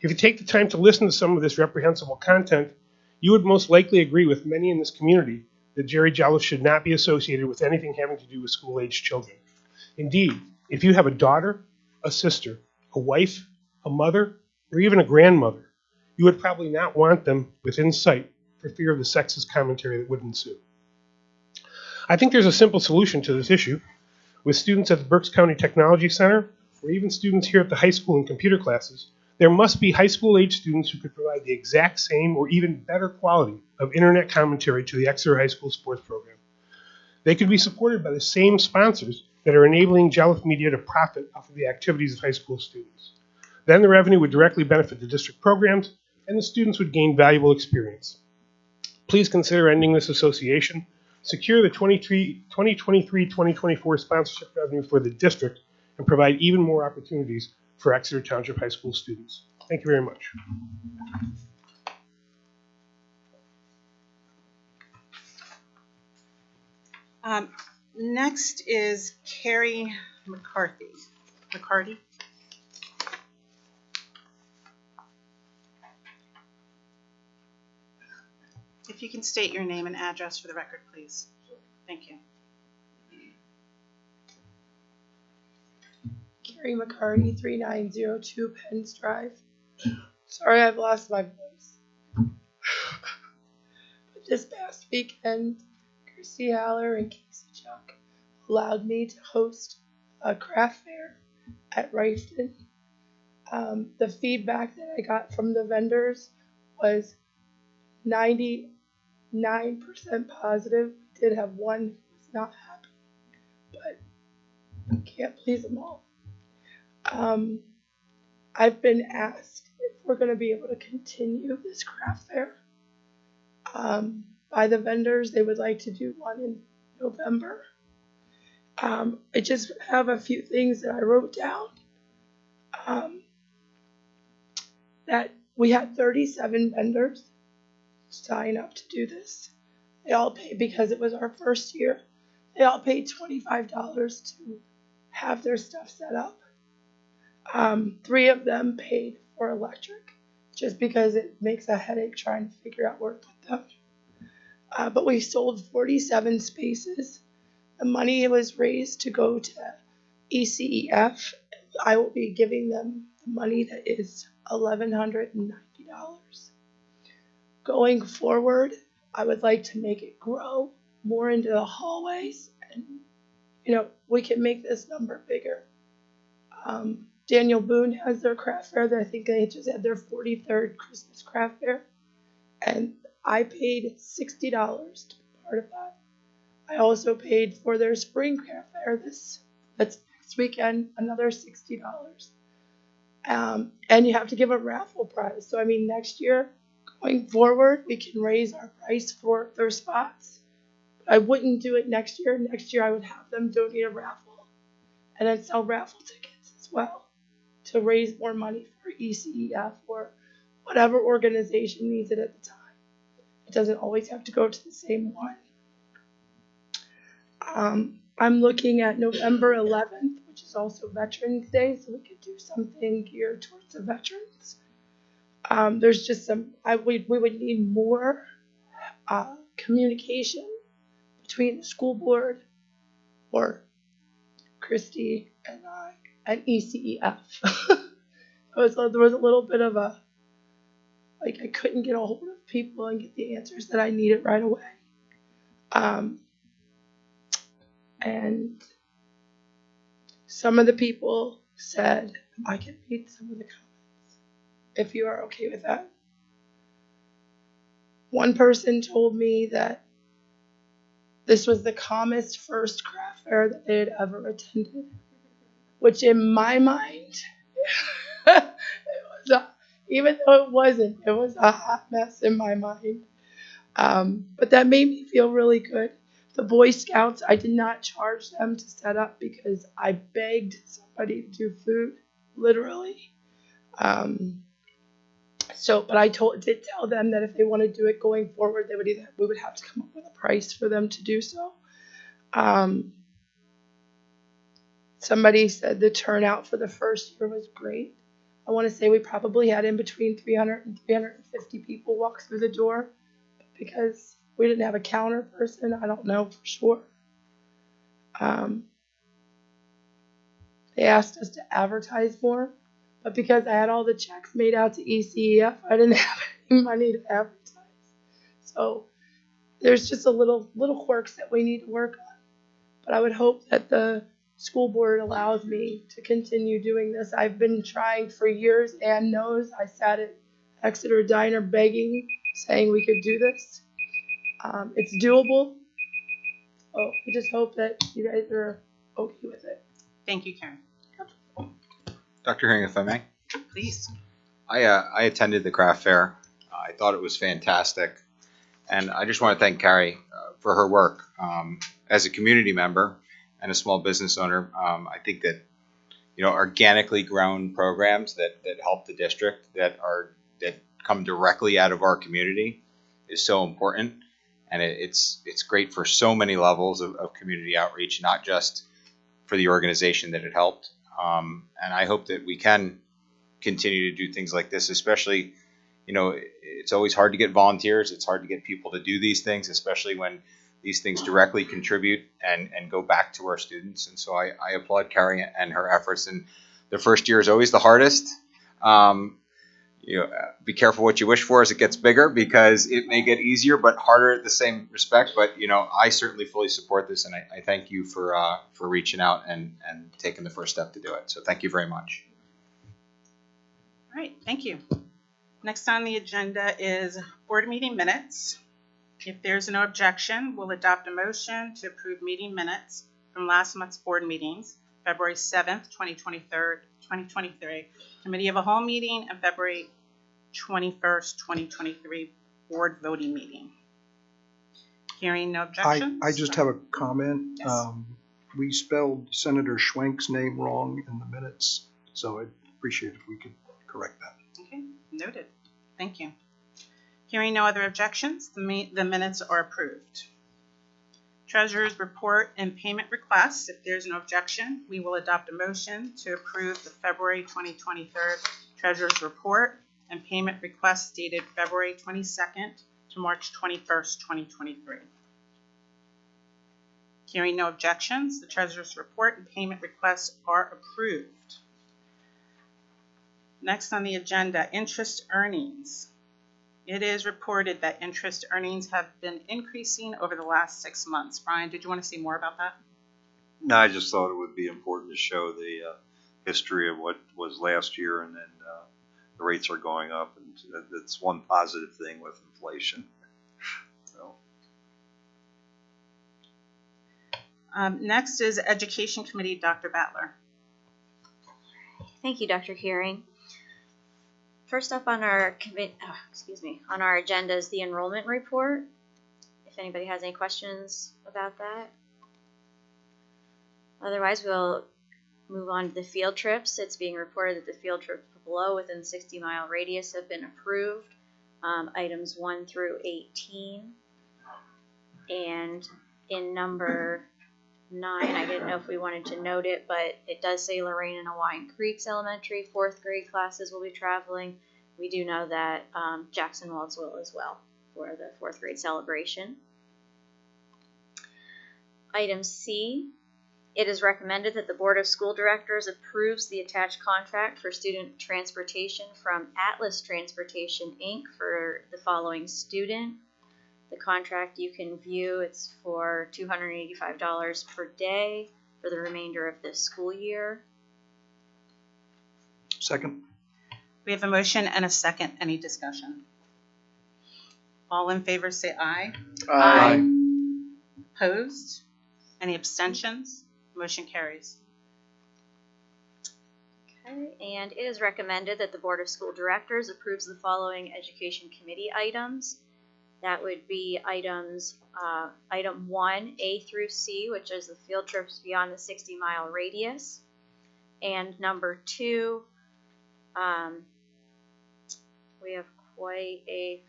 If you take the time to listen to some of this reprehensible content, you would most likely agree with many in this community that Jerry Jelliff should not be associated with anything having to do with school-aged children. Indeed, if you have a daughter, a sister, a wife, a mother, or even a grandmother, you would probably not want them within sight for fear of the sexist commentary that would ensue. I think there's a simple solution to this issue. With students at the Berks County Technology Center, or even students here at the high school in computer classes, there must be high school-age students who could provide the exact same or even better quality of internet commentary to the Exeter High School sports program. They could be supported by the same sponsors that are enabling Jelliff Media to profit off of the activities of high school students. Then the revenue would directly benefit the district programs, and the students would gain valuable experience. Please consider ending this association. Secure the 2023-2024 sponsorship revenue for the district and provide even more opportunities for Exeter Township High School students. Thank you very much. Next is Carrie McCarthy. If you can state your name and address for the record, please. Thank you. Carrie McCarty, 3902 Penns Drive. Sorry I've lost my voice. But this past weekend, Christy Haller and Casey Chuck allowed me to host a craft fair at Rifton. The feedback that I got from the vendors was 99% positive. We did have one who was not happy, but I can't please them all. I've been asked if we're going to be able to continue this craft fair by the vendors. They would like to do one in November. I just have a few things that I wrote down. That we had 37 vendors sign up to do this. They all paid, because it was our first year, they all paid $25 to have their stuff set up. 3 of them paid for electric, just because it makes a headache trying to figure out where to put them. But we sold 47 spaces. The money was raised to go to ECEF. I will be giving them the money that is $1,190. Going forward, I would like to make it grow more into the hallways, and we can make this number bigger. Daniel Boone has their craft fair. I think they just had their 43rd Christmas craft fair, and I paid $60 to be part of that. I also paid for their spring craft fair. That's next weekend, another $60. And you have to give a raffle prize. So next year, going forward, we can raise our price for their spots. But I wouldn't do it next year. Next year, I would have them donate a raffle and then sell raffle tickets as well to raise more money for ECEF or whatever organization needs it at the time. It doesn't always have to go to the same one. I'm looking at November 11th, which is also Veterans Day, so we could do something geared towards the veterans. There's just we would need more communication between the school board or Christy and I and ECEF. There was a little bit of I couldn't get a hold of people and get the answers that I needed right away. And some of the people said I can read some of the comments, if you are okay with that. One person told me that this was the calmest first craft fair that they had ever attended, which in my mind, even though it wasn't, it was a hot mess in my mind. But that made me feel really good. The Boy Scouts, I did not charge them to set up because I begged somebody to do food, literally. But I did tell them that if they want to do it going forward, we would have to come up with a price for them to do so. Somebody said the turnout for the first year was great. I want to say we probably had in between 300 and 350 people walk through the door because we didn't have a counter person. I don't know for sure. They asked us to advertise more, but because I had all the checks made out to ECEF, I didn't have any money to advertise. So there's just a little quirks that we need to work on. But I would hope that the school board allows me to continue doing this. I've been trying for years. Ann knows I sat at Exeter Diner begging, saying we could do this. It's doable. Oh, I just hope that you guys are okay with it. Thank you, Karen. Dr. Herring, if I may. Please. I attended the craft fair. I thought it was fantastic. And I just want to thank Carrie for her work. As a community member and a small business owner, I think that organically grown programs that help the district that come directly out of our community is so important. And it's great for so many levels of community outreach, not just for the organization that it helped. And I hope that we can continue to do things like this, especially, it's always hard to get volunteers. It's hard to get people to do these things, especially when these things directly contribute and go back to our students. And so I applaud Carrie and her efforts. And the first year is always the hardest. Be careful what you wish for as it gets bigger, because it may get easier but harder at the same respect. But I certainly fully support this, and I thank you for reaching out and taking the first step to do it. So thank you very much. All right, thank you. Next on the agenda is board meeting minutes. If there's no objection, we'll adopt a motion to approve meeting minutes from last month's board meetings, February 7th, 2023, Committee of a Whole meeting, and February 21st, 2023 board voting meeting. Hearing no objections? I just have a comment. Yes. We spelled Senator Schwenk's name wrong in the minutes, so I'd appreciate if we could correct that. Okay, noted. Thank you. Hearing no other objections, the minutes are approved. Treasurer's report and payment requests. If there's no objection, we will adopt a motion to approve the February 2023 Treasurer's report and payment requests dated February 22nd to March 21st, 2023. Hearing no objections, the Treasurer's report and payment requests are approved. Next on the agenda, interest earnings. It is reported that interest earnings have been increasing over the last 6 months. Brian, did you want to say more about that? No, I just thought it would be important to show the history of what was last year, and then the rates are going up, and that's one positive thing with inflation. So. Next is Education Committee, Dr. Battler. Thank you, Dr. Hearing. First up on our on our agenda is the enrollment report. If anybody has any questions about that. Otherwise, we'll move on to the field trips. It's being reported that the field trips below within 60-mile radius have been approved. Items 1 through 18. And in number 9, I didn't know if we wanted to note it, but it does say Lorraine and Hawaiian Creeks Elementary 4th grade classes will be traveling. We do know that Jackson Walls will as well for the 4th grade celebration. Item C, it is recommended that the Board of School Directors approves the attached contract for student transportation from Atlas Transportation, Inc. for the following student. The contract you can view, it's for $285 per day for the remainder of this school year. Second. We have a motion and a second. Any discussion? All in favor say aye. Aye. Opposed? Any abstentions? Motion carries. Okay, and it is recommended that the Board of School Directors approves the following Education Committee items. That would be items, item 1, A through C, which is the field trips beyond the 60-mile radius. And number 2, we have quite a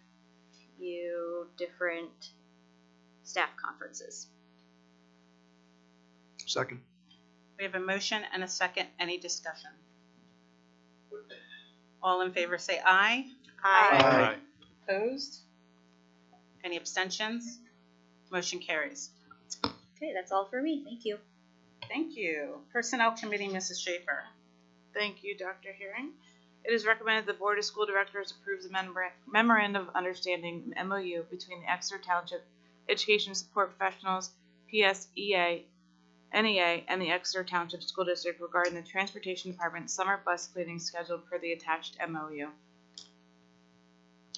few different staff conferences. Second. We have a motion and a second. Any discussion? All in favor say aye. Aye. Opposed? Any abstentions? Motion carries. Okay, that's all for me. Thank you. Thank you. Personnel Committee, Mrs. Schaefer. Thank you, Dr. Hearing. It is recommended the Board of School Directors approves a memorandum of understanding, MOU, between the Exeter Township Education Support Professionals, PSEA, NEA, and the Exeter Township School District regarding the Transportation Department summer bus cleaning scheduled per the attached MOU.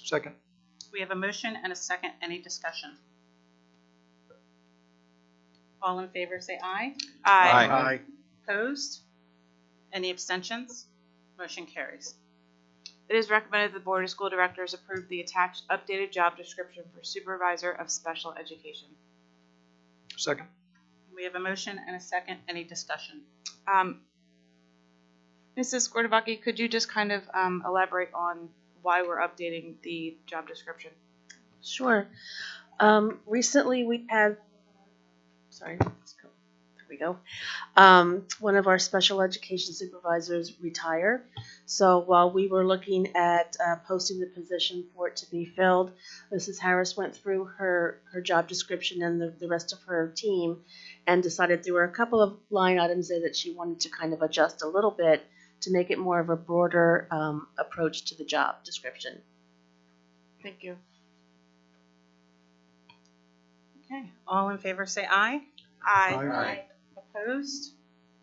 Second. We have a motion and a second. Any discussion? All in favor say aye. Aye. Aye. Opposed? Any abstentions? Motion carries. It is recommended the Board of School Directors approve the attached updated job description for Supervisor of Special Education. Second. We have a motion and a second. Any discussion? Mrs. Gordovaki, could you just kind of elaborate on why we're updating the job description? Sure. Recently we had, there we go. One of our special education supervisors retire. So while we were looking at posting the position for it to be filled, Mrs. Harris went through her job description and the rest of her team and decided there were a couple of line items there that she wanted to kind of adjust a little bit to make it more of a broader approach to the job description. Thank you. Okay. All in favor say aye. Aye. Aye. Opposed?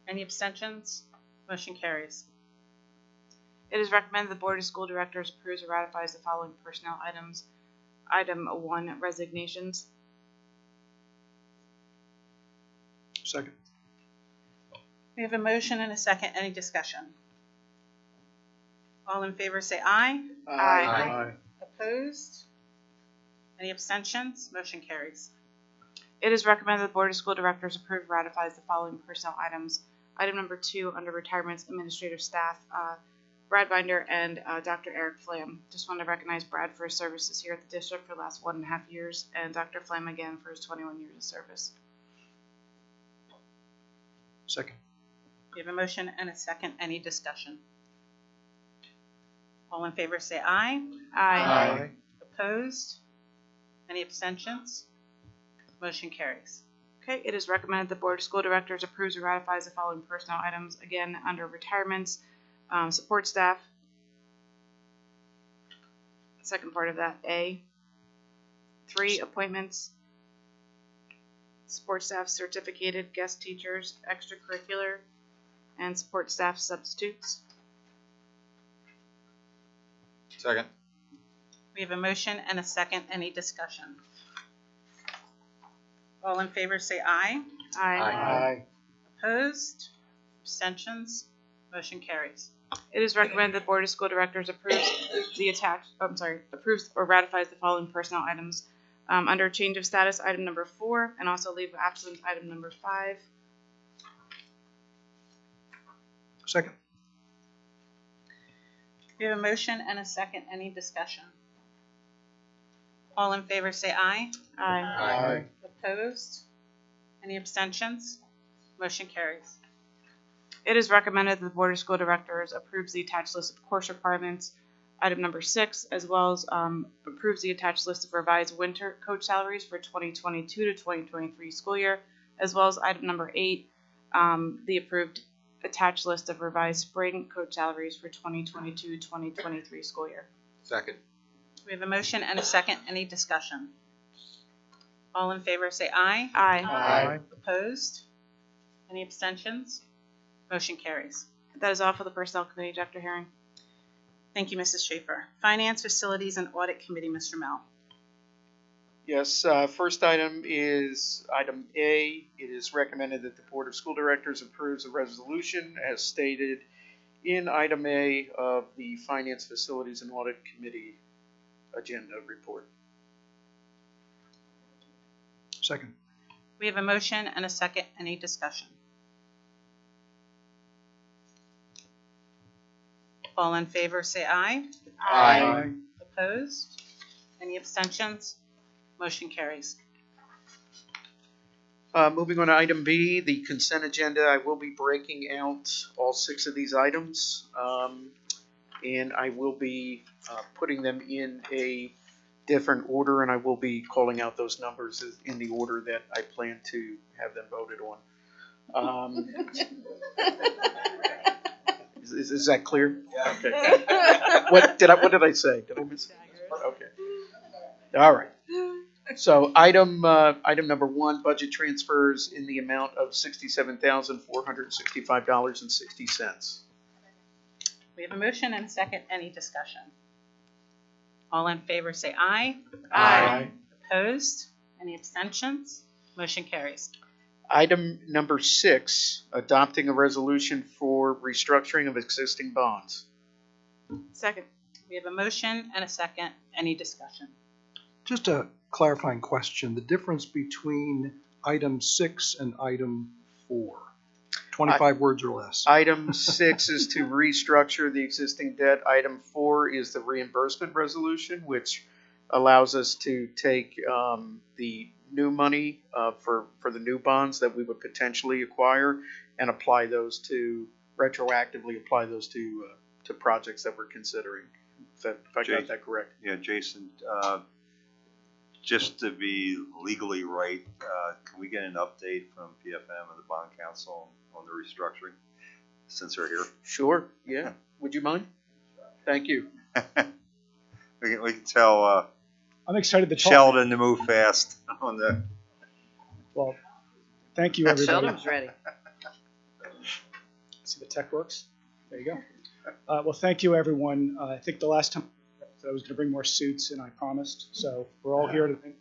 Any abstentions? Motion carries. It is recommended the Board of School Directors approves or ratifies the following personnel items. Item 1, resignations. Second. We have a motion and a second. Any discussion? All in favor say aye. Aye. Opposed? Any abstentions? Motion carries. It is recommended the Board of School Directors approve and ratifies the following personnel items. Item number 2, under retirements, administrative staff, Brad Binder and Dr. Eric Flam. Just want to recognize Brad for his services here at the district for the last 1.5 years, and Dr. Flam again for his 21 years of service. Second. We have a motion and a second. Any discussion? All in favor say aye. Aye. Opposed? Any abstentions? Motion carries. Okay, it is recommended the Board of School Directors approves or ratifies the following personnel items, again, under retirements, support staff. Second part of that, A. 3, appointments, support staff certificated guest teachers, extracurricular, and support staff substitutes. Second. We have a motion and a second. Any discussion? All in favor say aye. Aye. Opposed? Abstentions? Motion carries. It is recommended the Board of School Directors approves or ratifies the following personnel items under change of status, item number 4, and also leave of absence, item number 5. Second. We have a motion and a second. Any discussion? All in favor say aye. Aye. Opposed? Any abstentions? Motion carries. It is recommended that the Board of School Directors approves the attached list of course requirements, item number 6, as well as approves the attached list of revised winter coach salaries for 2022 to 2023 school year, as well as item number 8, the approved attached list of revised spring coach salaries for 2022 to 2023 school year. Second. We have a motion and a second. Any discussion? All in favor say aye. Aye. Opposed? Any abstentions? Motion carries. That is all for the Personnel Committee, Dr. Herring. Thank you, Mrs. Schaefer. Finance, Facilities, and Audit Committee, Mr. Mel. Yes, first item is item A. It is recommended that the Board of School Directors approves a resolution as stated in item A of the Finance, Facilities, and Audit Committee agenda report. Second. We have a motion and a second. Any discussion? All in favor say aye. Aye. Opposed? Any abstentions? Motion carries. Moving on to item B, the consent agenda. I will be breaking out all 6 of these items, and I will be putting them in a different order, and I will be calling out those numbers in the order that I plan to have them voted on. Is that clear? Yeah. Okay. What did I say? Did I miss it? Okay. All right. So item number 1, budget transfers in the amount of $67,465.60. We have a motion and a second. Any discussion? All in favor say aye. Aye. Opposed? Any abstentions? Motion carries. Item number 6, adopting a resolution for restructuring of existing bonds. Second. We have a motion and a second. Any discussion? Just a clarifying question. The difference between item 6 and item 4. 25 words or less. Item 6 is to restructure the existing debt. Item 4 is the reimbursement resolution, which allows us to take the new money for the new bonds that we would potentially acquire and apply those to retroactively apply those to projects that we're considering. If I got that correct. Yeah, Jason. Just to be legally right, can we get an update from PFM and the Bond Council on the restructuring since they're here? Sure. Yeah. Would you mind? Thank you. we can tell. I'm excited to talk. Sheldon to move fast on the. Well, thank you, everybody. Sheldon's ready. See, the tech works. There you go. Well, thank you, everyone. I think the last time I was going to bring more suits, and I promised. So we're all here today.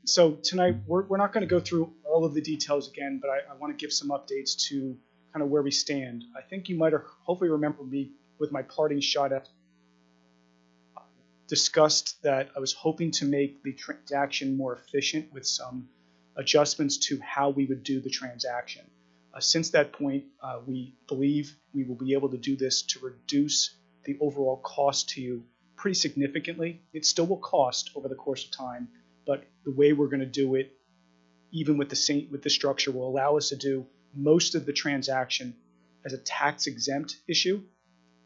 So tonight, we're not going to go through all of the details again, but I want to give some updates to kind of where we stand. I think you might have hopefully remember me with my parting shot at discussed that I was hoping to make the transaction more efficient with some adjustments to how we would do the transaction. Since that point, we believe we will be able to do this to reduce the overall cost to you pretty significantly. It still will cost over the course of time, but the way we're going to do it, even with the structure, will allow us to do most of the transaction as a tax-exempt issue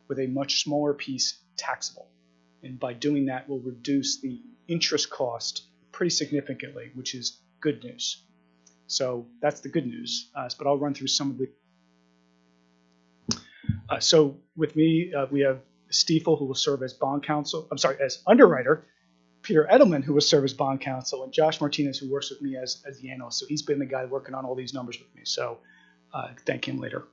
with a much smaller piece taxable. And by doing that, we'll reduce the interest cost pretty significantly, which is good news. So that's the good news. But I'll run through some of the. So with me, we have Stiefel, who will serve as bond counsel. I'm sorry, as underwriter. Peter Edelman, who will serve as bond counsel, and Josh Martinez, who works with me as the analyst. So he's been the guy working on all these numbers with me. So thank him later.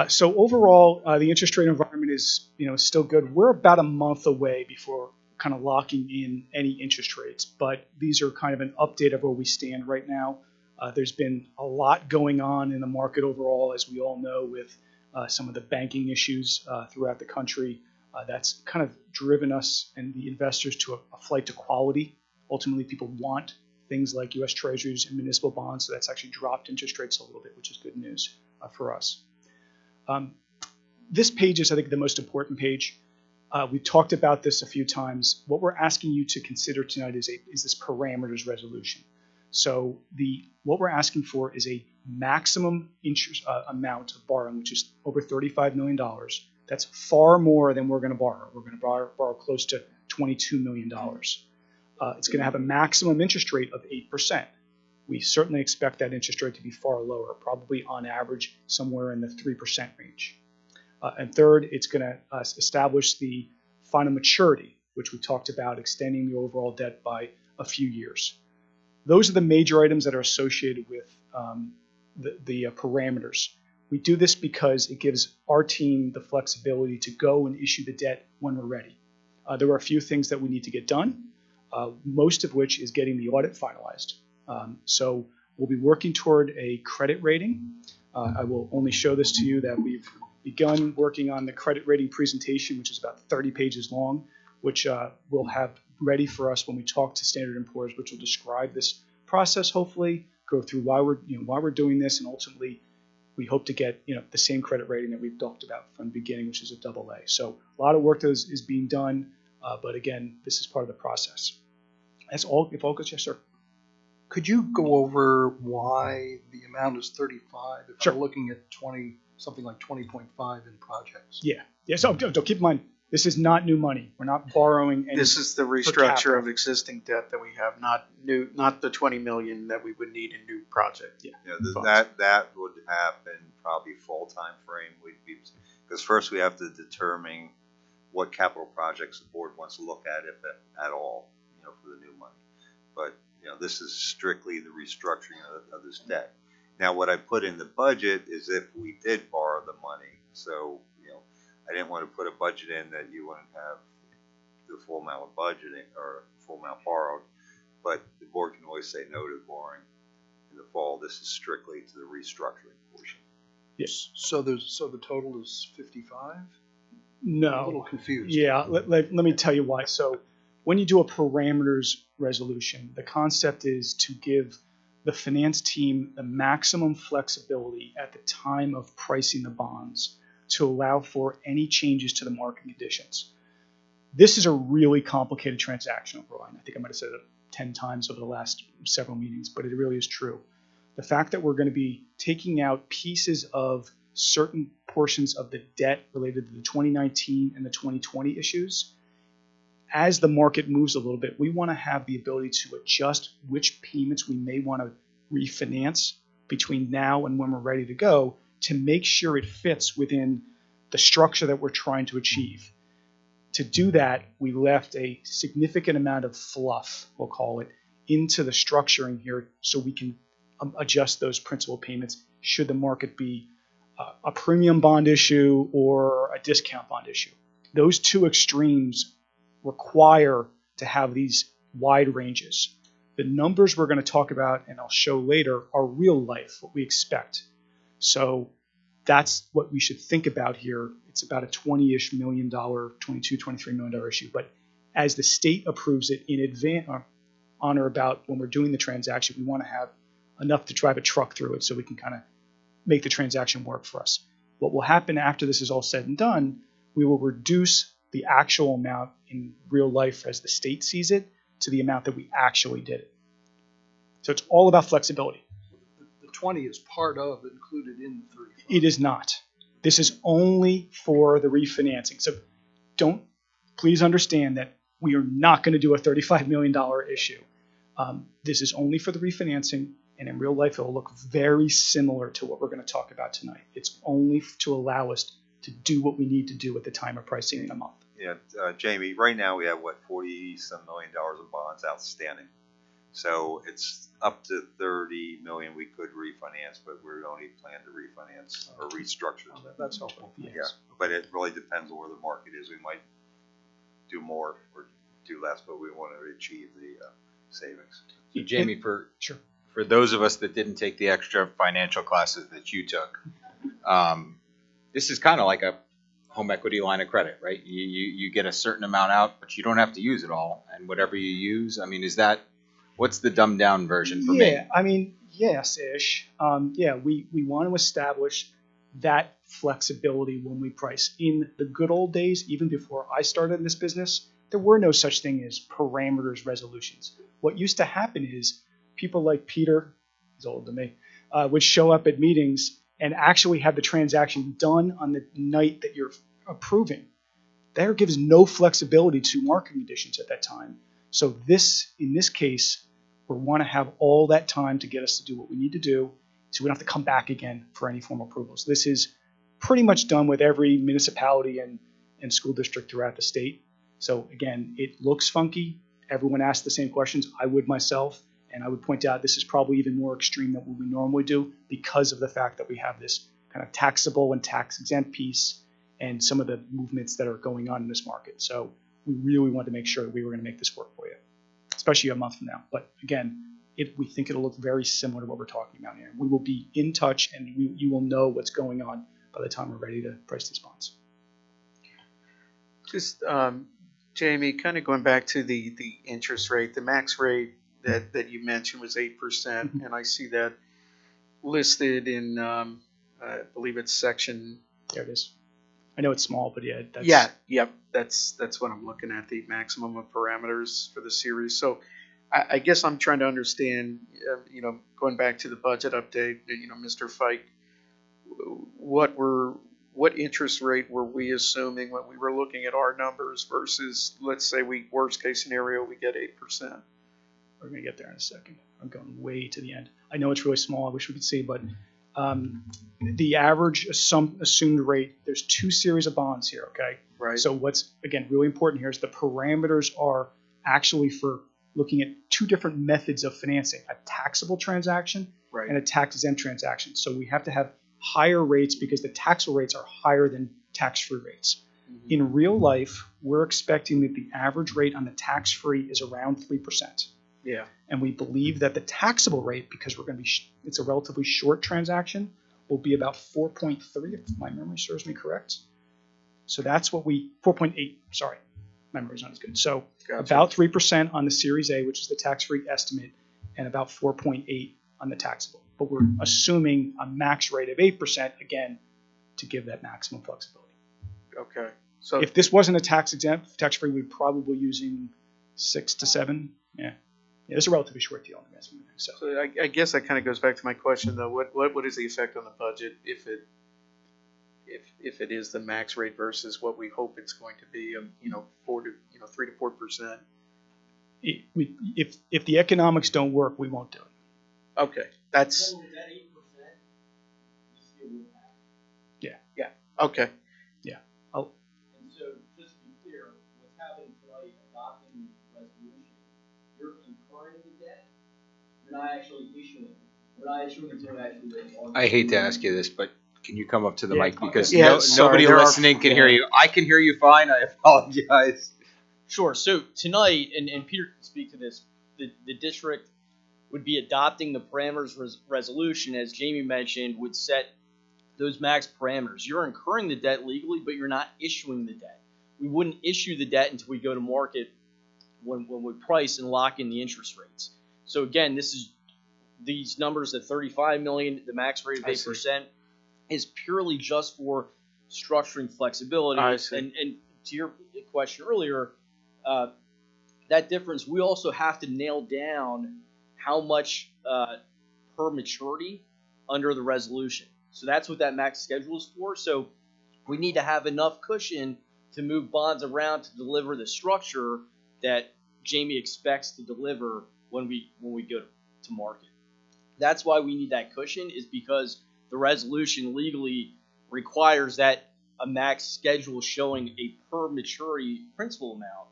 So overall, the interest rate environment is still good. We're about a month away before kind of locking in any interest rates, but these are kind of an update of where we stand right now. There's been a lot going on in the market overall, as we all know, with some of the banking issues throughout the country. That's kind of driven us and the investors to a flight to quality. Ultimately, people want things like U.S. Treasuries and municipal bonds, so that's actually dropped interest rates a little bit, which is good news for us. This page is, I think, the most important page. We've talked about this a few times. What we're asking you to consider tonight is this parameters resolution. So what we're asking for is a maximum interest amount of borrowing, which is over $35 million. That's far more than we're going to borrow. We're going to borrow close to $22 million. It's going to have a maximum interest rate of 8%. We certainly expect that interest rate to be far lower, probably on average somewhere in the 3% range. And third, it's going to establish the final maturity, which we talked about, extending the overall debt by a few years. Those are the major items that are associated with the parameters. We do this because it gives our team the flexibility to go and issue the debt when we're ready. There are a few things that we need to get done, most of which is getting the audit finalized. So we'll be working toward a credit rating. I will only show this to you that we've begun working on the credit rating presentation, which is about 30 pages long, which we'll have ready for us when we talk to Standard & Poor's, which will describe this process, hopefully, go through why we're doing this, and ultimately we hope to get the same credit rating that we've talked about from the beginning, which is a AA. So a lot of work that is being done, but again, this is part of the process. That's all. If all goes, yes, sir. Could you go over why the amount is 35 if Sure. we're looking at something like 20.5 in projects? Yeah. So keep in mind, this is not new money. We're not borrowing any. This is the restructure of existing debt that we have, not the $20 million that we would need in new project. Yeah. That would happen probably full time frame. Because first we have to determine what capital projects the board wants to look at, if at all, for the new money. But this is strictly the restructuring of this debt. Now, what I put in the budget is if we did borrow the money. So, I didn't want to put a budget in that you wouldn't have the full amount of budgeting or full amount borrowed. But the board can always say no to borrowing in the fall. This is strictly to the restructuring portion. Yes. So the total is 55? No. I'm a little confused. Yeah. Let me tell you why. So when you do a parameters resolution, the concept is to give the finance team the maximum flexibility at the time of pricing the bonds to allow for any changes to the market conditions. This is a really complicated transaction overall. I think I might have said it 10 times over the last several meetings, but it really is true. The fact that we're going to be taking out pieces of certain portions of the debt related to the 2019 and the 2020 issues, as the market moves a little bit, we want to have the ability to adjust which payments we may want to refinance between now and when we're ready to go, to make sure it fits within the structure that we're trying to achieve. To do that, we left a significant amount of fluff, we'll call it, into the structuring here so we can adjust those principal payments should the market be a premium bond issue or a discount bond issue. Those two extremes require to have these wide ranges. The numbers we're going to talk about and I'll show later are real life, what we expect. So that's what we should think about here. It's about a $20-ish million, $22, $23 million issue. But as the state approves it in advance, on or about when we're doing the transaction, we want to have enough to drive a truck through it so we can kind of make the transaction work for us. What will happen after this is all said and done, we will reduce the actual amount in real life as the state sees it to the amount that we actually did it. So it's all about flexibility. The 20 is part of included in the 35. It is not. This is only for the refinancing. So please understand that we are not going to do a $35 million issue. This is only for the refinancing, and in real life, it will look very similar to what we're going to talk about tonight. It's only to allow us to do what we need to do at the time of pricing in a month. Yeah, Jamie, right now we have, what, $40-some million of bonds outstanding. So it's up to $30 million we could refinance, but we don't even plan to refinance or restructure. That's helpful. Yes. Yeah, but it really depends on where the market is. We might do more or do less, but we want to achieve the savings. So Jamie, for sure. For those of us that didn't take the extra financial classes that you took, this is kind of like a home equity line of credit, right? You get a certain amount out, but you don't have to use it all. And whatever you use, I mean, what's the dumbed down version for me? Yeah, I mean, yes-ish. We want to establish that flexibility when we price. In the good old days, even before I started in this business, there were no such thing as parameters resolutions. What used to happen is people like Peter, he's older than me, would show up at meetings and actually have the transaction done on the night that you're approving. There gives no flexibility to marketing conditions at that time. So in this case, we want to have all that time to get us to do what we need to do, so we don't have to come back again for any formal approvals. This is pretty much done with every municipality and school district throughout the state. So again, it looks funky. Everyone asks the same questions. I would myself, and I would point out this is probably even more extreme than what we normally do because of the fact that we have this kind of taxable and tax exempt piece and some of the movements that are going on in this market. So we really wanted to make sure that we were going to make this work for you, especially a month from now. But again, we think it'll look very similar to what we're talking about here. We will be in touch, and you will know what's going on by the time we're ready to price these bonds. Just, Jamie, kind of going back to the interest rate, the max rate that you mentioned was 8%, and I see that listed in, I believe it's section. There it is. I know it's small, but yeah. That's what I'm looking at, the maximum of parameters for the series. So I guess I'm trying to understand, going back to the budget update, Mr. Fike, what interest rate were we assuming when we were looking at our numbers versus, let's say worst case scenario, we get 8%. We're going to get there in a second. I'm going way to the end. I know it's really small. I wish we could see, but the average assumed rate, there's two series of bonds here, okay? Right. So what's, again, really important here is the parameters are actually for looking at two different methods of financing, a taxable transaction and a tax-exempt transaction. So we have to have higher rates because the taxable rates are higher than tax-free rates. Mm-hmm. In real life, we're expecting that the average rate on the tax-free is around 3%. Yeah. And we believe that the taxable rate, because we're going to be, it's a relatively short transaction, will be about 4.3, if my memory serves me correct. So that's what 4.8, sorry, memory's not as good. So about 3% on the Series A, which is the tax-free estimate, and about 4.8 on the taxable. But we're assuming a max rate of 8%, again, to give that maximum flexibility. Okay. So if this wasn't a tax-exempt, tax-free, we'd probably be using 6 to 7. Yeah. Yeah, it's a relatively short deal. So I guess that kind of goes back to my question, though. What is the effect on the budget if it is the max rate versus what we hope it's going to be? 3 to 4%. If the economics don't work, we won't do it. Okay, that's. Yeah. Okay. Yeah. And so, just to be clear, what's happening tonight, adopting the resolution, you're incurring the debt. You're not actually issuing it. We're not issuing it until it actually. I hate to ask you this, but can you come up to the mic because sorry, nobody listening can hear you. I can hear you fine. I apologize. Sure. So tonight, and Peter can speak to this, the district would be adopting the parameters resolution, as Jamie mentioned, would set those max parameters. You're incurring the debt legally, but you're not issuing the debt. We wouldn't issue the debt until we go to market when we price and lock in the interest rates. So again, these numbers at $35 million, the max rate of 8%, is purely just for structuring flexibility. And to your question earlier, that difference, we also have to nail down how much per maturity under the resolution. So that's what that max schedule is for. So we need to have enough cushion to move bonds around to deliver the structure that Jamie expects to deliver when we go to market. That's why we need that cushion, is because the resolution legally requires that a max schedule showing a per maturity principal amount.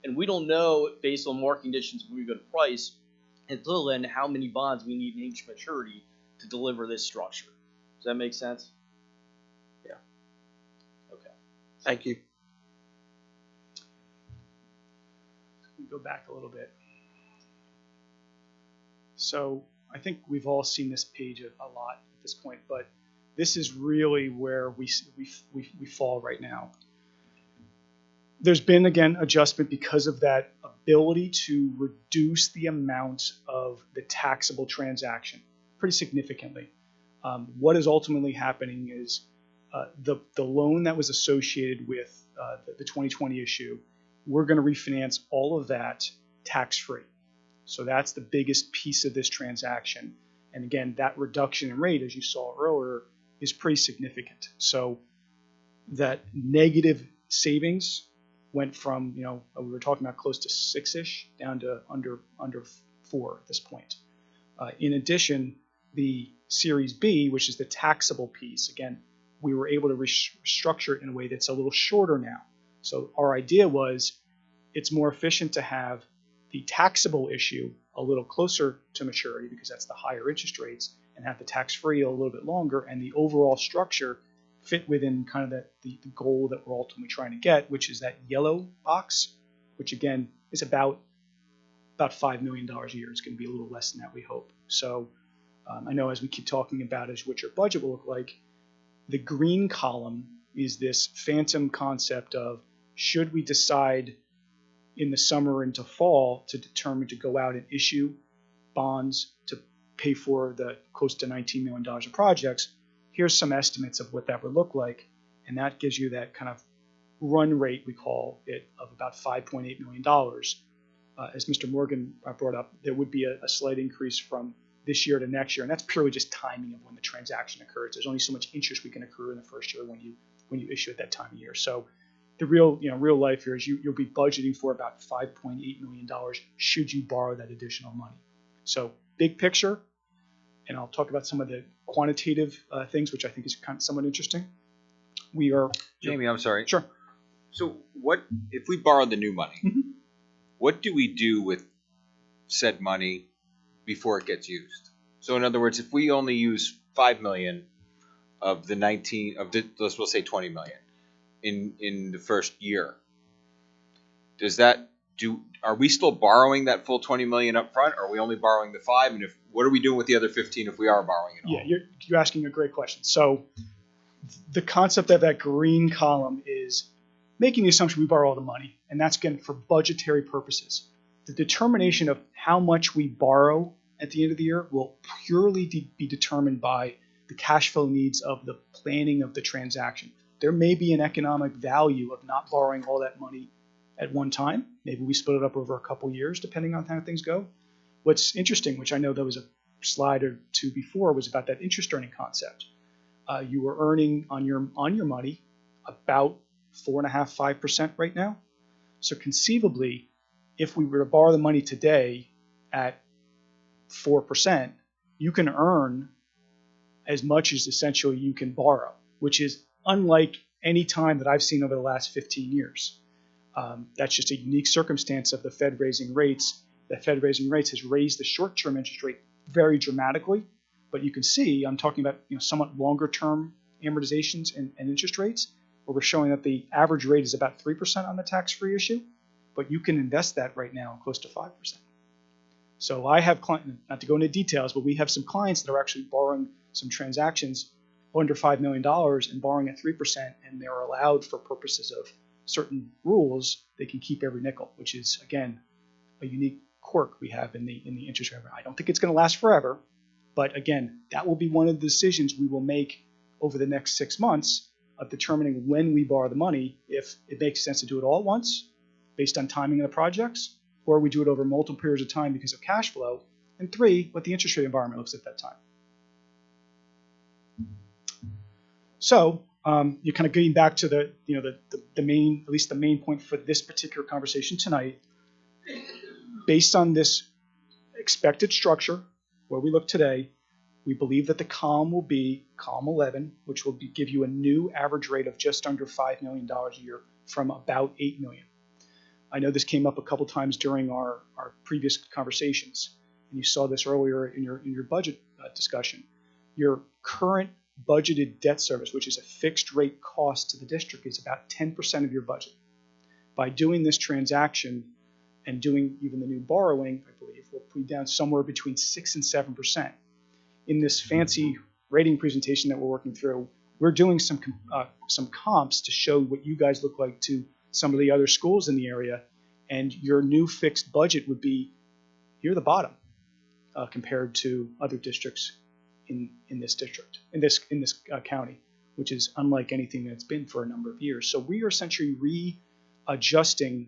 And we don't know, based on market conditions when we go to price, until then, how many bonds we need in each maturity to deliver this structure. Does that make sense? Yeah. Okay. Thank you. Go back a little bit. So I think we've all seen this page a lot at this point, but this is really where we fall right now. There's been, again, adjustment because of that ability to reduce the amount of the taxable transaction pretty significantly. What is ultimately happening is the loan that was associated with the 2020 issue, we're going to refinance all of that tax-free. So that's the biggest piece of this transaction. And again, that reduction in rate, as you saw earlier, is pretty significant. So that negative savings went from, we were talking about close to 6-ish down to under 4 at this point. In addition, the Series B, which is the taxable piece, again, we were able to restructure it in a way that's a little shorter now. So our idea was it's more efficient to have the taxable issue a little closer to maturity because that's the higher interest rates, and have the tax-free a little bit longer, and the overall structure fit within kind of the goal that we're ultimately trying to get, which is that yellow box, which again is about $5 million a year. It's going to be a little less than that, we hope. So I know as we keep talking about what your budget will look like, the green column is this phantom concept of, should we decide in the summer into fall to determine to go out and issue bonds to pay for the close to $19 million of projects, here's some estimates of what that would look like. And that gives you that kind of run rate, we call it, of about $5.8 million. As Mr. Morgan brought up, there would be a slight increase from this year to next year, and that's purely just timing of when the transaction occurs. There's only so much interest we can accrue in the first year when you issue at that time of year. So the real life here is you'll be budgeting for about $5.8 million should you borrow that additional money. So big picture, and I'll talk about some of the quantitative things, which I think is kind of somewhat interesting. We are Jamie, I'm sorry. Sure. So what if we borrow the new money? Mm-hmm. What do we do with said money before it gets used? So in other words, if we only use $5 million of the 19 of the, we'll say 20 million in the first year, are we still borrowing that full 20 million up front, or are we only borrowing the 5? And what are we doing with the other 15 if we are borrowing it all? Yeah, you're asking a great question. So the concept of that green column is making the assumption we borrow all the money, and that's again for budgetary purposes. The determination of how much we borrow at the end of the year will purely be determined by the cash flow needs of the planning of the transaction. There may be an economic value of not borrowing all that money at one time. Maybe we split it up over a couple years, depending on how things go. What's interesting, which I know there was a slide or two before, was about that interest earning concept. You were earning on your money about 4.5–5% right now. So conceivably, if we were to borrow the money today at 4%, you can earn as much as essentially you can borrow, which is unlike any time that I've seen over the last 15 years. That's just a unique circumstance of the Fed raising rates. The Fed raising rates has raised the short-term interest rate very dramatically, but you can see I'm talking about somewhat longer-term amortizations and interest rates, where we're showing that the average rate is about 3% on the tax-free issue, but you can invest that right now close to 5%. So I have clients, not to go into details, but we have some clients that are actually borrowing some transactions under $5 million and borrowing at 3%, and they're allowed, for purposes of certain rules, they can keep every nickel, which is, again, a unique quirk we have in the interest rate. I don't think it's going to last forever, but again, that will be one of the decisions we will make over the next 6 months of determining when we borrow the money, if it makes sense to do it all at once based on timing of the projects, or we do it over multiple periods of time because of cash flow, and 3, what the interest rate environment looks at that time. So you're kind of getting back to the main, at least the main point for this particular conversation tonight. Based on this expected structure, where we look today, we believe that the column will be column 11, which will give you a new average rate of just under $5 million a year from about $8 million. I know this came up a couple times during our previous conversations, and you saw this earlier in your budget discussion. Your current budgeted debt service, which is a fixed rate cost to the district, is about 10% of your budget. By doing this transaction and doing even the new borrowing, I believe, we'll put down somewhere between 6 and 7%. In this fancy rating presentation that we're working through, we're doing some comps to show what you guys look like to some of the other schools in the area, and your new fixed budget would be near the bottom compared to other districts in this district, in this county, which is unlike anything that's been for a number of years. So we are essentially readjusting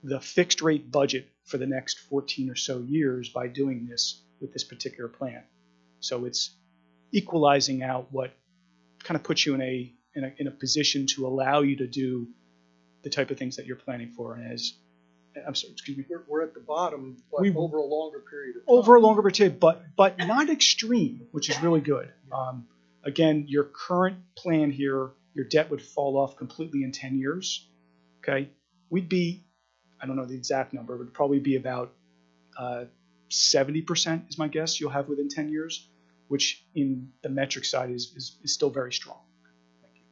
the fixed rate budget for the next 14 or so years by doing this with this particular plan. So it's equalizing out what kind of puts you in a position to allow you to do the type of things that you're planning for. And as I'm sorry, excuse me. We're at the bottom, but over a longer period of time. Over a longer period, but not extreme, which is really good. Again, your current plan here, your debt would fall off completely in 10 years. Okay, we'd be, I don't know the exact number, it would probably be about 70% is my guess you'll have within 10 years, which in the metric side is still very strong. Thank you.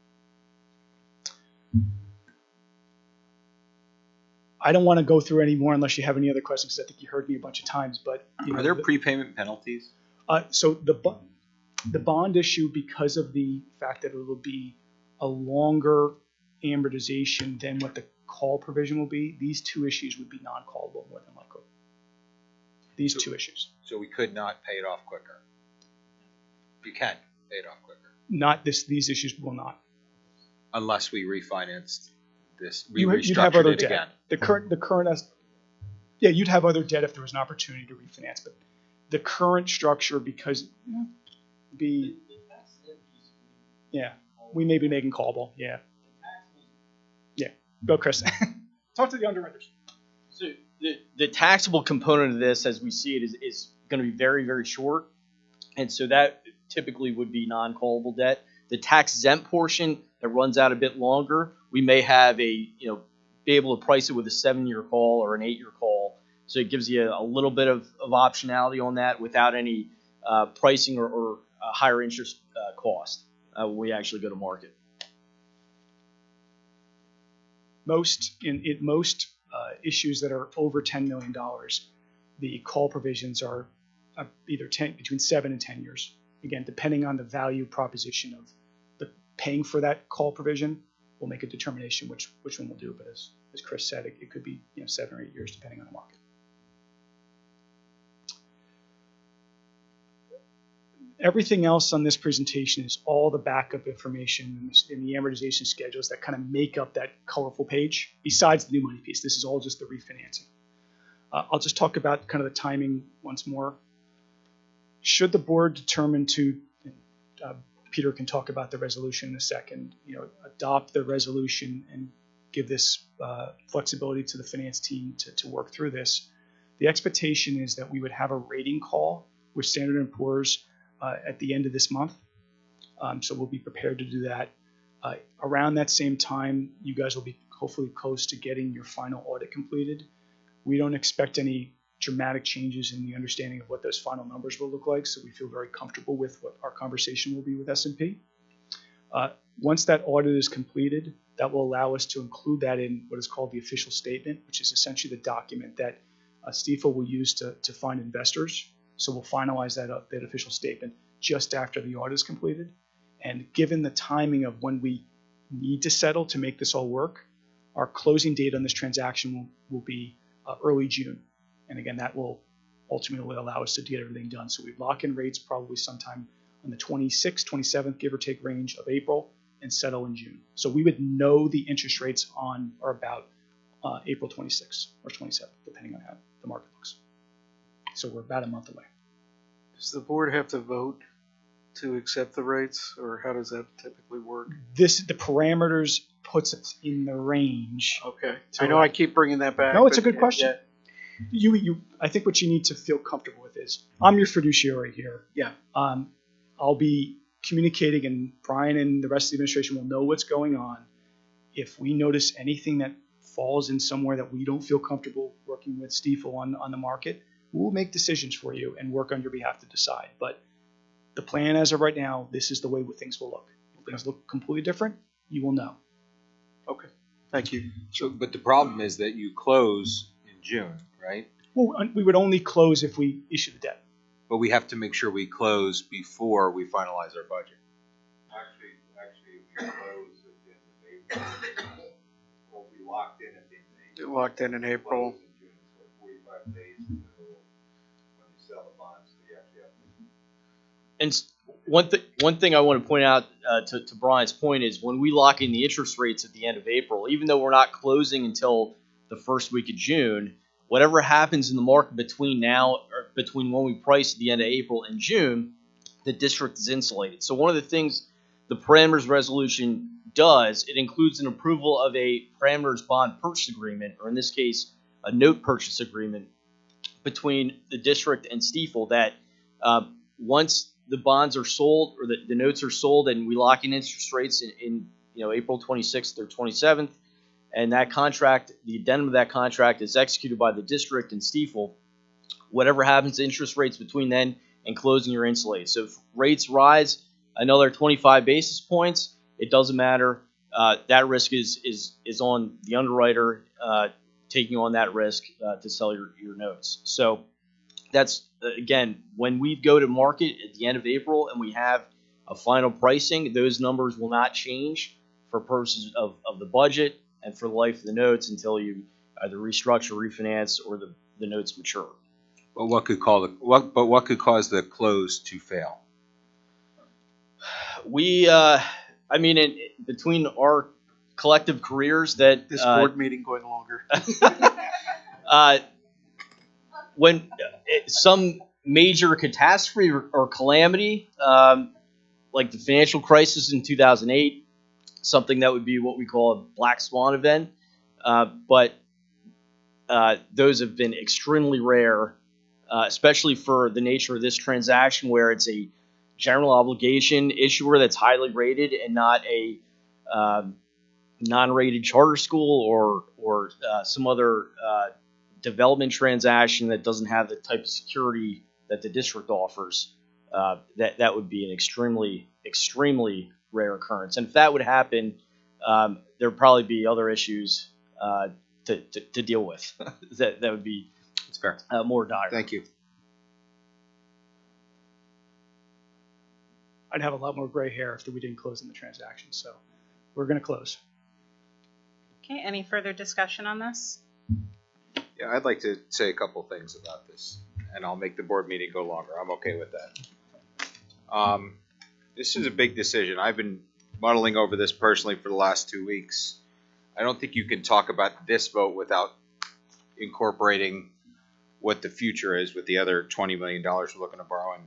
I don't want to go through any more unless you have any other questions, because I think you heard me a bunch of times. But are there prepayment penalties? So the bond issue, because of the fact that it will be a longer amortization than what the call provision will be, these two issues would be non-callable more than likely. These two issues. So we could not pay it off quicker. You can pay it off quicker. Not this. These issues will not. Unless we refinanced this, you'd have other debt. Again. The current, yeah, you'd have other debt if there was an opportunity to refinance. But the current structure, because we may be making callable. Yeah. Go, Chris. Talk to the underwriters. So the taxable component of this, as we see it, is going to be very, very short, and so that typically would be non-callable debt. The tax-exempt portion that runs out a bit longer, we may have be able to price it with a 7-year call or an 8-year call. So it gives you a little bit of optionality on that without any pricing or higher interest cost when we actually go to market. Most issues that are over $10 million, the call provisions are either between 7 and 10 years. Again, depending on the value proposition of the paying for that call provision, we'll make a determination which one we'll do. But as Chris said, it could be 7 or 8 years depending on the market. Everything else on this presentation is all the backup information in the amortization schedules that kind of make up that colorful page, besides the new money piece. This is all just the refinancing. I'll just talk about kind of the timing once more. Should the board determine to, Peter can talk about the resolution in a second, adopt the resolution and give this flexibility to the finance team to work through this, the expectation is that we would have a rating call with Standard & Poor's at the end of this month. So we'll be prepared to do that. Around that same time, you guys will be hopefully close to getting your final audit completed. We don't expect any dramatic changes in the understanding of what those final numbers will look like, so we feel very comfortable with what our conversation will be with S&P. Once that audit is completed, that will allow us to include that in what is called the official statement, which is essentially the document that STIFA will use to find investors. So we'll finalize that official statement just after the audit is completed. And given the timing of when we need to settle to make this all work, our closing date on this transaction will be early June. And again, that will ultimately allow us to get everything done. So we lock in rates probably sometime on the 26th, 27th, give or take range of April, and settle in June. So we would know the interest rates on or about April 26th or 27th, depending on how the market looks. So we're about a month away. Does the board have to vote to accept the rates, or how does that typically work? The parameters puts us in the range. Okay. I know I keep bringing that back. No, it's a but good question. I think what you need to feel comfortable with is, I'm your fiduciary here. Yeah. I'll be communicating, and Brian and the rest of the administration will know what's going on. If we notice anything that falls in somewhere that we don't feel comfortable working with Stiefel on the market, we'll make decisions for you and work on your behalf to decide. But the plan as of right now, this is the way things will look. If things look completely different, you will know. Okay. Thank you. So, but the problem is that you close in June, right? Well, we would only close if we issue the debt. But we have to make sure we close before we finalize our budget. Actually, we close at the end of April. We'll be locked in at the end of April. Locked in April. Close in June, so 45 days until when you sell the bonds. So you actually have to. And one thing I want to point out to Brian's point is, when we lock in the interest rates at the end of April, even though we're not closing until the first week of June, whatever happens in the market between now, or between when we price at the end of April and June, the district is insulated. So one of the things the parameters resolution does, it includes an approval of a parameters bond purchase agreement, or in this case, a note purchase agreement between the district and Stiefel, that once the bonds are sold, or the notes are sold, and we lock in interest rates in April 26th or 27th, and that contract, the addendum of that contract, is executed by the district and Stiefel, whatever happens to interest rates between then and closing, you're insulated. So if rates rise another 25 basis points, it doesn't matter. That risk is on the underwriter taking on that risk to sell your notes. So that's, again, when we go to market at the end of April and we have a final pricing, those numbers will not change for purposes of the budget and for the life of the notes until you either restructure, refinance, or the notes mature. But what could cause the close to fail? We, between our collective careers, that this board meeting going longer. When some major catastrophe or calamity, like the financial crisis in 2008, something that would be what we call a black swan event, but those have been extremely rare, especially for the nature of this transaction, where it's a general obligation issuer that's highly rated and not a non-rated charter school or some other development transaction that doesn't have the type of security that the district offers. That would be an extremely rare occurrence. And if that would happen, there would probably be other issues to deal with that would be That's fair. More dire. Thank you. I'd have a lot more gray hair if we didn't close in the transaction. So we're going to close. Okay, any further discussion on this? Yeah, I'd like to say a couple things about this, and I'll make the board meeting go longer. I'm okay with that. This is a big decision. I've been muddling over this personally for the last 2 weeks. I don't think you can talk about this vote without incorporating what the future is with the other $20 million we're looking to borrow. And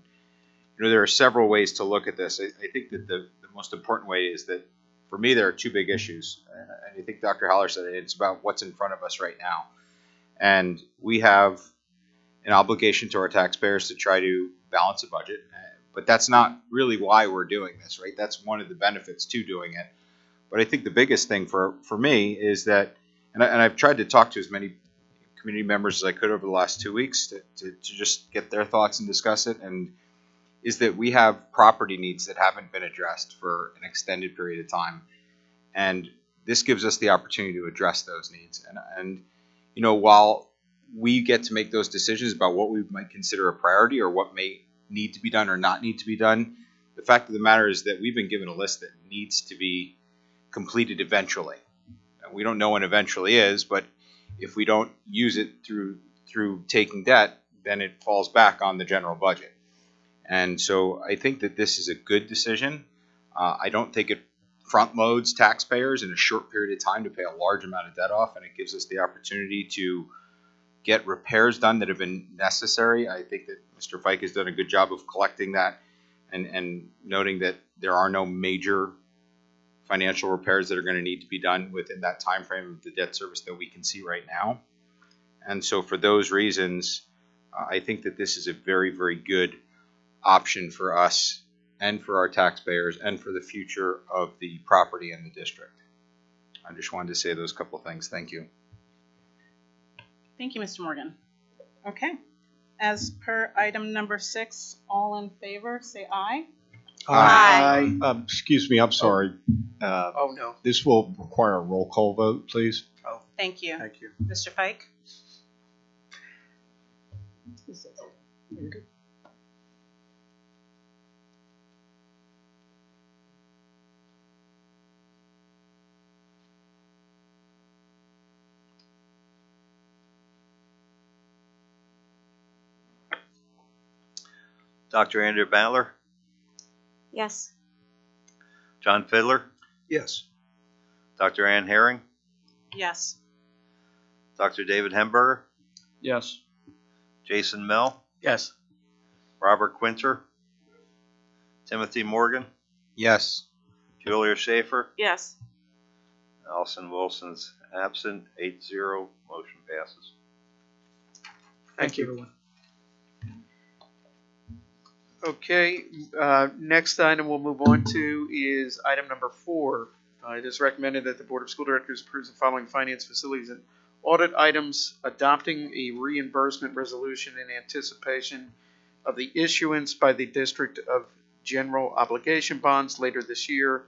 there are several ways to look at this. I think that the most important way is that, for me, there are two big issues. And I think Dr. Haller said it. It's about what's in front of us right now. And we have an obligation to our taxpayers to try to balance a budget. But that's not really why we're doing this, right? That's one of the benefits to doing it. But I think the biggest thing for me is that, and I've tried to talk to as many community members as I could over the last 2 weeks to just get their thoughts and discuss it, and is that we have property needs that haven't been addressed for an extended period of time. And this gives us the opportunity to address those needs. And while we get to make those decisions about what we might consider a priority or what may need to be done or not need to be done, the fact of the matter is that we've been given a list that needs to be completed eventually. And we don't know when eventually is, but if we don't use it through taking debt, then it falls back on the general budget. And so I think that this is a good decision. I don't think it front loads taxpayers in a short period of time to pay a large amount of debt off, and it gives us the opportunity to get repairs done that have been necessary. I think that Mr. Fike has done a good job of collecting that and noting that there are no major financial repairs that are going to need to be done within that time frame of the debt service that we can see right now. And so for those reasons, I think that this is a very, very good option for us and for our taxpayers and for the future of the property in the district. I just wanted to say those couple of things. Thank you. Thank you, Mr. Morgan. Okay. As per item number 6, all in favor, say aye. Aye. Excuse me, I'm sorry. Oh, no. This will require a roll call vote, please. Oh, Thank you. thank you. Mr. Fike? Dr. Andrew Bandler, Yes. John Fiddler, Yes. Dr. Ann Herring, Yes. Dr. David Hemberger, Yes. Jason Mell, Yes. Robert Quinter, Timothy Morgan, Yes. Julia Schaefer, Yes. Allison Wilson's absent, 8-0, motion passes. Thank you, everyone. Okay, next item we'll move on to is item number 4. It is recommended that the Board of School Directors approves the following finance, facilities, and audit items: adopting a reimbursement resolution in anticipation of the issuance by the district of general obligation bonds later this year.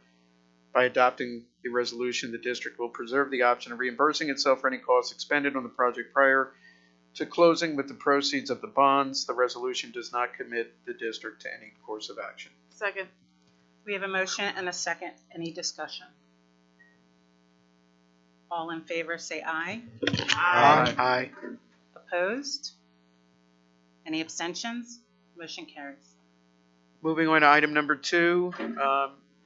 By adopting the resolution, the district will preserve the option of reimbursing itself for any costs expended on the project prior to closing with the proceeds of the bonds. The resolution does not commit the district to any course of action. Second. We have a motion and a second. Any discussion? All in favor, say aye. Aye. Aye. Opposed? Any abstentions? Motion carries. Moving on to item number 2,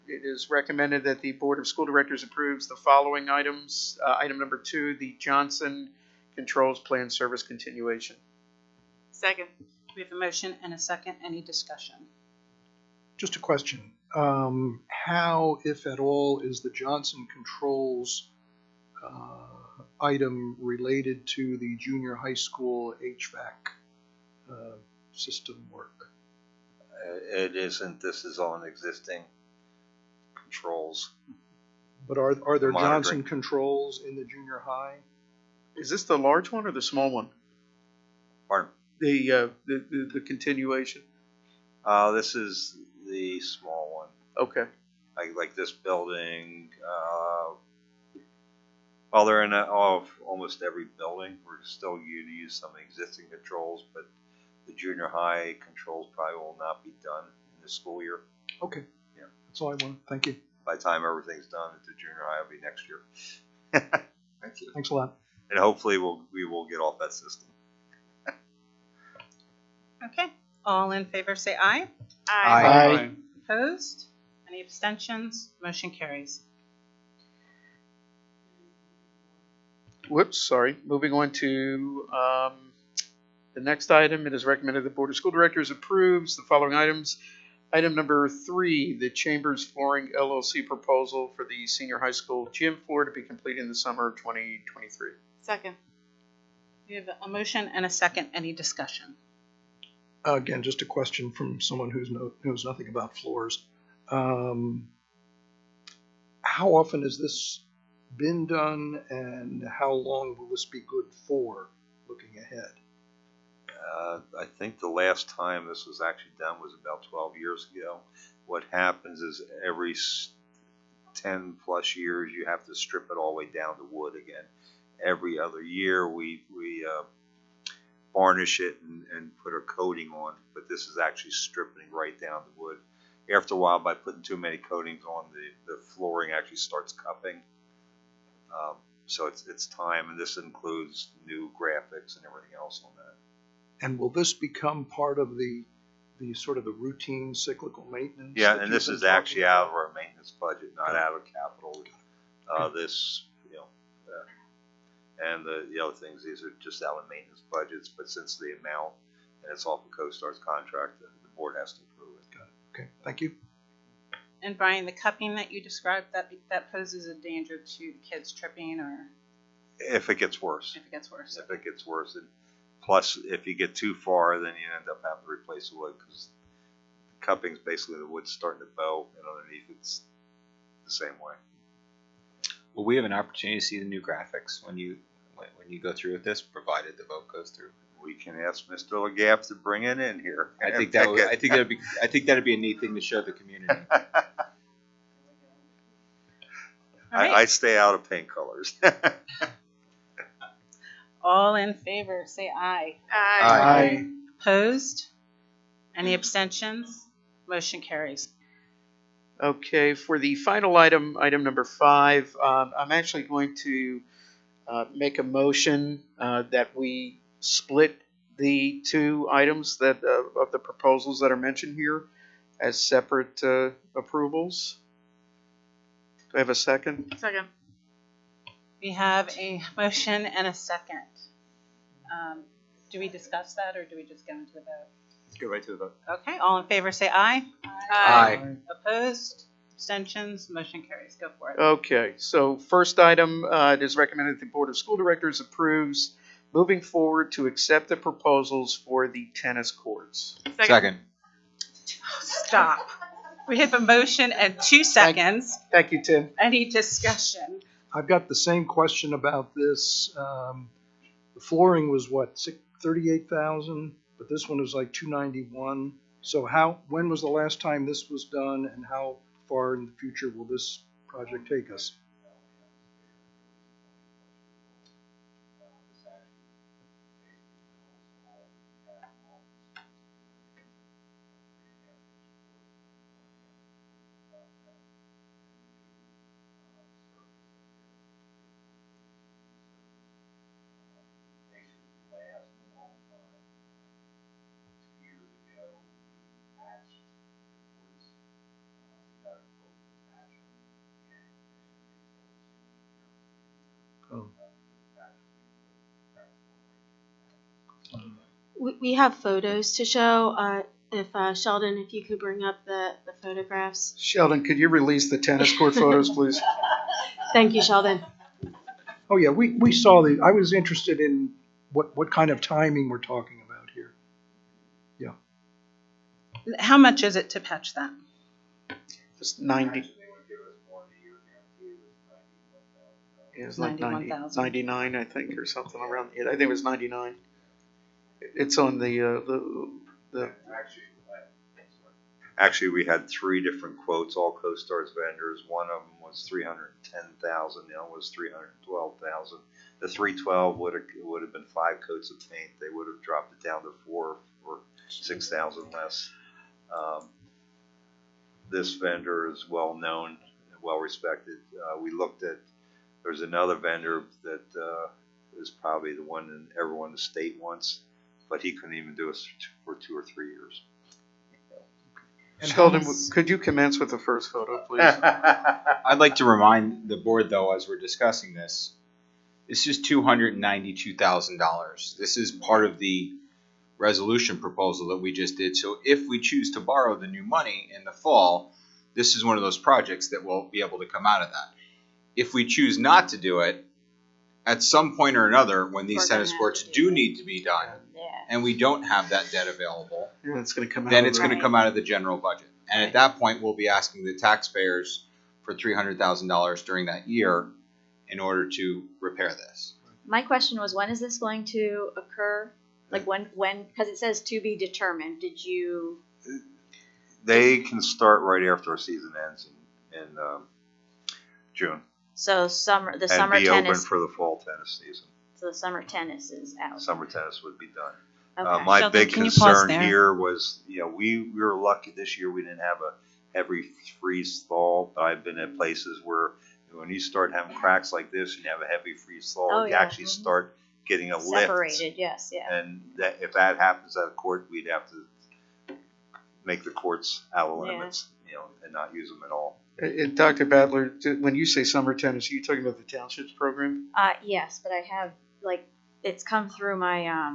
it is recommended that the Board of School Directors approves the following items. Item number 2, the Johnson Controls Plan Service Continuation. Second. We have a motion and a second. Any discussion? Just a question. How, if at all, is the Johnson Controls item related to the junior high school HVAC system work? It isn't. This is on existing controls. But are there Monitoring. Johnson Controls in the junior high? Is this the large one or the small one? Pardon? The continuation. This is the small one. Okay. Like this building. Well, they're in almost every building. We're still going to use some existing controls, but the junior high controls probably will not be done in this school year. Okay. Yeah. That's all I want. Thank you. By the time everything's done at the junior high, it'll be next year. Thank you. Thanks a lot. And hopefully we will get off that system. Okay. All in favor, say aye. Aye. Opposed? Any abstentions? Motion carries. Whoops, sorry. Moving on to the next item, it is recommended the Board of School Directors approves the following items. Item number 3, the Chambers Flooring LLC proposal for the senior high school gym floor to be completed in the summer of 2023. Second. We have a motion and a second. Any discussion? Again, just a question from someone who knows nothing about floors. How often has this been done, and how long will this be good for, looking ahead? I think the last time this was actually done was about 12 years ago. What happens is every 10 plus years you have to strip it all the way down to wood again. Every other year we varnish it and put a coating on, but this is actually stripping right down to wood. After a while, by putting too many coatings on, the flooring actually starts cupping. So it's time, and this includes new graphics and everything else on that. And will this become part of the sort of the routine cyclical maintenance? Yeah, and this is actually out of our maintenance budget, not out of capital. This, and the other things, these are just out of maintenance budgets, but since the amount, and it's off of CoStar's contract, the board has to approve it. Okay, thank you. And Brian, the cupping that you described, that poses a danger to kids tripping or If it gets worse. if it gets worse. If it gets worse. And plus, if you get too far, then you end up having to replace the wood because the cupping's basically the wood starting to bow, and underneath it's the same way. Will we have an opportunity to see the new graphics when you go through with this, provided the vote goes through? We can ask Mr. Legaff to bring it in here. I think that'd be a neat thing to show the community. I stay out of paint colors. All in favor, say aye. Aye. Opposed? Any abstentions? Motion carries. Okay, for the final item, item number 5, I'm actually going to make a motion that we split the 2 items that of the proposals that are mentioned here as separate approvals. Do I have a second? Second. We have a motion and a second. Do we discuss that or do we just go into the vote? Let's go right to the vote. Okay, all in favor say aye. Aye. Opposed? Abstentions? Motion carries. Go for it. Okay, so first item, it is recommended that the Board of School Directors approves moving forward to accept the proposals for the tennis courts. Second. Stop. We have a motion and 2 seconds. Thank you, Tim. Any discussion? I've got the same question about this. The flooring was what, 38,000, but this one is like 291. So when was the last time this was done, and how far in the future will this project take us? We have photos to show. If Sheldon, if you could bring up the photographs. Sheldon, could you release the tennis court photos, please? Thank you, Sheldon. Oh yeah, we saw I was interested in what kind of timing we're talking about here. Yeah. How much is it to patch that? Just 90. Yeah, it's like 91,000. 99, I think, or something around. I think it was 99. It's on the Actually, we had 3 different quotes, all CoStar's vendors. One of them was $310,000. The other was $312,000. The $312 would have been 5 coats of paint. They would have dropped it down to 4 or $6,000 less. This vendor is well known and well respected. We looked at. There's another vendor that is probably the one that everyone in the state wants, but he couldn't even do it for 2 or 3 years. Sheldon, could you commence with the first photo, please? I'd like to remind the board, though, as we're discussing this is $292,000. This is part of the resolution proposal that we just did. So if we choose to borrow the new money in the fall, this is one of those projects that will be able to come out of that. If we choose not to do it, at some point or another, when these tennis courts do need to be done, and we don't have that debt available, Yeah, it's going to come out. then it's going to come out of the general budget. And at that point, we'll be asking the taxpayers for $300,000 during that year in order to repair this. My question was, when is this going to occur? Like when, because it says to be determined. Did you? They can start right after our season ends in June. So summer and summer be tennis. open for the fall tennis season. So the summer tennis is out. Summer tennis would be done. Okay. My Sheldon, big can you pause concern there? here was, we were lucky this year we didn't have a heavy freeze thaw. But I've been at places where when you start having cracks like this and you have a heavy freeze thaw, Oh, you yeah. actually start getting a lift. Separated, yes, yeah. And if that happens at a court, we'd have to make the courts out of limits, and not use them at all. Dr. Badler, when you say summer tennis, are you talking about the Townships program? Yes, but I have it's come through my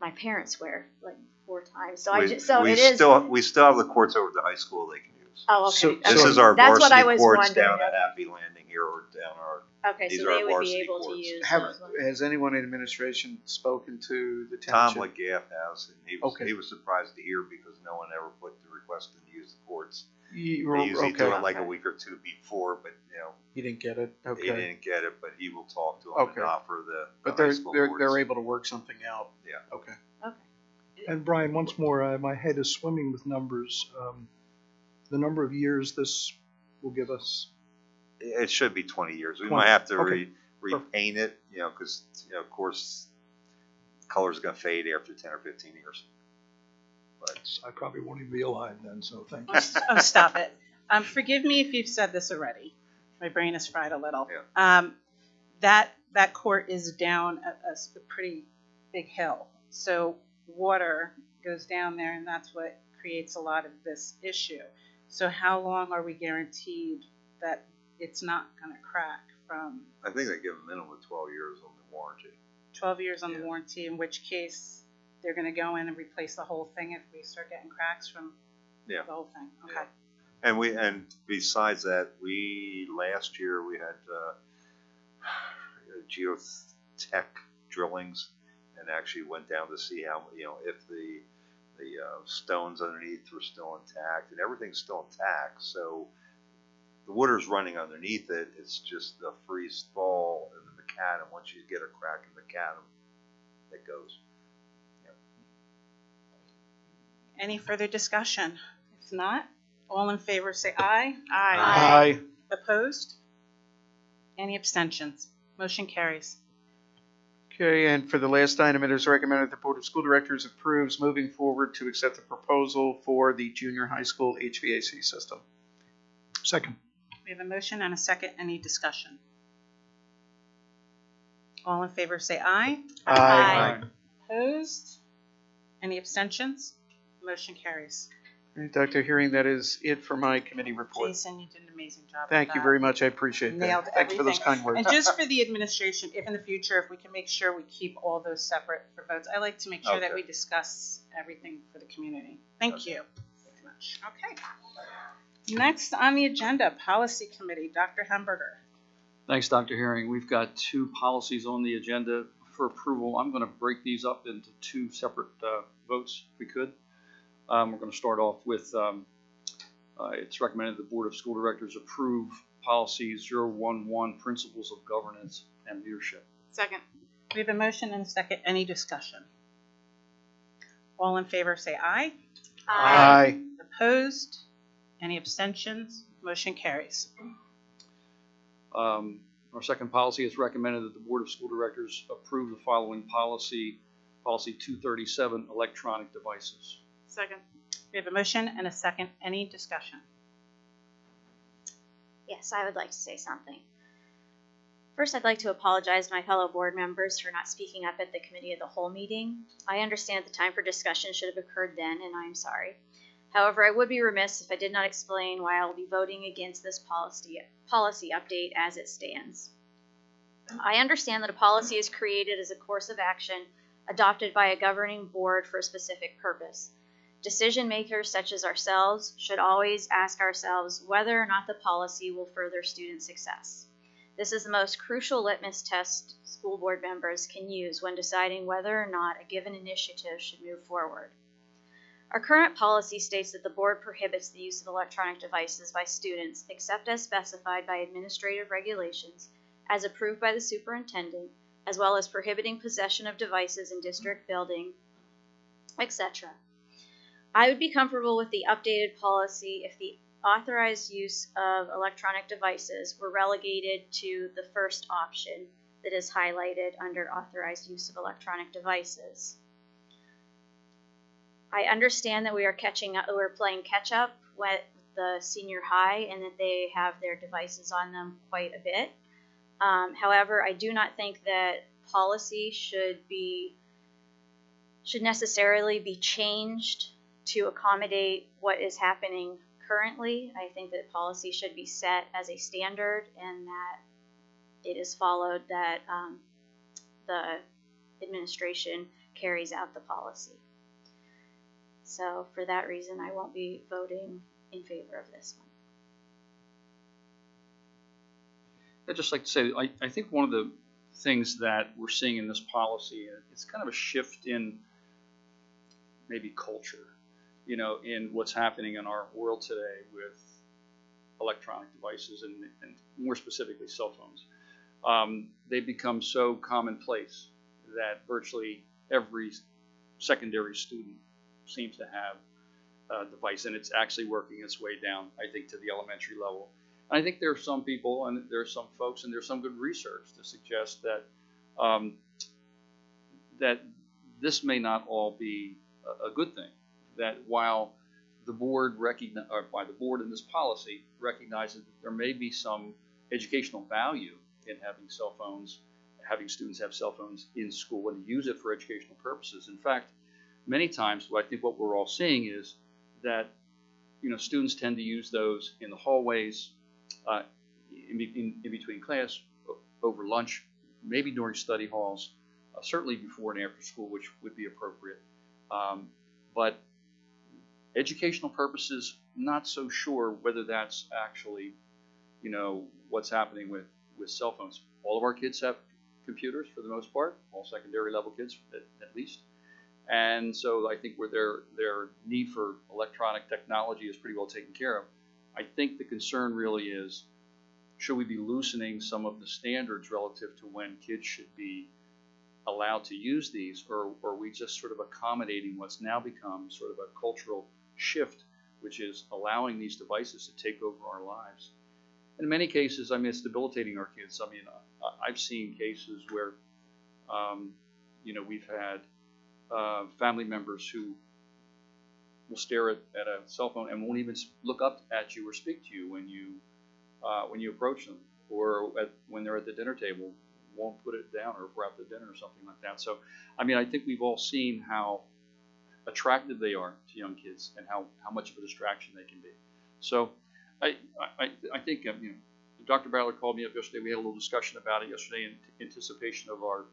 my parents wear like 4 times. So we, I just, so we it is. we still have the courts over at the high school they can use. Oh, okay. This Okay. is our That's what I varsity was courts wondering. down at Happy Landing here, or down our. Okay, these so are they our would be varsity able to courts. use Have, those ones. has anyone in administration spoken to the Tom township? LeGaff has, and he was surprised to hear because no one ever put the request in to use the courts. They usually do it like a week or two before, but he didn't get it. Okay, he didn't get it, but he will talk to him and offer the. But high school courts. they're able to work something out. Yeah. Okay. And Brian, once more, my head is swimming with numbers. The number of years this will give us. It should be 20 years. We 20. might have to Okay. repaint it, because of course, color's gonna fade after 10 or 15 years. But I probably won't even be alive then, so thank you. Oh, stop it. Forgive me if you've said this already. My brain is fried a little. That court is down a pretty big hill. So water goes down there, and that's what creates a lot of this issue. So how long are we guaranteed that it's not going to crack from? I think they give a minimum of 12 years on the warranty. 12 years on the warranty, in which case they're going to go in and replace the whole thing if we start getting cracks from the whole thing. Okay. And besides that, last year we had geotech drillings, and actually went down to see how if the stones underneath were still intact, and everything's still intact. So the water's running underneath it. It's just the freeze fall in the macadam. Once you get a crack in the macadam, it goes. Any further discussion? If not, all in favor say aye. Aye. Opposed? Any abstentions? Motion carries. Okay, and for the last item, it is recommended the Board of School Directors approves moving forward to accept the proposal for the junior high school HVAC system. Second. We have a motion and a second. Any discussion? All in favor say aye. Aye. Opposed? Any abstentions? Motion carries. All right, Dr. Hearing, that is it for my committee report. Jason, you did an amazing job. Thank you very much. I appreciate Nailed that. Thanks for those everything. kind words. And just for the administration, if in the future, if we can make sure we keep all those separate for votes, I like to make sure that we discuss everything for the community. Thank you very much. Okay. Next on the agenda, Policy Committee, Dr. Hamburger. Thanks, Dr. Herring. We've got 2 policies on the agenda for approval. I'm going to break these up into 2 separate votes, if we could. We're going to start off with it's recommended the Board of School Directors approve policy 011, Principles of Governance and Leadership. Second. We have a motion and a second. Any discussion? All in favor say aye. Aye. Opposed? Any abstentions? Motion carries. Our second policy is recommended that the Board of School Directors approve the following policy 237, electronic devices. Second. We have a motion and a second. Any discussion? Yes, I would like to say something. First, I'd like to apologize to my fellow board members for not speaking up at the Committee of the Whole meeting. I understand the time for discussion should have occurred then, and I am sorry. However, I would be remiss if I did not explain why I will be voting against this policy update as it stands. I understand that a policy is created as a course of action adopted by a governing board for a specific purpose. Decision makers such as ourselves should always ask ourselves whether or not the policy will further student success. This is the most crucial litmus test school board members can use when deciding whether or not a given initiative should move forward. Our current policy states that the board prohibits the use of electronic devices by students except as specified by administrative regulations as approved by the superintendent, as well as prohibiting possession of devices in district building, etc. I would be comfortable with the updated policy if the authorized use of electronic devices were relegated to the first option that is highlighted under authorized use of electronic devices. I understand that we're playing catch up with the senior high and that they have their devices on them quite a bit. However, I do not think that policy should necessarily be changed to accommodate what is happening currently. I think that policy should be set as a standard and that it is followed, that the administration carries out the policy. So for that reason, I won't be voting in favor of this one. I'd just like to say, I think one of the things that we're seeing in this policy, it's kind of a shift in maybe culture, you know, in what's happening in our world today with electronic devices and more specifically cell phones. They've become so commonplace that virtually every secondary student seems to have a device, and it's actually working its way down, I think, to the elementary level. I think there are some people, and there are some folks, and there's some good research to suggest that that this may not all be a good thing. That while the board in this policy recognizes that there may be some educational value in having cell phones, having students have cell phones in school and use it for educational purposes. In fact, many times, I think what we're all seeing is that, you know, students tend to use those in the hallways, in between class, over lunch, maybe during study halls, certainly before and after school, which would be appropriate. But educational purposes, not so sure whether that's actually, you know, what's happening with cell phones. All of our kids have computers for the most part, all secondary level kids at least. And so I think where their need for electronic technology is pretty well taken care of. I think the concern really is, should we be loosening some of the standards relative to when kids should be allowed to use these, or are we just sort of accommodating what's now become sort of a cultural shift, which is allowing these devices to take over our lives? In many cases, I mean, it's debilitating our kids. I mean, I've seen cases where, you know, we've had family members who will stare at a cell phone and won't even look up at you or speak to you when you approach them, or when they're at the dinner table, won't put it down, or if we're out to dinner or something like that. So, I mean, I think we've all seen how attractive they are to young kids and how much of a distraction they can be. So, I think, you know, Dr. Ballard called me up yesterday. We had a little discussion about it yesterday in anticipation of our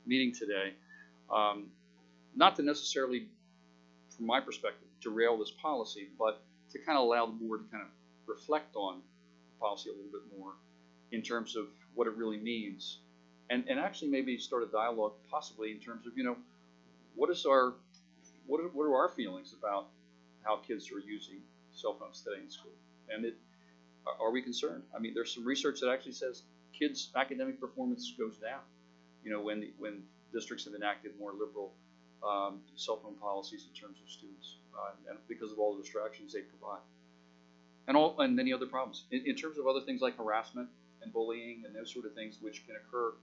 meeting today. Not to necessarily, from my perspective, derail this policy, but to kind of allow the board to kind of reflect on the policy a little bit more in terms of what it really means, and actually maybe start a dialogue possibly in terms of, you know, what are our feelings about how kids are using cell phones today in school, and are we concerned? I mean, there's some research that actually says kids' academic performance goes down, you know, when districts have enacted more liberal cell phone policies in terms of students, and because of all the distractions they provide, and many other problems in terms of other things like harassment and bullying and those sort of things, which can occur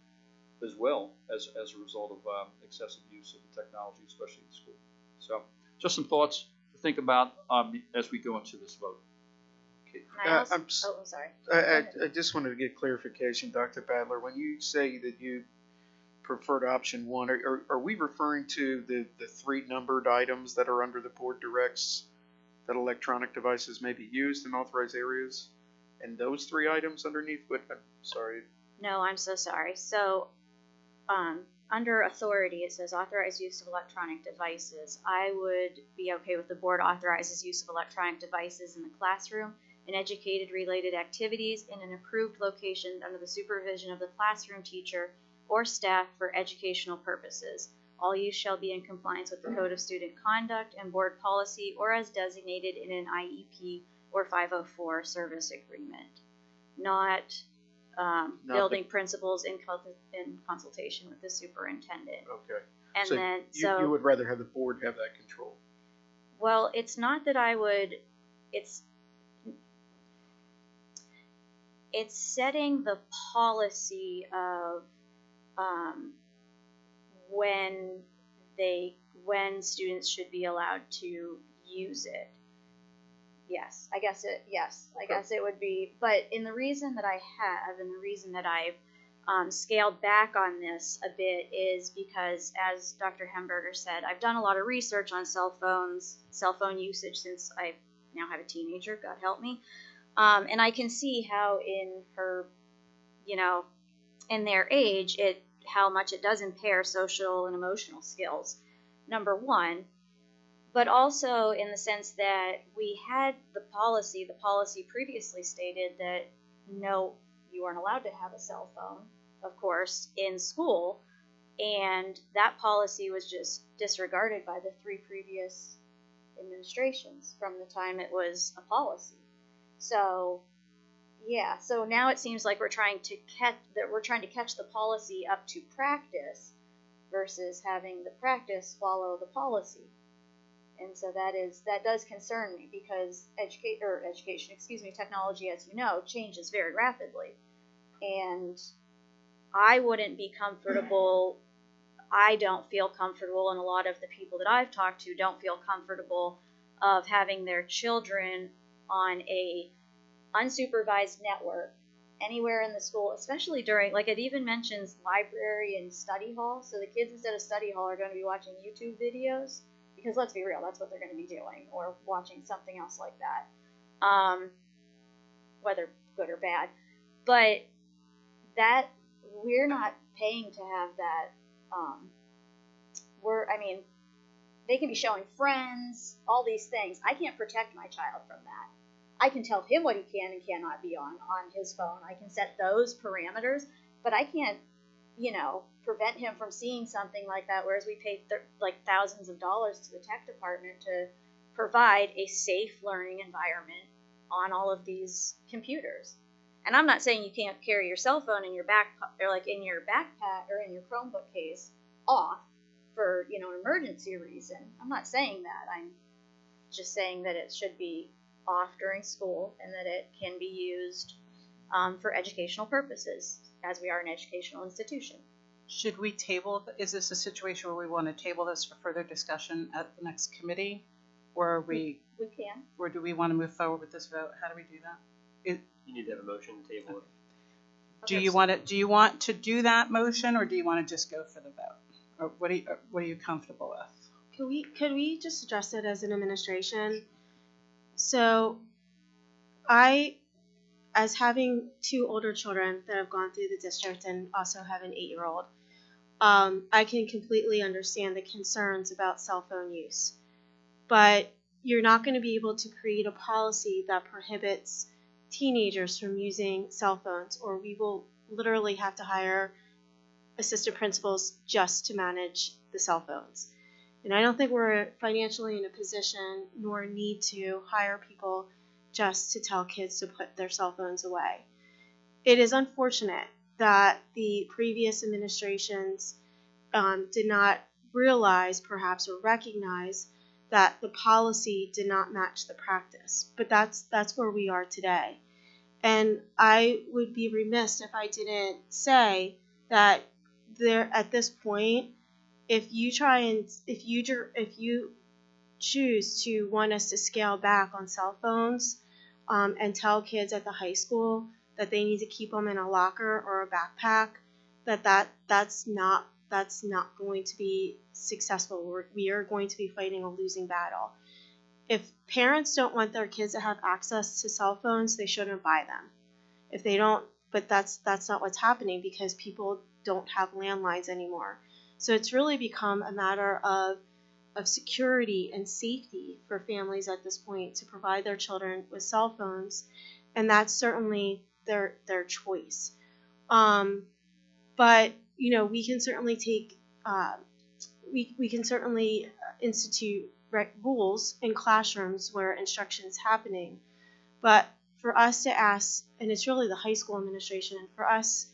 as well as a result of excessive use of the technology, especially in school. So, just some thoughts to think about as we go into this vote. Okay. I'm sorry. I just wanted to get clarification, Dr. Badler. When you say that you preferred option one, are we referring to the three numbered items that are under the board directs that electronic devices may be used in authorized areas, and those three items underneath? What? I'm sorry. No, I'm so sorry. So, under authority, it says authorized use of electronic devices. I would be okay with the board authorizes use of electronic devices in the classroom and educated related activities in an approved location under the supervision of the classroom teacher or staff for educational purposes. All use shall be in compliance with the Code of Student Conduct and board policy or as designated in an IEP or 504 service agreement, not building principals in consultation with the superintendent. Okay. And so then, you would rather have the board have that control? Well, it's not that I would, it's setting the policy of when students should be allowed to use it. Yes, I guess it would be, but in the reason that I have, and the reason that I've scaled back on this a bit is because, as Dr. Hemberger said, I've done a lot of research on cell phone usage since I now have a teenager, God help me, and I can see how in her, you know, in their age, it how much it does impair social and emotional skills, number one, but also in the sense that we had the policy previously stated that no, you weren't allowed to have a cell phone, of course, in school, and that policy was just disregarded by the 3 previous administrations from the time it was a policy. So yeah, so now it seems like we're trying to catch the policy up to practice versus having the practice follow the policy. And so that does concern me, because technology, as you know, changes very rapidly. And I wouldn't be comfortable, I don't feel comfortable, and a lot of the people that I've talked to don't feel comfortable of having their children on a unsupervised network anywhere in the school, especially during, like it even mentions library and study hall. So the kids instead of study hall are going to be watching YouTube videos, because let's be real, that's what they're going to be doing, or watching something else like that, whether good or bad. But that, we're not paying to have that. They can be showing friends, all these things. I can't protect my child from that. I can tell him what he can and cannot be on his phone. I can set those parameters, but I can't, prevent him from seeing something like that, whereas we pay thousands of dollars to the tech department to provide a safe learning environment on all of these computers. And I'm not saying you can't carry your cell phone in your in your backpack or in your Chromebook case off for, an emergency reason. I'm not saying that. I'm just saying that it should be off during school and that it can be used for educational purposes, as we are an educational institution. Should we table, is this a situation where we want to table this for further discussion at the next committee? Or we can. Or do we want to move forward with this vote? How do we do that? You need to have a motion to table it. Do you want to do that motion, or do you want to just go for the vote? Or what are you comfortable with? Could we just address it as an administration? So as having 2 older children that have gone through the district and also have an 8-year-old, I can completely understand the concerns about cell phone use. But you're not going to be able to create a policy that prohibits teenagers from using cell phones, or we will literally have to hire assistant principals just to manage the cell phones. And I don't think we're financially in a position nor need to hire people just to tell kids to put their cell phones away. It is unfortunate that the previous administrations did not realize, perhaps, or recognize that the policy did not match the practice. But that's where we are today. And I would be remiss if I didn't say that there, at this point, if you choose to want us to scale back on cell phones and tell kids at the high school that they need to keep them in a locker or a backpack, that's not going to be successful. We are going to be fighting a losing battle. If parents don't want their kids to have access to cell phones, they shouldn't buy them. If they don't, but that's not what's happening, because people don't have landlines anymore. So it's really become a matter of security and safety for families at this point to provide their children with cell phones, and that's certainly their choice. But we can certainly take we can certainly institute rules in classrooms where instruction is happening. But for us to ask, and it's really the high school administration, for us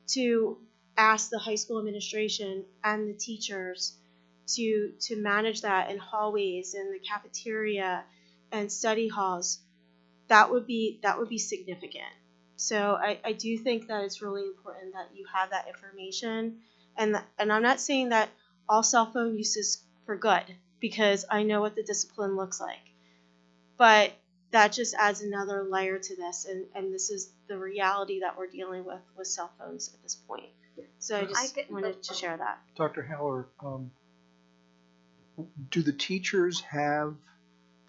to ask the high school administration and the teachers to manage that in hallways, in the cafeteria and study halls, that would be significant. So I do think that it's really important that you have that information, and I'm not saying that all cell phone use is for good, because I know what the discipline looks like, but that just adds another layer to this, and this is the reality that we're dealing with cell phones at this point. So I just wanted to share that. Dr. Haller, do the teachers have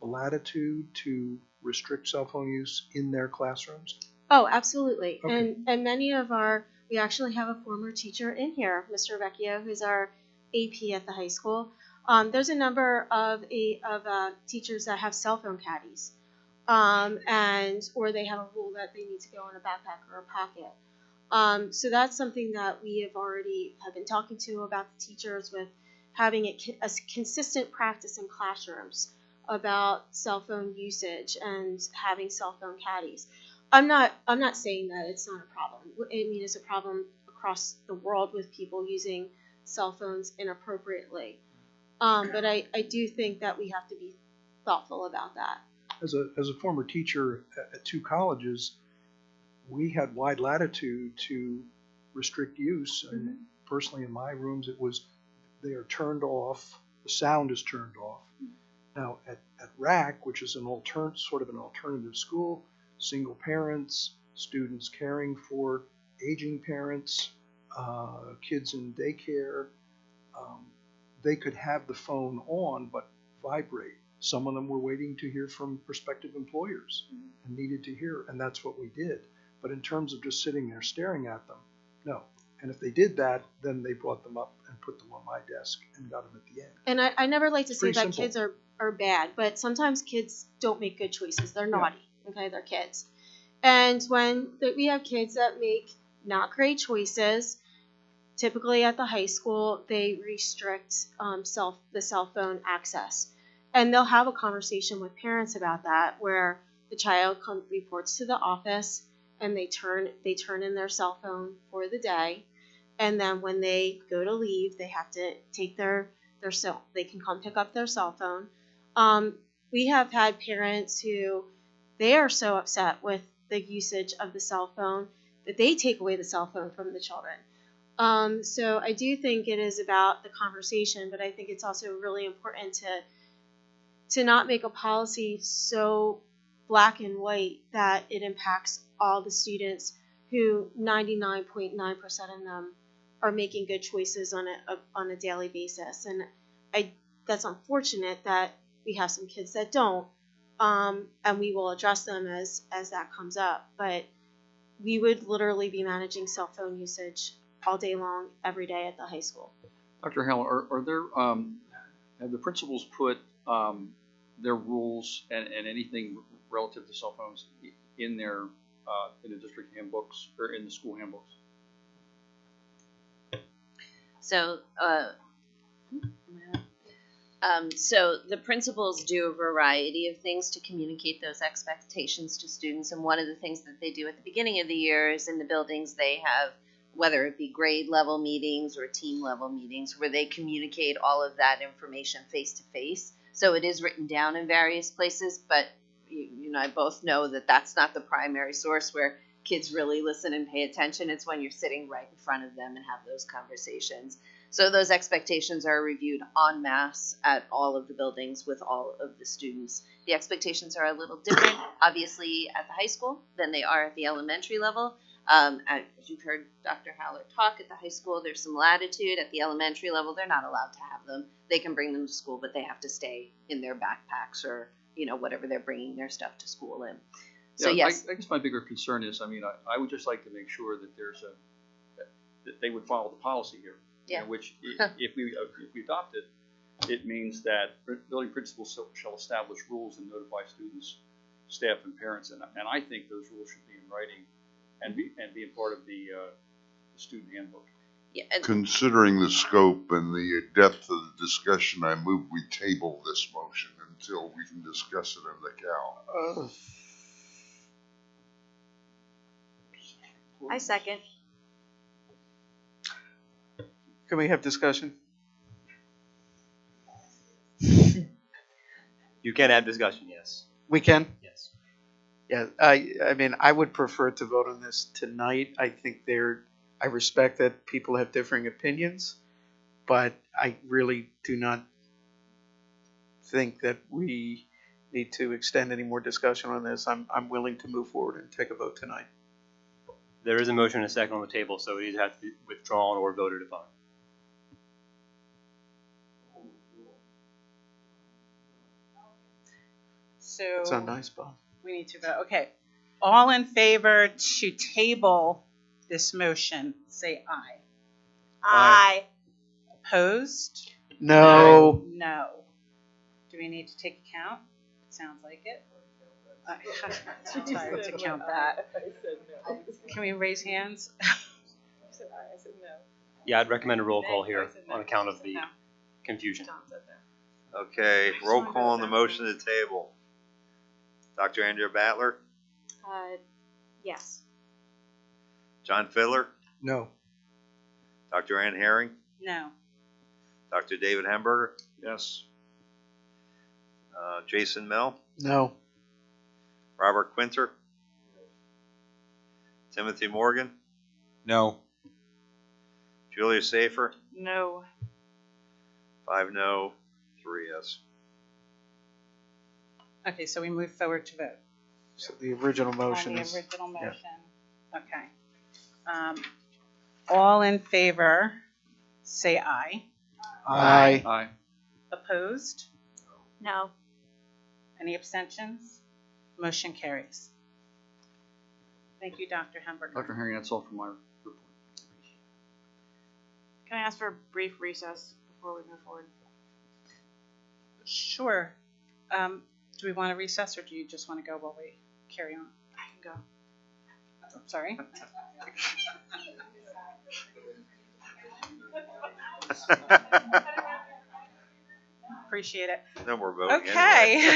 the latitude to restrict cell phone use in their classrooms? Oh, absolutely. Okay. And many of our we actually have a former teacher in here, Mr. Vecchio, who's our AP at the high school. There's a number of teachers that have cell phone caddies, or they have a rule that they need to go in a backpack or a pocket. So that's something that we have been talking to about the teachers with having a consistent practice in classrooms about cell phone usage and having cell phone caddies. I'm not saying that it's not a problem. I mean, it's a problem across the world with people using cell phones inappropriately. But I do think that we have to be thoughtful about that. As a former teacher at 2 colleges, we had wide latitude to restrict use. Mm-hmm. And personally, in my rooms, they are turned off. The sound is turned off. Mm-hmm. Now, at RAC, which is sort of an alternative school, single parents, students caring for aging parents, kids in daycare, they could have the phone on but vibrate. Some of them were waiting to hear from prospective employers and needed to hear, and that's what we did. But in terms of just sitting there staring at them, no. And if they did that, then they brought them up and put them on my desk and got them at the end. And I never like to say that simple. kids are bad, but sometimes kids don't make good choices. They're naughty, okay? They're kids. And when we have kids that make not great choices, typically at the high school, they restrict the cell phone access. And they'll have a conversation with parents about that, where the child reports to the office and they turn in their cell phone for the day. And then when they go to leave, they have to take they can come pick up their cell phone. We have had parents who, they are so upset with the usage of the cell phone that they take away the cell phone from the children. So I do think it is about the conversation, but I think it's also really important to not make a policy so black and white that it impacts all the students who 99.9% of them are making good choices on a daily basis. And that's unfortunate that we have some kids that don't, and we will address them as that comes up. But we would literally be managing cell phone usage all day long, every day at the high school. Dr. Howell, are there have the principals put their rules and anything relative to cell phones in the district handbooks or in the school handbooks? So the principals do a variety of things to communicate those expectations to students, and one of the things that they do at the beginning of the year is in the buildings they have, whether it be grade level meetings or team level meetings, where they communicate all of that information face to face. So it is written down in various places, but you and I both know that that's not the primary source where kids really listen and pay attention. It's when you're sitting right in front of them and have those conversations. So those expectations are reviewed en masse at all of the buildings with all of the students. The expectations are a little different, obviously, at the high school than they are at the elementary level. As you've heard Dr. Howler talk, at the high school, there's some latitude. At the elementary level, they're not allowed to have them. They can bring them to school, but they have to stay in their backpacks or, whatever they're bringing their stuff to school in. So, yes. I guess my bigger concern is, I would just like to make sure that that they would follow the policy here. Yeah. Which, if we adopt it, it means that building principals shall establish rules and notify students, staff, and parents. And I think those rules should be in writing and be a part of the student handbook. Yeah. Considering the scope and the depth of the discussion, I move we table this motion until we can discuss it in the Cal. I second. Can we have discussion? You can have discussion, yes. We can? Yes. Yeah, I mean, I would prefer to vote on this tonight. I think I respect that people have differing opinions, but I really do not think that we need to extend any more discussion on this. I'm willing to move forward and take a vote tonight. There is a motion and a second on the table, so it either has to be withdrawn or voted upon. So It's not nice, Bob. we need to vote. Okay. All in favor to table this motion, say aye. Aye. Opposed? No. No. Do we need to take a count? Sounds like it. I'm too tired to count that. Can we raise hands? Yeah, I'd recommend a roll call here on account of the confusion. Okay, roll call on the motion to table. Dr. Andrea Battler, Yes. John Fiddler, No. Dr. Ann Herring, No. Dr. David Hamburger, Yes. Jason Mell, No. Robert Quinter, Timothy Morgan, No. Julia Safer, No. 5 no, 3 yes. Okay, so we move forward to vote. So the original On motion the is. original motion. Okay. All in favor, say aye. Aye. Aye. Opposed? No. Any abstentions? Motion carries. Thank you, Dr. Hamburger. Dr. Herring, that's all from my report. Can I ask for a brief recess before we move forward? Sure. Do we want to recess or do you just want to go while we carry on? I can go. Oh, sorry. Appreciate it. No more voting. Okay.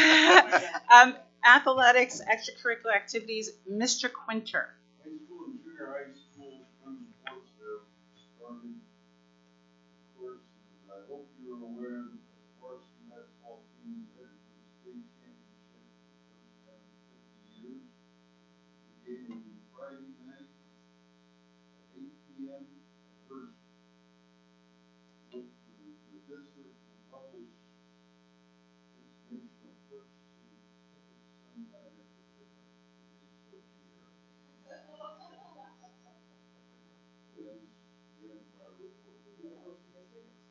Anyway. Athletics, extracurricular activities, Mr. Quinter. High school and junior high school women's sports have started. Of course, and I hope you're aware that the varsity basketball team is headed for the state championship for the first time in 50 years. The game will be Friday night at 8 p.m. at Hurst. The district will publish information on purchasing tickets sometime after midnight.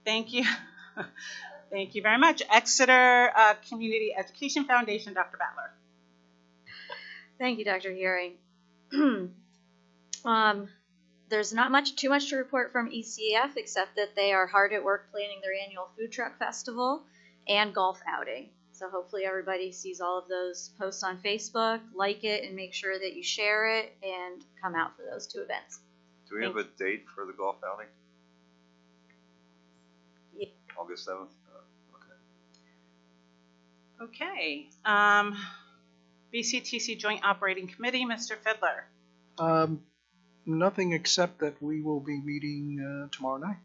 Thank you. Thank you very much. Exeter Community Education Foundation, Dr. Battler. Thank you, Dr. Herring. There's not too much to report from ECF except that they are hard at work planning their annual food truck festival and golf outing. So hopefully everybody sees all of those posts on Facebook, like it, and make sure that you share it and come out for those 2 events. Do we have a date for the golf outing? Yeah. August 7th? Okay. Okay. BCTC Joint Operating Committee, Mr. Fiddler. Nothing except that we will be meeting tomorrow night.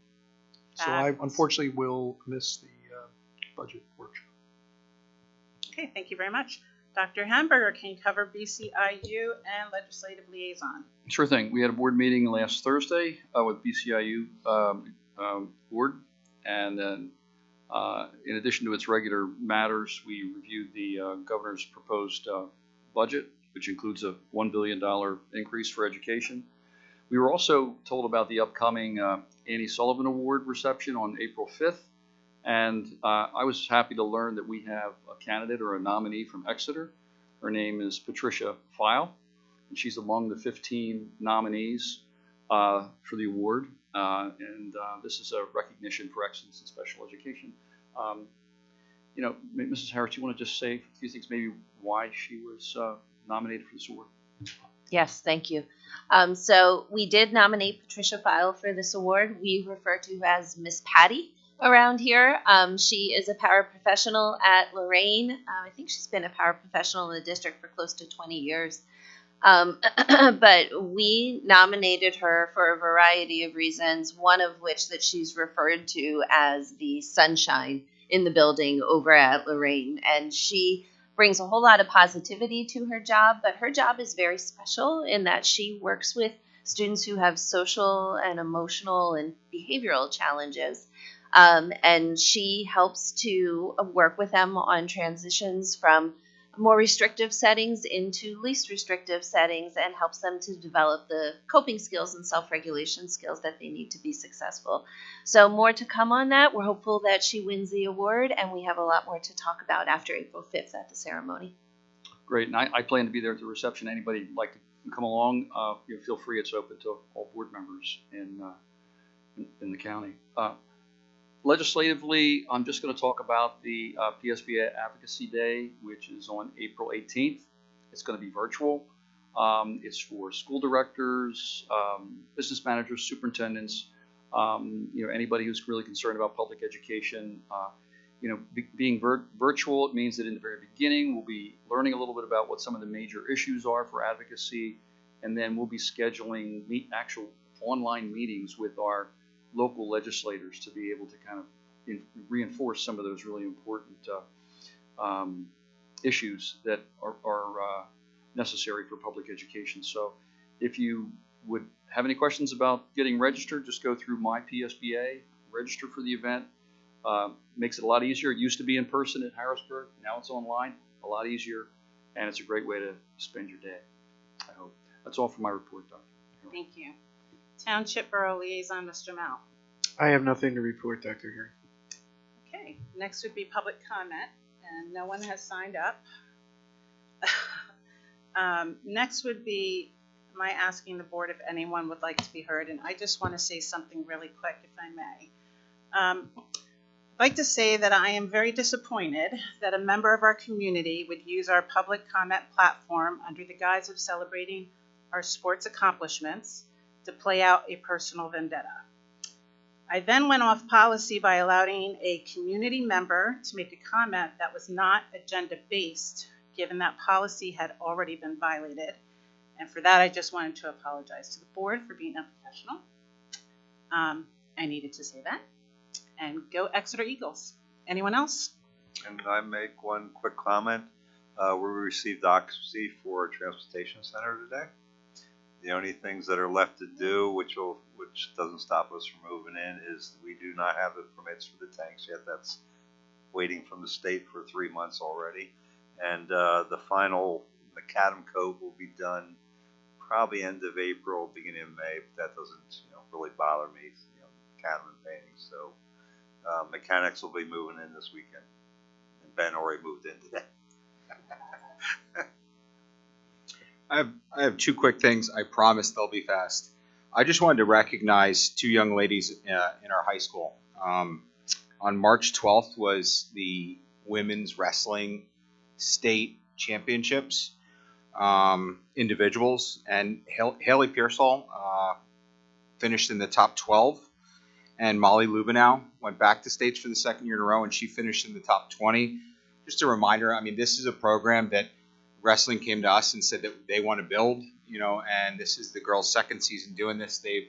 So I unfortunately will miss the budget workshop. Okay, thank you very much. Dr. Hamburger, can you cover BCIU and Legislative Liaison? Sure thing. We had a board meeting last Thursday with BCIU board, and then in addition to its regular matters, we reviewed the governor's proposed budget, which includes a $1 billion increase for education. We were also told about the upcoming Annie Sullivan Award reception on April 5th, and I was happy to learn that we have a candidate or a nominee from Exeter. Her name is Patricia File, and she's among the 15 nominees for the award, and this is a recognition for excellence in special education. You know, Mrs. Harris, you want to just say a few things, maybe why she was nominated for this award? Yes, thank you. So we did nominate Patricia File for this award. We refer to her as Miss Patty around here. She is a paraprofessional at Lorraine. I think she's been a paraprofessional in the district for close to 20 years. But we nominated her for a variety of reasons, one of which that she's referred to as the sunshine in the building over at Lorraine. And she brings a whole lot of positivity to her job, but her job is very special in that she works with students who have social and emotional and behavioral challenges. And she helps to work with them on transitions from more restrictive settings into least restrictive settings and helps them to develop the coping skills and self-regulation skills that they need to be successful. So more to come on that. We're hopeful that she wins the award, and we have a lot more to talk about after April 5th at the ceremony. Great, and I plan to be there at the reception. Anybody like to come along, feel free. It's open to all board members in the county. Legislatively, I'm just going to talk about the PSBA Advocacy Day, which is on April 18th. It's going to be virtual. It's for school directors, business managers, superintendents, anybody who's really concerned about public education. Being virtual, it means that in the very beginning, we'll be learning a little bit about what some of the major issues are for advocacy, and then we'll be scheduling actual online meetings with our local legislators to be able to kind of reinforce some of those really important issues that are necessary for public education. So if you would have any questions about getting registered, just go through My PSBA, register for the event. Makes it a lot easier. It used to be in person in Harrisburg. Now it's online, a lot easier, and it's a great way to spend your day, I hope. That's all for my report, Dr. Thank you. Township Borough Liaison, Mr. Mel. I have nothing to report, Dr. Herring. Okay, next would be public comment, and no one has signed up. Next would be my asking the board if anyone would like to be heard, and I just want to say something really quick, if I may. I'd like to say that I am very disappointed that a member of our community would use our public comment platform under the guise of celebrating our sports accomplishments to play out a personal vendetta. I then went off policy by allowing a community member to make a comment that was not agenda-based, given that policy had already been violated. And for that, I just wanted to apologize to the board for being unprofessional. I needed to say that. And go Exeter Eagles. Anyone else? And I make one quick comment. We received occupancy for a transportation center today. The only things that are left to do, which doesn't stop us from moving in, is we do not have the permits for the tanks yet. That's waiting from the state for 3 months already. And the final macadam coat will be done probably end of April, beginning of May. But that doesn't really bother me, macadam and painting. So mechanics will be moving in this weekend. And Ben already moved in today. I have two quick things. I promise they'll be fast. I just wanted to recognize two young ladies in our high school. On March 12th was the women's wrestling state championships, individuals, and Haley Pearsall finished in the top 12, and Molly Lubenow went back to states for the second year in a row, and she finished in the top 20. Just a reminder, this is a program that wrestling came to us and said that they want to build, and this is the girls' second season doing this. They've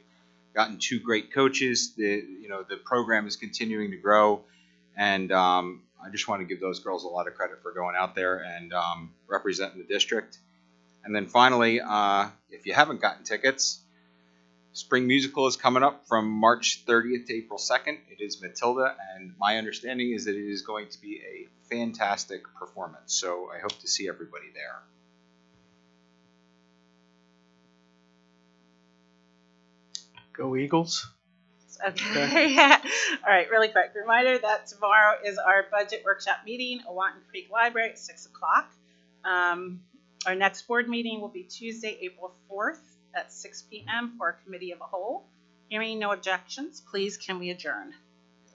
gotten two great coaches. The program is continuing to grow, and I just want to give those girls a lot of credit for going out there and representing the district. And then finally, if you haven't gotten tickets, Spring Musical is coming up from March 30th to April 2nd. It is Matilda, and my understanding is that it is going to be a fantastic performance. So I hope to see everybody there. Go Eagles. Okay. All right, really quick. Reminder that tomorrow is our budget workshop meeting at Wanton Creek Library at 6 o'clock. Our next board meeting will be Tuesday, April 4th at 6 p.m. for our committee of a whole. Hearing no objections, please can we adjourn?